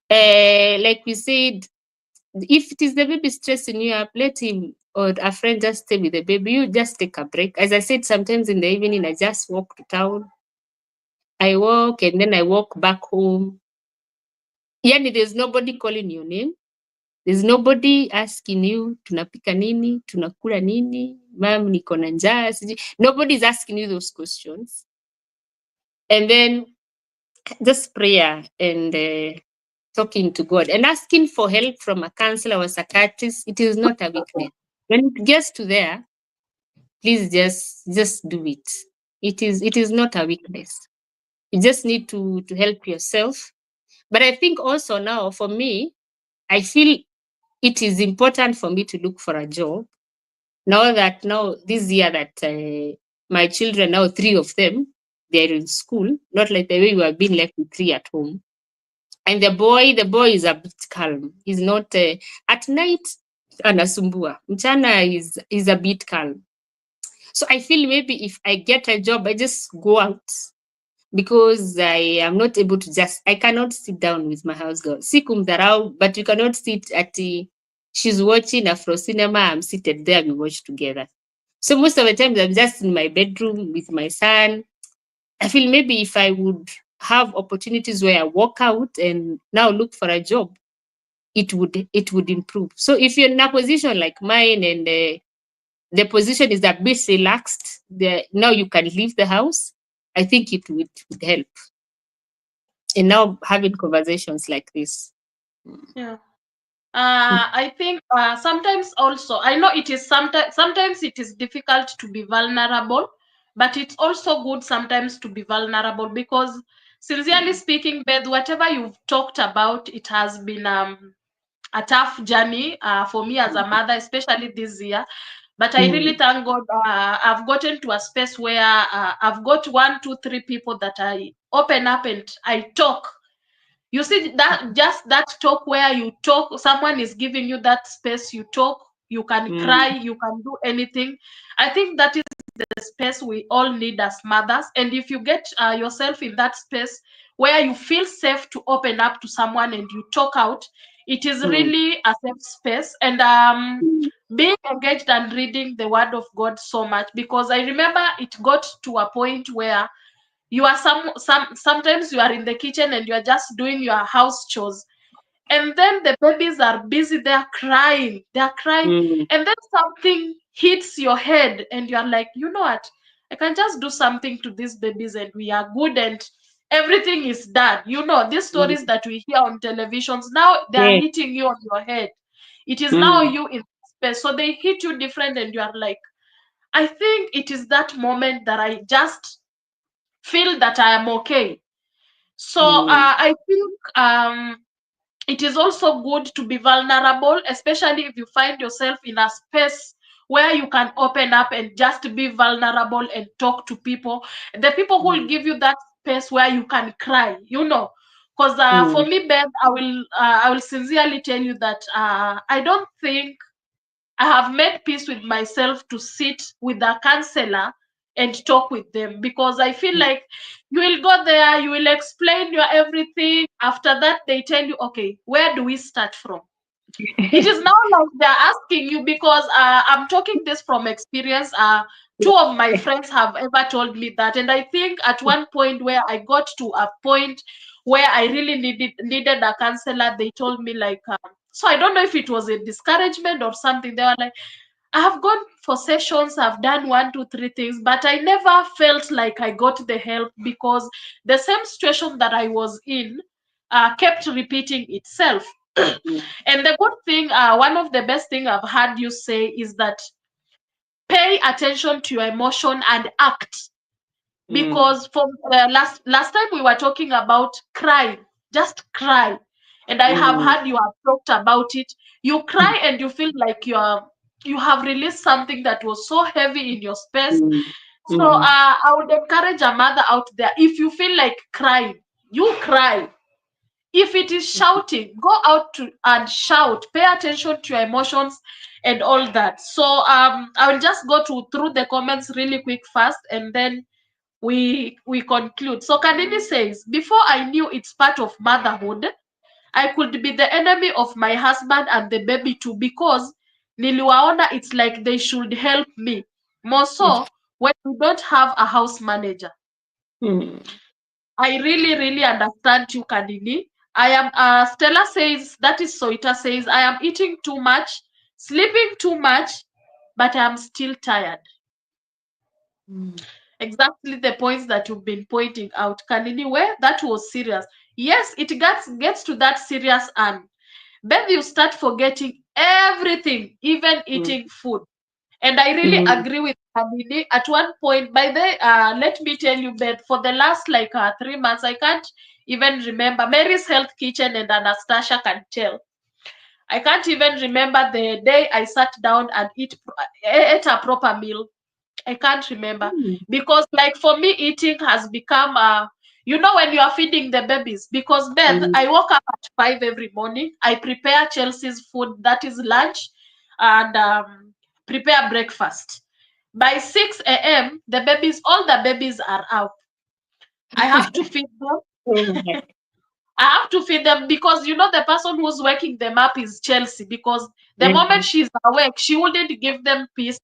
Like we said, if it is the baby stressing you up, let him or a friend just stay with the baby. You just take a break. As I said, sometimes in the evening, I just walk to town. I walk and then I walk back home. Yani, there's nobody calling your name. There's nobody asking you, tunapika nini, tunakula nini, mam niko na njaa. Nobody's asking you those questions. And then just prayer and talking to God and asking for help from a counselor or psychiatrist. It is not a weakness. When it gets to there, please just do it. It is not a weakness. You just need to help yourself. But I think also now for me, I feel it is important for me to look for a job. Now this year that my children, now 3 of them, they're in school, not like the way we have been left with 3 at home. And the boy is a bit calm. He's not at night anasumbua. Mchana is a bit calm. So I feel maybe if I get a job, I just go out because I am not able to I cannot sit down with my house girl. Si kumdharau, but you cannot sit at she's watching Afro cinema, I'm seated there, we watch together. So most of the times I'm just in my bedroom with my son. I feel maybe if I would have opportunities where I walk out and now look for a job, it would improve. So if you're in a position like mine and the position is a bit relaxed, now you can leave the house, I think it would help. And now having conversations like this. Yeah. I think sometimes also I know it is sometimes it is difficult to be vulnerable, but it's also good sometimes to be vulnerable because sincerely speaking, Beth, whatever you've talked about, it has been a tough journey for me as a mother, especially this year. But I really Mm, thank God I've gotten to a space where I've got 1, 2, 3 people that I open up and I talk. You see that just that talk where you talk, someone is giving you that space, you talk, you can cry, mm, you can do anything. I think that is the space we all need as mothers. And if you get yourself in that space where you feel safe to open up to someone and you talk out, it is mm, really a safe space. And being engaged and reading the word of God so much, because I remember it got to a point where you are sometimes you are in the kitchen and you are just doing your house chores, and then the babies are busy, they're crying, mm, and then something hits your head and you're like, you know what, I can just do something to these babies and we are good and everything is done. You know, these mm. stories that we hear on televisions, now they are Yes. hitting you on your head. It is now Mm, you in space, so they hit you different and you are like, I think it is that moment that I just feel that I am okay. So mm, I think it is also good to be vulnerable, especially if you find yourself in a space where you can open up and just be vulnerable and talk to people. The people who will mm, give you that space where you can cry, you know. Because for mm, me, Beth, I will sincerely tell you that I don't think I have made peace with myself to sit with a counselor and talk with them, because I feel mm. like you will go there, you will explain your everything. After that, they tell you, okay, where do we start from? It is now like they're asking you, because I'm talking this from experience. Two of my friends have ever told me that, and I think at one point where I got to a point where I really needed a counselor, they told me like, so I don't know if it was a discouragement or something. They were like, I have gone for sessions, I've done 1, 2, 3 things, but I never felt like I got the help, because the same situation that I was in kept repeating itself. And the good thing, one of the best thing I've heard you say is that pay attention to your emotion and act. Mm, Because from last time we were talking about crying, just cry, and I have mm, heard you have talked about it. You cry and you feel like you have released something that was so heavy in your space. mm, So mm, I would encourage a mother out there, if you feel like crying, you cry. If it is shouting, go out to and shout. Pay attention to your emotions and all that. So I will just go through the comments really quick first, and then we conclude. So Kanini says, before I knew it's part of motherhood, I could be the enemy of my husband and the baby too, because niliwaona it's like they should help me more so when we don't have a house manager. mm, I really, really understand you, Kanini. I am, Stella says, that is Soita says, I am eating too much, sleeping too much, but I am still tired. mm, Exactly the points that you've been pointing out, Kanini, where that was serious. Yes, it gets to that serious, and then you start forgetting everything, even mm, eating food. And I really mm, agree with Hamini. At one point, by the let me tell you, Beth, for the last like 3 months, I can't even remember. Mary's Health Kitchen and Anastasia can tell. I can't even remember the day I sat down and ate a proper meal. I can't remember, mm, because, like, for me, eating has become You know, when you are feeding the babies, because Beth, Mm, I woke up at 5 every morning. I prepare Chelsea's food, that is lunch, and prepare breakfast. By 6 a.m., the babies, all the babies are out. I have to feed them. mm, I have to feed them because you know the person who's waking them up is Chelsea. Because the moment mm, she's awake, she wouldn't give them peace.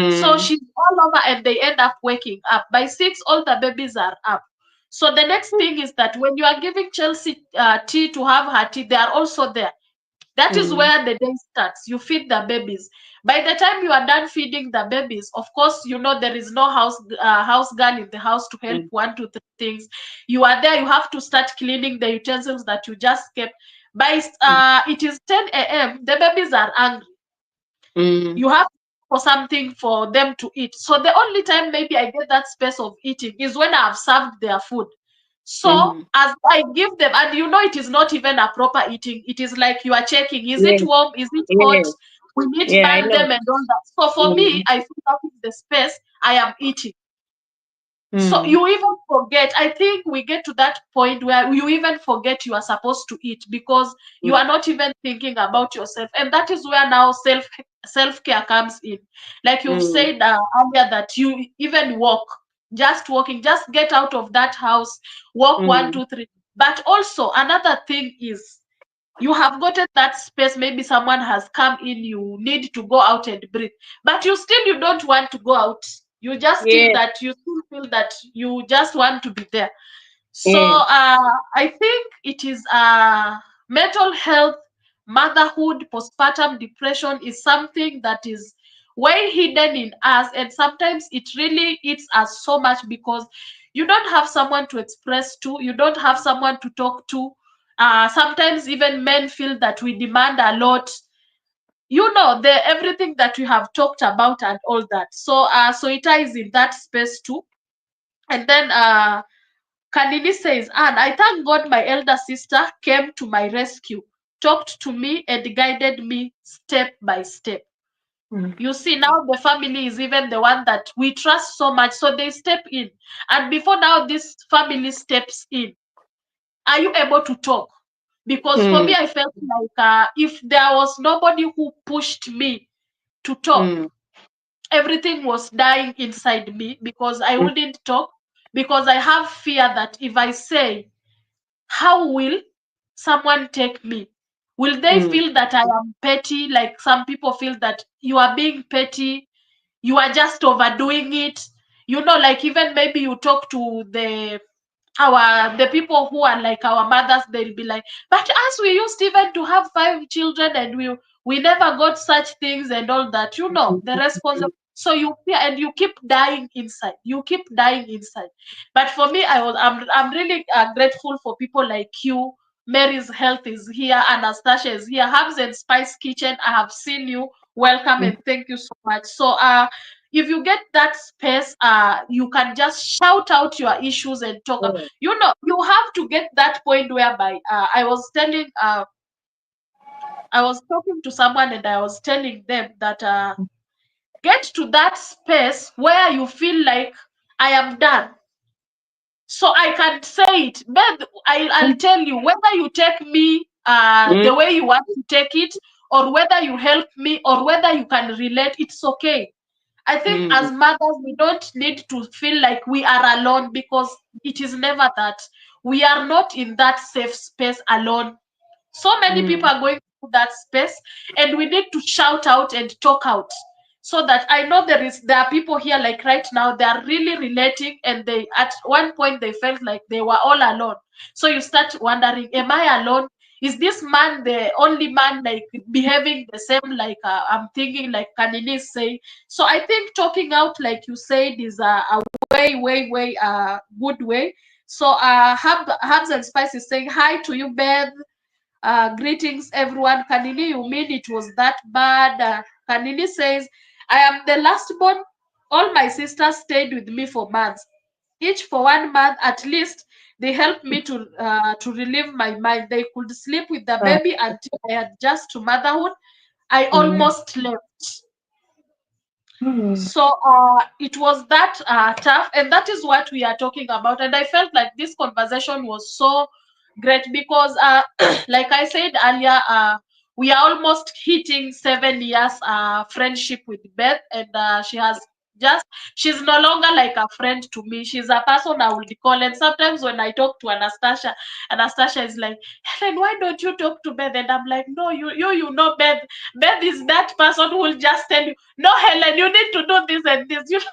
So mm, she's all over and they end up waking up. By 6, all the babies are up. So the next thing is that when you are giving Chelsea tea to have her tea, they are also there. That is mm, where the day starts. You feed the babies. By the time you are done feeding the babies, of course, you know there is no house girl in the house to help mm, one, two, three things. You are there. You have to start cleaning the utensils that you just kept. By it is 10 a.m. The babies are angry. mm, You have for something for them to eat. So the only time maybe I get that space of eating is when I've served their food. So mm. as I give them, and you know it is not even a proper eating. It is like you are checking, is it Yes, warm? Is it hot? yes. We need Yeah, I bang know. them and all that. So for me, Mm, I feel that is the space I am eating. So mm, you even forget. I think we get to that point where you even forget you are supposed to eat because you mm, are not even thinking about yourself, and that is where now self care comes in. Like you've mm, said earlier, that you even walk, just walking, just get out of that house, walk one, mm, two, three. But also another thing is you have gotten that space. Maybe someone has come in, you need to go out and breathe, but you don't want to go out. You just still yes, that you still feel that you just want to be there. So yes. I think it is mental health, motherhood, postpartum depression is something that is way hidden in us, and sometimes it really eats us so much because you don't have someone to express to, you don't have someone to talk to. Sometimes even men feel that we demand a lot. You know, the everything that we have talked about and all that. So so it ties in that space too. And then Kanini says, and I thank God my elder sister came to my rescue, talked to me, and guided me step by step. Mm, You see, now the family is even the one that we trust so much, so they step in. And before now, this family steps in. Are you able to talk? Because for mm, me, I felt like if there was nobody who pushed me to talk, mm, everything was dying inside me because I mm, wouldn't talk, because I have fear that if I say, how will someone take me? Will they mm, feel that I am petty? Like some people feel that you are being petty, you are just overdoing it. You know, like even maybe you talk to the people who are like our mothers, they'll be like, but us we used even to have 5 children and we never got such things and all that, you know, the responsible. So you fear and you keep dying inside, you keep dying inside. But for me, I'm really grateful for people like you. Mary's health is here, Anastasia is here, Herbs and Spice Kitchen, I have seen you. Welcome mm, and thank you so much. So if you get that space, you can just shout out your issues and talk. mm, You know, you have to get that point whereby I was talking to someone and I was telling them that get to that space where you feel like I am done, so I can say it. But I'll tell you, whether you take me mm, the way you want to take it, or whether you help me, or whether you can relate, it's okay. I think mm, as mothers, we don't need to feel like we are alone, because it is never that. We are not in that safe space alone. So many people mm, are going through that space, and we need to shout out and talk out, so that I know there are people here like right now, they are really relating, and they at one point they felt like they were all alone. So you start wondering, am I alone? Is this man the only man like behaving the same like I'm thinking like Kanini is saying? So I think talking out, like you said, is a way good way. So Herbs and Spices saying hi to you, Beth. Greetings, everyone. Kanini, you mean it was that bad? Kanini says, I am the last born. All my sisters stayed with me for months. Each for 1 month at least. They helped me to relieve my mind. They could sleep with the uh, baby until I adjust to motherhood. I mm, almost left. So it was that tough, and that is what we are talking about. And I felt like this conversation was so great because, like I said earlier, we are almost hitting 7 years friendship with Beth, and just she's no longer like a friend to me. She's a person I would call, and sometimes when I talk to Anastasia, Anastasia is like, Helen, why don't you talk to Beth? And I'm like, no, you know Beth. Beth is that person who will just tell you, no, Helen, you need to do this and this.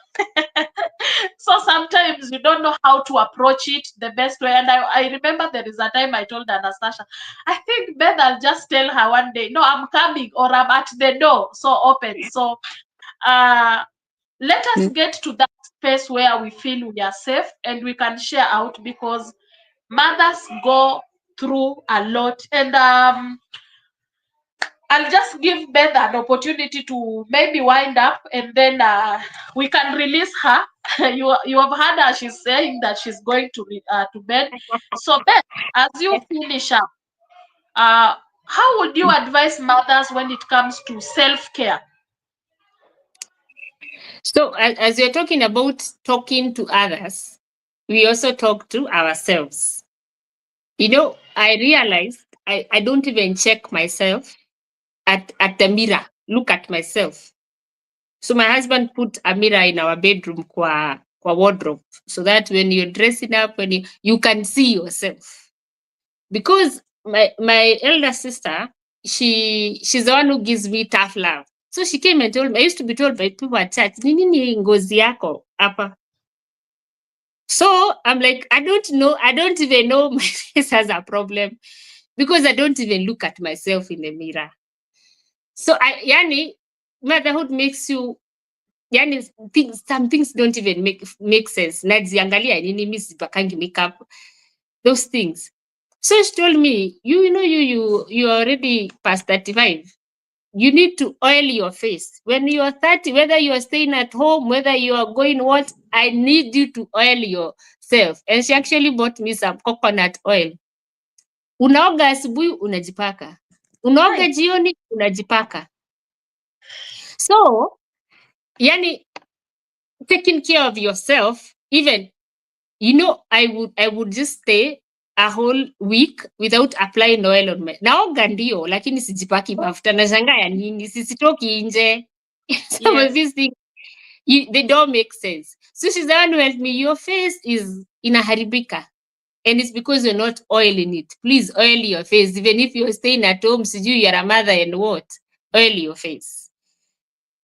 So sometimes you don't know how to approach it the best way. And I remember there is a time I told Anastasia, I think Beth, I'll just tell her one day, no, I'm coming, or I'm at the door, so open. So uh, let us get to that space where we feel we are safe and we can share out, because mothers go through a lot. And I'll just give Beth an opportunity to maybe wind up, and then we can release her. You have heard her; she's saying that she's going to bed. So Beth, as you finish up, uh, how would you advise mothers when it comes to self-care? So as you're talking about talking to others, we also talk to ourselves. I realized I don't even check myself at the mirror, look at myself. So my husband put a mirror in our bedroom kwa wardrobe, so that when you're dressing up, when you can see yourself. Because my elder sister, she's the one who gives me tough love. So she came and told me, I used to be told by people at church, nini ngozi yako hapa. So I'm like, I don't know. I don't even know my face has a problem because I don't even look at myself in the mirror. So yani, motherhood makes you, yani, some things don't even make sense. Najiangalia nini, mi sipakangi makeup, those things. So she told me, you already past 35. You need to oil your face. When you are 30, whether you are staying at home, whether you are going what, I need you to oil yourself. And she actually bought me some coconut oil. Unaoga asubuhi unajipaka. Unaoga jioni unajipaka. So, yani, taking care of yourself, even, I would just stay a whole week without applying oil on my. Naoga ndio, lakini sijipaki mafuta. Nashangaa ya nini? Sisitoki nje. Some of Yes, these things, they don't make sense. So she's the one who helped me. Your face is inaharibika. And it's because you're not oiling it. Please oil your face. Even if you're staying at home, you're a mother and what? Oil your face.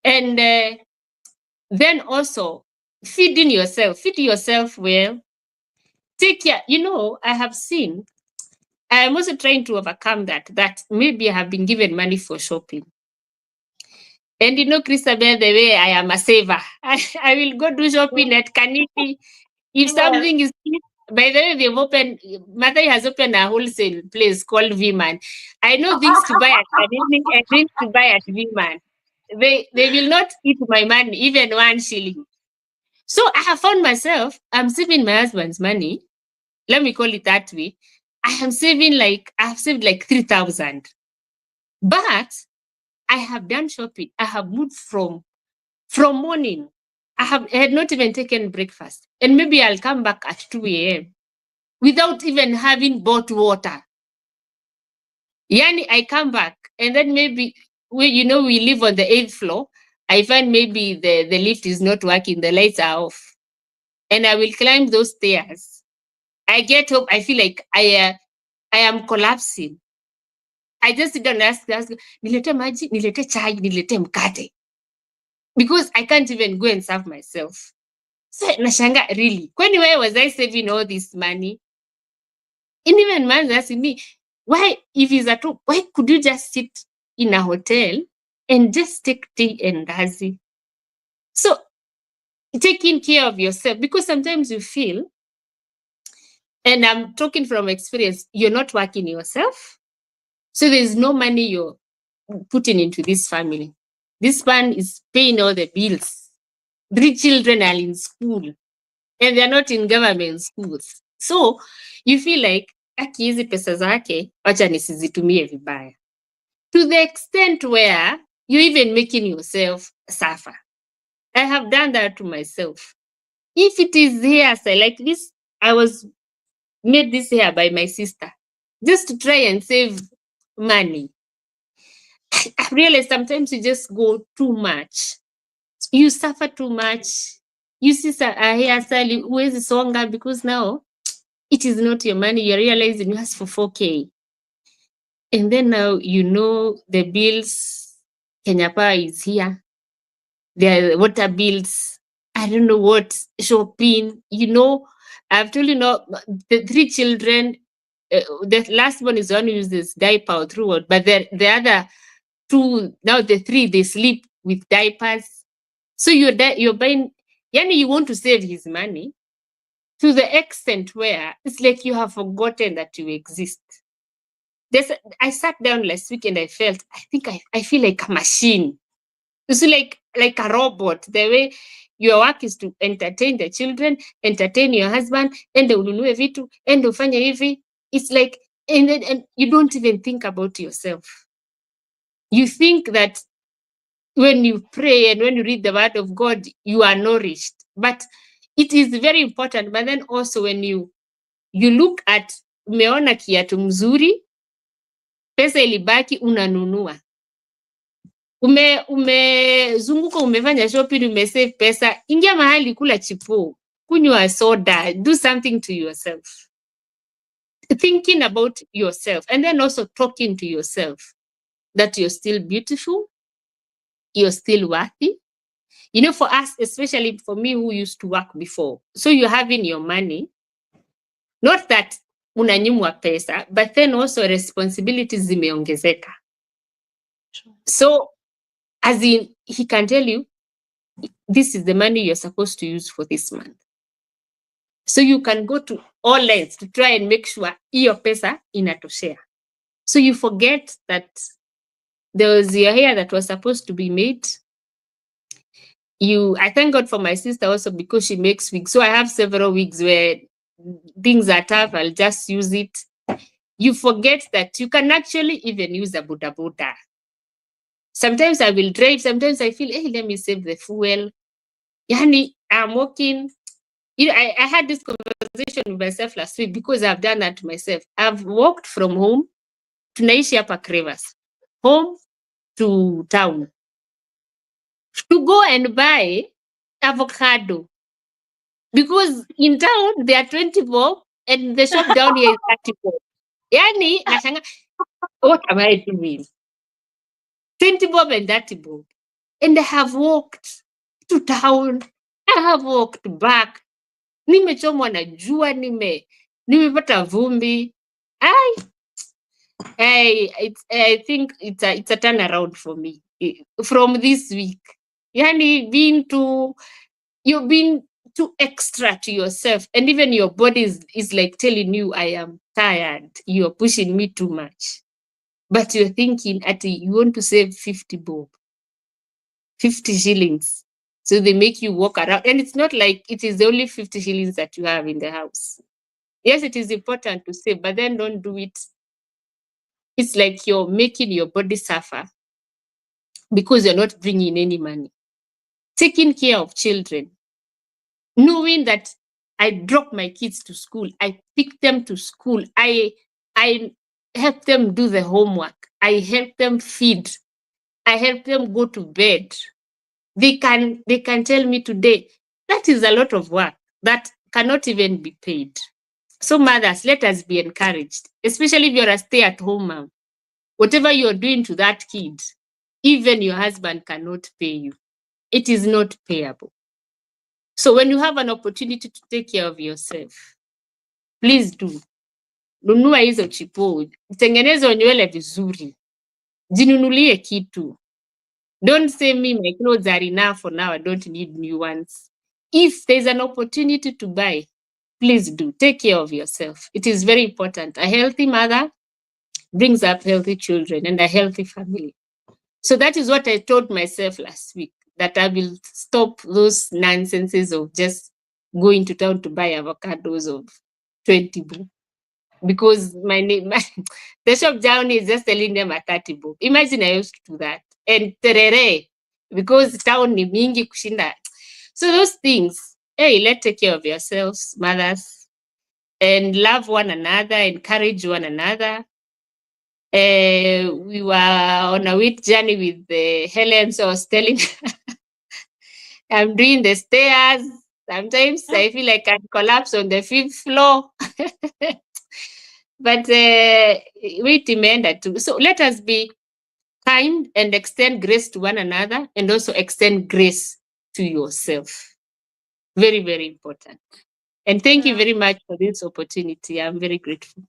And then also, feed yourself well. Take care. I have seen, I am also trying to overcome that maybe I have been given money for shopping. And Christabel, the way I am a saver, I will go do shopping at Kaniti. If yes. something is cheap, by the way, Mother has opened a wholesale place called Viman. I know things to buy at Kaniti and things to buy at Viman. They will not eat my money, even 1 shilling. So I have found myself, I'm saving my husband's money. Let me call it that way. I have saved like 3,000. But I have done shopping. I have moved from morning. I had not even taken breakfast. And maybe I'll come back at 2 a.m. without even having bought water. Yani, I come back and then maybe we live on the 8th floor. I find maybe the lift is not working, the lights are off. And I will climb those stairs. I get home, I feel like I am collapsing. I just sit down and ask, nilete maji, nilete chai, nilete mkate. Because I can't even go and serve myself. So nashanga, really? Where was I saving all this money? And even man's asking me, why, if he's at home, why could you just sit in a hotel and just take tea and dazi? So taking care of yourself, because sometimes you feel, and I'm talking from experience, you're not working yourself. So there's no money you're putting into this family. This man is paying all the bills. 3 children are in school and they're not in government schools. So you feel like, aki hizi pesa zake, wacha nisizitumie vibaya. To the extent where you're even making yourself suffer. I have done that to myself. If it is hairstyle like this, I was made this hair by my sister just to try and save money. I realize sometimes you just go too much. You suffer too much. You see a hairstyle, huwezi songa because now it is not your money. You're realizing you ask for 4K. And then now you know the bills, Kenya Power is here. There are water bills, I don't know what, shopping, I've told you now, the 3 children, the last one is the one who uses diaper or throughout, but the other 2, now the 3, they sleep with diapers. So you're buying, yani you want to save his money to the extent where it's like you have forgotten that you exist. I sat down last week and I felt, I feel like a machine. It's like a robot. The way your work is to entertain the children, entertain your husband, ende ununue vitu, ende ufanye hivi. It's like, and you don't even think about yourself. You think that when you pray and when you read the word of God, you are nourished. But it is very important. But then also when you look at, umeona kiatu mzuri, pesa ilibaki unanunua. Umezunguka, umefanya shopping, umesave pesa, ingia mahali, kula chipo, kunywa soda, do something to yourself. Thinking about yourself and then also talking to yourself that you're still beautiful, you're still worthy. For us, especially for me who used to work before, so you're having your money, not that unanyimwa pesa, but then also responsibilities zimeongezeka. So as in, he can tell you, this is the money you're supposed to use for this month. So you can go to all lengths to try and make sure hiyo pesa inatoshea. So you forget that there was your hair that was supposed to be made. I thank God for my sister also because she makes wigs. So I have several wigs where things are tough, I'll just use it. You forget that you can actually even use a boda boda. Sometimes I will drive, sometimes I feel, hey, let me save the fuel. Yani, I'm walking. I had this conversation with myself last week because I've done that to myself. I've walked from home, tunaishi hapa Crevas, home to town, to go and buy avocado. Because in town, there are 20 bob and the shop down here is 30 bob. Yani, nashanga, what am I doing? 20 bob and 30 bob. And I have walked to town. I have walked back. Nimechomwa na jua, nimepata vumbi. I think it's a turnaround for me from this week. Yani you've been too extra to yourself, and even your body is like telling you, I am tired. You're pushing me too much. But you're thinking, you want to save 50 bob, 50 shillings. So they make you walk around. And it's not like it is the only 50 shillings that you have in the house. Yes, it is important to save, but then don't do it. It's like you're making your body suffer because you're not bringing any money. Taking care of children, knowing that I drop my kids to school, I pick them to school, I help them do the homework, I help them feed, I help them go to bed. They can tell me today, that is a lot of work that cannot even be paid. So mothers, let us be encouraged, especially if you're a stay-at-home mom. Whatever you're doing to that kid, even your husband cannot pay you. It is not payable. So when you have an opportunity to take care of yourself, please do. Nunua hizo chipo, tengeneza nywele vizuri, jinunulie kitu. Don't say me, my clothes are enough for now, I don't need new ones. If there's an opportunity to buy, please do. Take care of yourself. It is very important. A healthy mother brings up healthy children and a healthy family. So that is what I told myself last week, that I will stop those nonsenses of just going to town to buy avocados of 20 bob. Because the shop down is just selling them at 30 bob. Imagine I used to do that. And terere, because town ni mingi kushinda, So those things, hey, let's take care of yourselves, mothers, and love one another, encourage one another. We were on a week journey with Helen, so I was telling I'm doing the stairs. Sometimes I feel like I collapse on the fifth floor. But we demanded to. So let us be kind and extend grace to one another, and also extend grace to yourself. Very, very important. And thank you Yeah. very much for this opportunity. I'm very grateful.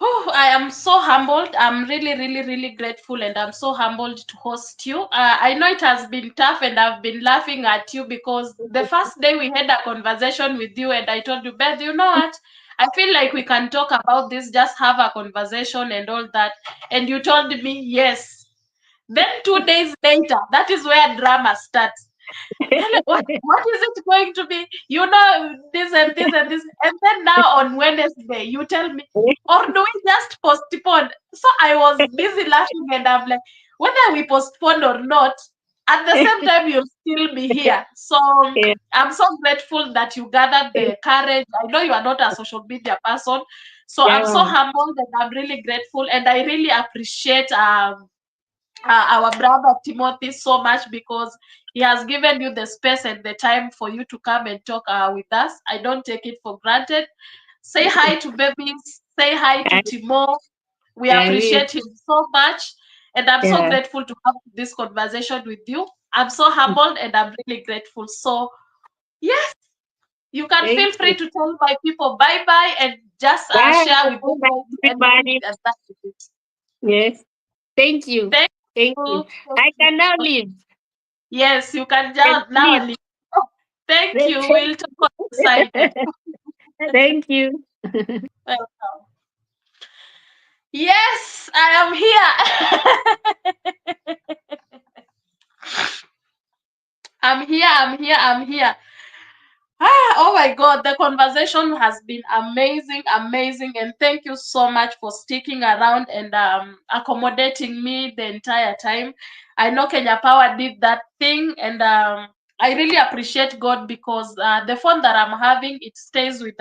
Oh, I am so humbled. I'm really, really, really grateful, and I'm so humbled to host you. I know it has been tough, and I've been laughing at you because the first day we had a conversation with you, and I told you, Beth, you know what? I feel like we can talk about this, just have a conversation and all that. And you told me yes. Then 2 days later, that is where drama starts. Hello, what is it going to be? You know, this and this and this. And then now on Wednesday, you tell me, or do we just postpone? So I was busy laughing and I'm like, whether we postpone or not, at the same time, you'll still be here. So Yeah. I'm so grateful that you gathered the courage. I know you are not a social media person. So I'm so Yeah. humbled and I'm really grateful. And I really appreciate our brother Timothy so much because he has given you the space and the time for you to come and talk with us. I don't take it for granted. Say hi to babies. Say hi to I, Timo. We I will. appreciate him so much. And I'm so Yeah. grateful to have this conversation with you. I'm so humbled and I'm really grateful. So, yes, you can Thank feel free you. to tell my people bye bye and just Bye. share with them Bye, anything. everybody. And that is it. Yes. Thank you. Thank Thank you. you. I can now leave. Yes, you can Can now leave. leave. Oh, thank you. We'll talk on the side then. Thank you. Welcome. Yes, I am here. I'm here. I'm here. I'm here. Oh my God, the conversation has been amazing, amazing, and thank you so much for sticking around and accommodating me the entire time. I know Kenya Power did that thing, and I really appreciate God because the phone that I'm having it stays with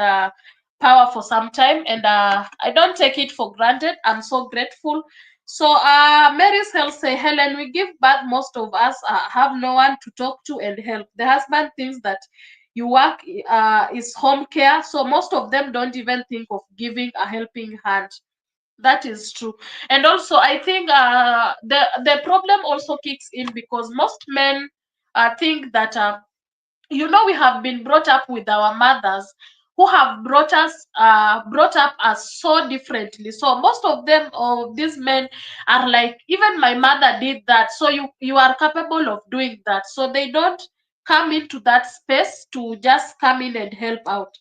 Power for some time, and I don't take it for granted. I'm so grateful. So, Mary's Health say, Helen, we give birth. Most of us have no one to talk to and help. The husband thinks that you work is home care, so most of them don't even think of giving a helping hand. That is true. And also I think the problem also kicks in because most men think that we have been brought up with our mothers who have brought up us so differently. So most of them of these men are like, even my mother did that, so you are capable of doing that. So they don't come into that space to just come in and help out.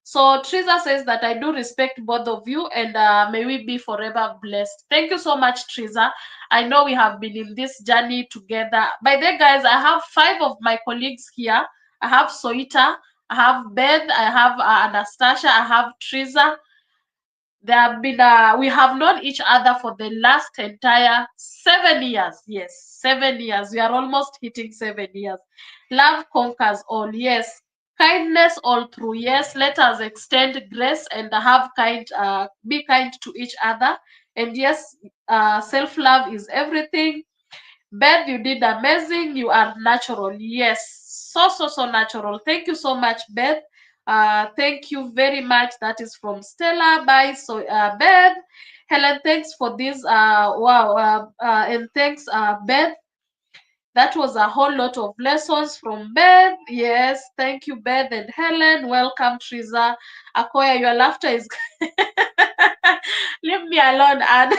So Teresa says that I do respect both of you, and may we be forever blessed. Thank you so much, Teresa. I know we have been in this journey together. By the way, guys, I have 5 of my colleagues here. I have Soita, I have Beth, I have Anastasia, I have Teresa. There have been we have known each other for the last entire 7 years. Yes, 7 years. We are almost hitting 7 years. Love conquers all. Yes. Kindness all through. Yes. Let us extend grace and have be kind to each other. And yes, self-love is everything. Beth, you did amazing. You are natural. Yes. So, so, so natural. Thank you so much, Beth. Thank you very much. That is from Stella. Bye. So, Beth. Helen, thanks for this. Wow. And thanks, Beth. That was a whole lot of lessons from Beth. Yes. Thank you, Beth and Helen. Welcome, Teresa. Akoya, your laughter is. Leave me alone, Anne.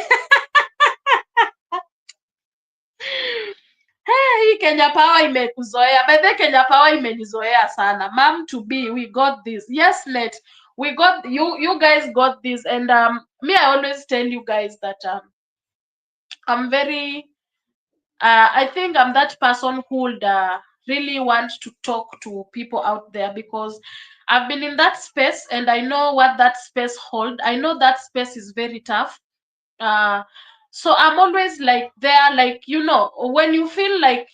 Hey, Kenya Power imekuzoea. By the Kenya Power imenizoea sana. Mom to be, we got this. Yes, Net. We got you guys got this. And me, I always tell you guys that I'm very I think I'm that person who would really want to talk to people out there because I've been in that space and I know what that space hold. I know that space is very tough. Uh So I'm always like there, like, when you feel like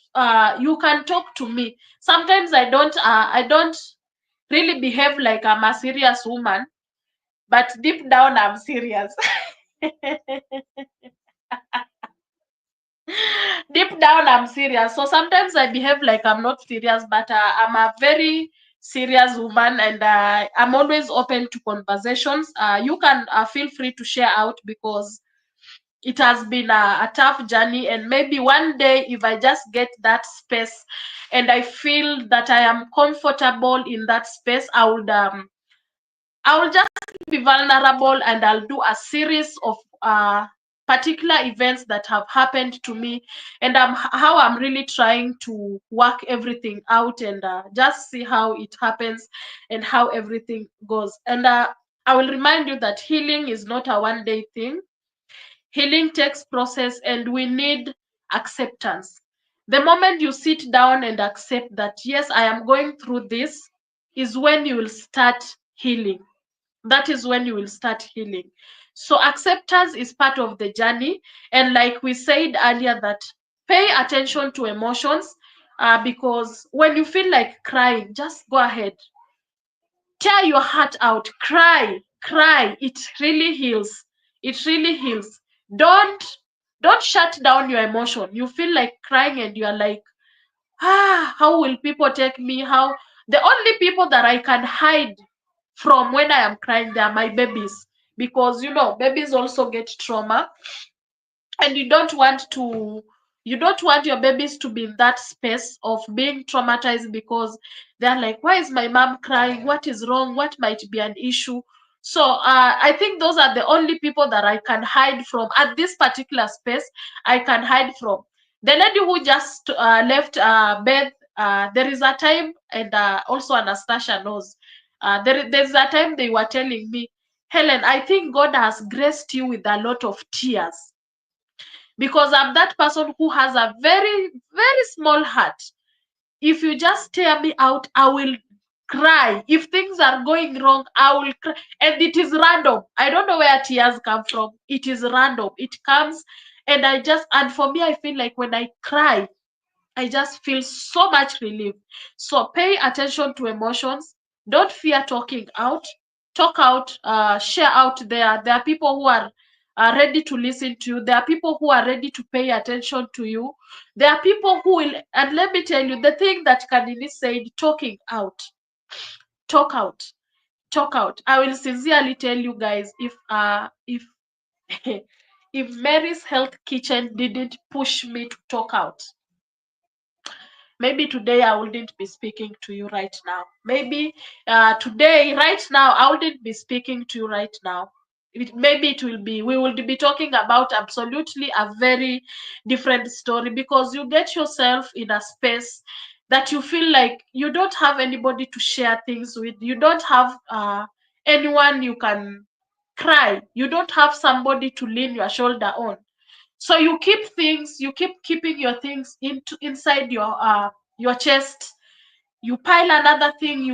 you can talk to me. Sometimes I don't really behave like I'm a serious woman, but deep down I'm serious. Deep down I'm serious. So sometimes I behave like I'm not serious, but I'm a very serious woman, and I'm always open to conversations. You can feel free to share out, because it has been a tough journey, and maybe one day, if I just get that space and I feel that I am comfortable in that space, I will just be vulnerable, and I'll do a series of particular events that have happened to me, and how I'm really trying to work everything out, and just see how it happens and how everything goes. And I will remind you that healing is not a one-day thing. Healing takes process, and we need acceptance. The moment you sit down and accept that, yes, I am going through this, is when you will start healing. That is when you will start healing. So acceptance is part of the journey. And like we said earlier, that pay attention to emotions, because when you feel like crying, just go ahead, tear your heart out, cry. It really heals. It really heals. Don't shut down your emotion. You feel like crying, and you're like, how will people take me? How The only people that I can hide from when I am crying, they are my babies, because babies also get trauma, and you don't want your babies to be in that space of being traumatized, because they're like, why is my mom crying? What is wrong? What might be an issue? So I think those are the only people that I can hide from at this particular space. I can hide from the lady who just left Beth. There is a time, and also Anastasia knows, there's a time they were telling me, Helen, I think God has graced you with a lot of tears, because I'm that person who has a very, very small heart. If you just tear me out, I will cry. If things are going wrong, I will cry. And it is random. I don't know where tears come from. It is random. It comes, and for me, I feel like when I cry, I just feel so much relief. So pay attention to emotions. Don't fear talking out. Talk out, share out there. There are people who are ready to listen to you. There are people who are ready to pay attention to you. There are people who will, and let me tell you, the thing that Kanini said, talking out, talk out, talk out. I will sincerely tell you guys, if if Mary's Health Kitchen didn't push me to talk out, maybe today I wouldn't be speaking to you right now. Maybe today, right now, I wouldn't be speaking to you right now. Maybe we will be talking about absolutely a very different story, because you get yourself in a space that you feel like you don't have anybody to share things with. You don't have anyone you can cry. You don't have somebody to lean your shoulder on. So you keep keeping your things inside your chest. You pile another thing,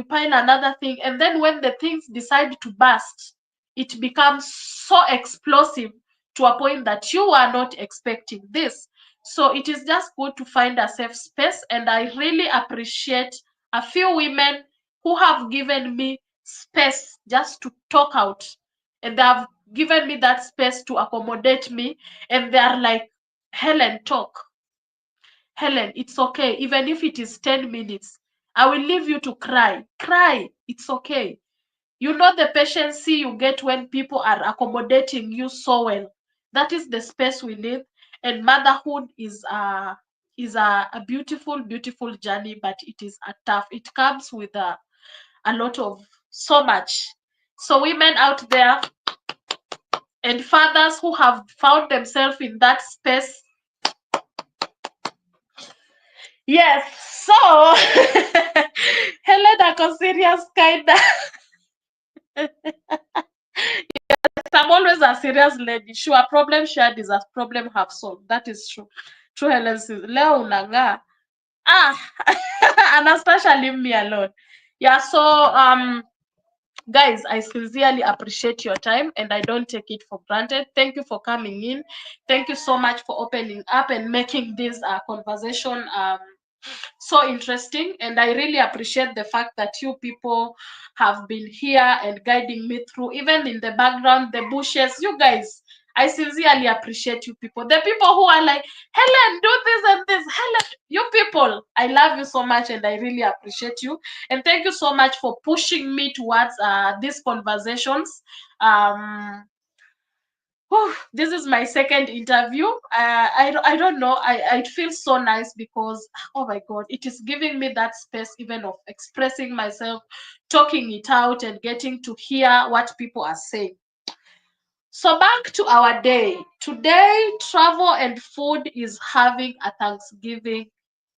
and then when the things decide to burst, it becomes so explosive, to a point that you are not expecting this. So it is just good to find a safe space, and I really appreciate a few women who have given me space just to talk out, and they have given me that space to accommodate me, and they are like, Helen, talk. Helen, it's okay. Even if it is 10 minutes, I will leave you to cry. Cry. It's okay. You know the patience you get when people are accommodating you so well. That is the space we need. And motherhood is a beautiful, beautiful journey, but it is a tough. It comes with a lot of so much. So women out there, and fathers who have found themselves in that space, yes. So Helen, ako serious kinda. I'm always a serious lady. Sure, problem shared is a problem half solved. That is true. True, Helen says, Leo unanga. Ah, Anastasia, leave me alone. Yeah. So Guys, I sincerely appreciate your time and I don't take it for granted. Thank you for coming in. Thank you so much for opening up and making this conversation so interesting. And I really appreciate the fact that you people have been here and guiding me through, even in the background, the bushes. You guys, I sincerely appreciate you people. The people who are like, Helen, do this and this. Helen, you people, I love you so much and I really appreciate you. And thank you so much for pushing me towards these conversations. This is my second interview. I don't know. I feel so nice because, oh my God, it is giving me that space even of expressing myself, talking it out and getting to hear what people are saying. So back to our day. Today, Travel and Food is having a Thanksgiving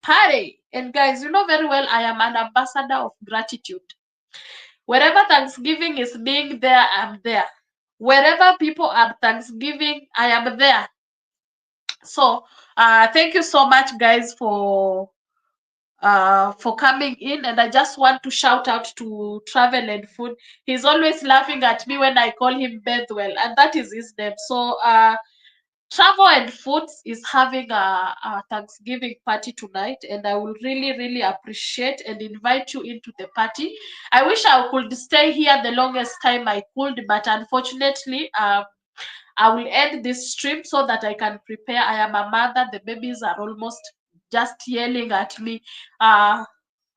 party. And guys, you know very well I am an ambassador of gratitude. Wherever Thanksgiving is being there, I'm there. Wherever people are Thanksgiving, I am there. So thank you so much guys for coming in, and I just want to shout out to Travel and Food. He's always laughing at me when I call him Bethwell, and that is his name. So Travel and Foods is having a Thanksgiving party tonight, and I will really, really appreciate and invite you into the party. I wish I could stay here the longest time I could, but unfortunately, I will end this stream so that I can prepare. I am a mother. The babies are almost just yelling at me. Uh,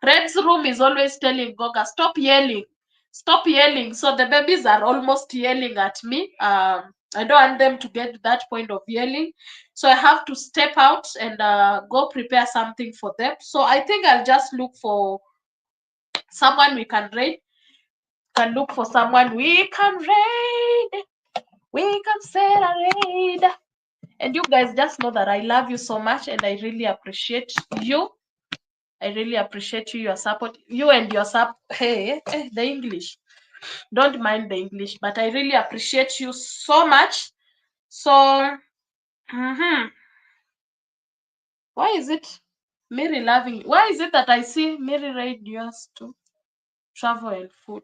Red's room is always telling Goga, stop yelling. Stop yelling. So the babies are almost yelling at me. I don't want them to get to that point of yelling. So I have to step out and go prepare something for them. So I think I'll just look for someone we can raid. Can look for someone we can raid. We can set a raid. And you guys just know that I love you so much and I really appreciate you. I really appreciate you, your support. You and your support. Hey, the English. Don't mind the English, but I really appreciate you so much. So, why is it Mary loving? Why is it that I see Mary Raid yours too? Travel and Food.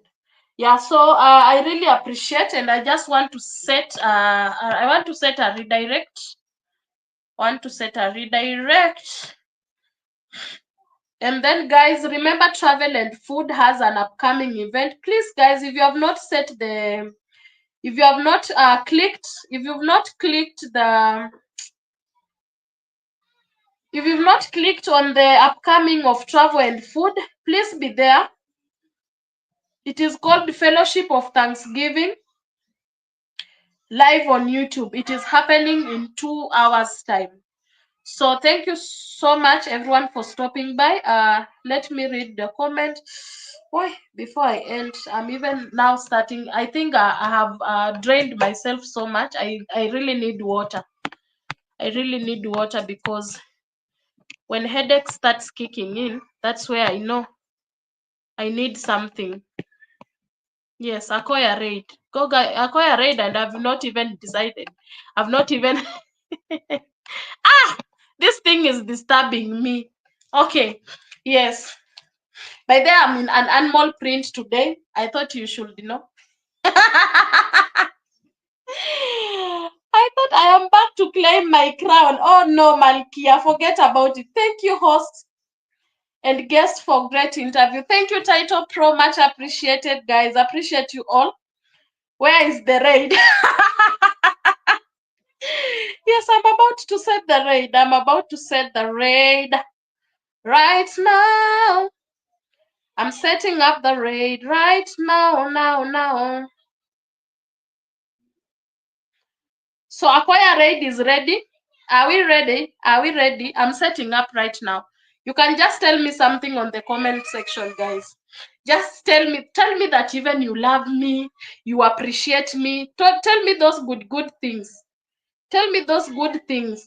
Yeah, so I really appreciate, and I just want to set. I want to set a redirect. Want to set a redirect. And then guys, remember Travel and Food has an upcoming event. Please guys, if you have not set the, if you have not clicked, if you've not clicked the, if you've not clicked on the upcoming of Travel and Food, please be there. It is called Fellowship of Thanksgiving, live on YouTube. It is happening in 2 hours time. So thank you so much everyone for stopping by. Let me read the comment. Boy, before I end, I'm even now starting. I think I have drained myself so much. I really need water. I really need water because when headache starts kicking in, that's where I know I need something. Yes, acquire raid. Go acquire raid, and I've not even decided. I've not even this thing is disturbing me. Okay, yes. By the way, I'm in an animal print today. I thought you should know. I thought I am back to claim my crown. Oh no, Malkia, forget about it. Thank you, host and guest, for great interview. Thank you, Title Pro. Much appreciated, guys. Appreciate you all. Where is the raid? Yes, I'm about to set the raid. I'm about to set the raid right now. I'm setting up the raid right now. So acquire raid is ready. Are we ready? Are we ready? I'm setting up right now. You can just tell me something on the comment section, guys. Just tell me that even you love me, you appreciate me. Tell me those good things. Tell me those good things.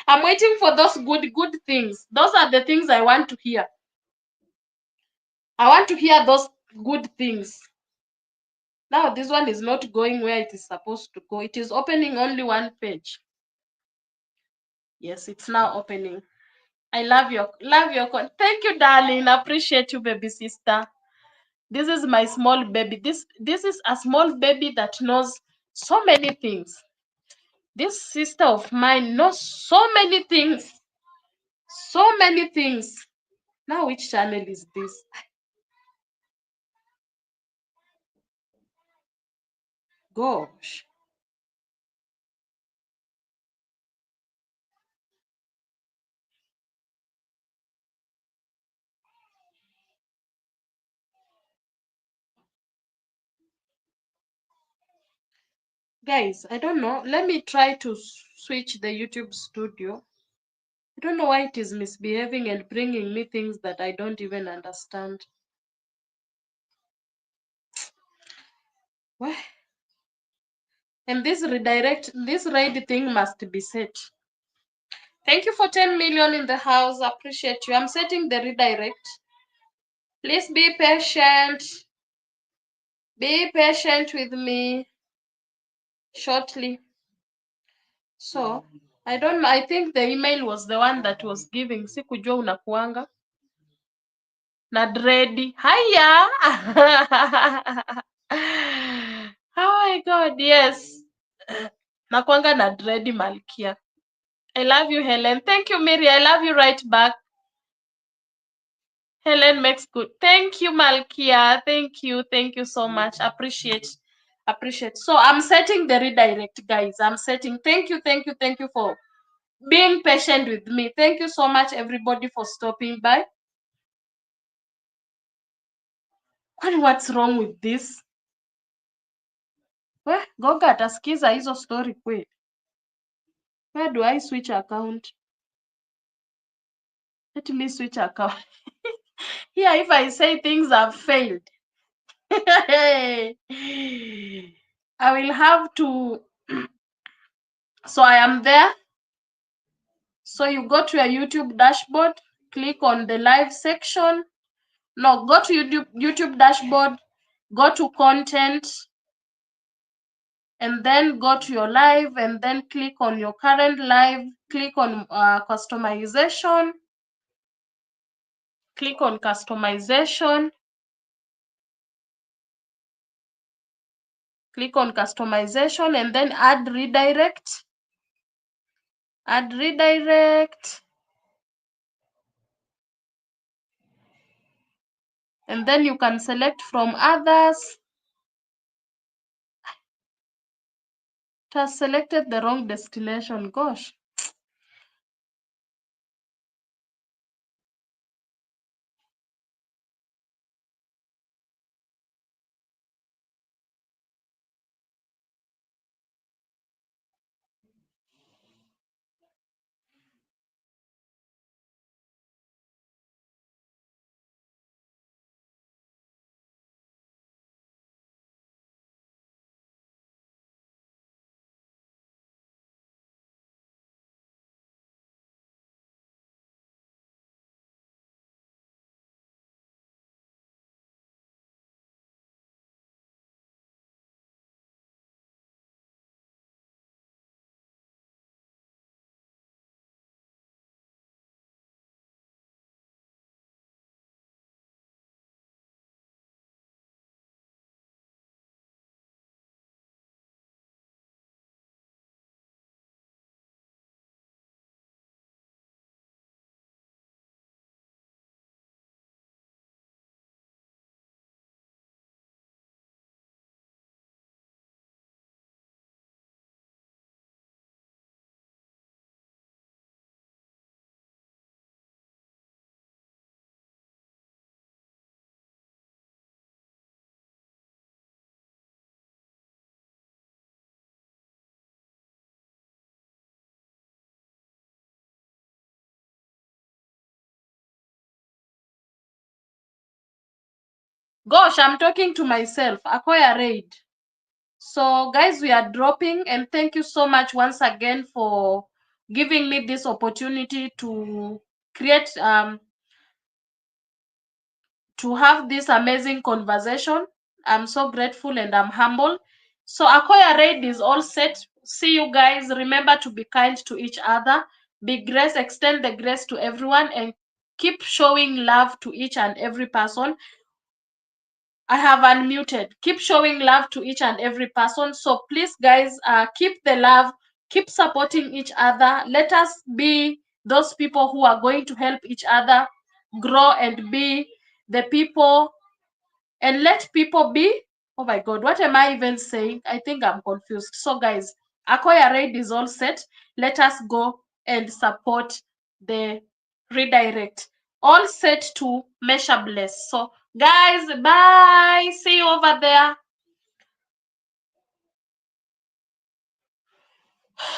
I'm waiting for those good things. Those are the things I want to hear. I want to hear those good things. Now this one is not going where it is supposed to go. It is opening only one page. Yes, it's now opening. I love your Thank you, darling. Appreciate you, baby sister. This is my small baby. This is a small baby that knows so many things. This sister of mine knows so many things. So many things. Now, which channel is this? Gosh. Guys, I don't know. Let me try to switch the YouTube studio. I don't know why it is misbehaving and bringing me things that I don't even understand. What? And this red thing must be set. Thank you for 10 million in the house. Appreciate you. I'm setting the redirect. Please be patient. Be patient with me shortly. So, I don't know. I think the email was the one that was giving. Sikujua unakuanga na dredi. Haya. Oh my God, yes. Nakuanga na dredi Malkia. I love you, Helen. Thank you, Miri. I love you right back. Helen makes good. Thank you, Malkia. Thank you. Thank you so much. Appreciate. So I'm setting the redirect, guys. I'm setting. Thank you. Thank you for being patient with me. Thank you so much, everybody, for stopping by. What's wrong with this? Goga atasikiza hizo story kweli. Where do I switch account? Let me switch account. Here, if I say things have failed, I will have to. So I am there. So you go to your YouTube dashboard, click on the live section. No, go to YouTube dashboard, go to content, and then go to your live, and then click on your current live, click on customization, click on customization, click on customization, and then add redirect, and then you can select from others. It has selected the wrong destination. Gosh. Gosh, I'm talking to myself. Acquire raid. So guys, we are dropping, and thank you so much once again for giving me this opportunity to create to have this amazing conversation. I'm so grateful and I'm humble. So Akoya raid is all set. See you guys. Remember to be kind to each other. Be grace, extend the grace to everyone, and keep showing love to each and every person. I have unmuted. Keep showing love to each and every person. So please, guys, keep the love, keep supporting each other. Let us be those people who are going to help each other grow and be the people, and let people be. Oh my God, what am I even saying? I think I'm confused. So, guys, Akoya raid is all set. Let us go and support the redirect. All set to measure bless. So, guys, bye. See you over there.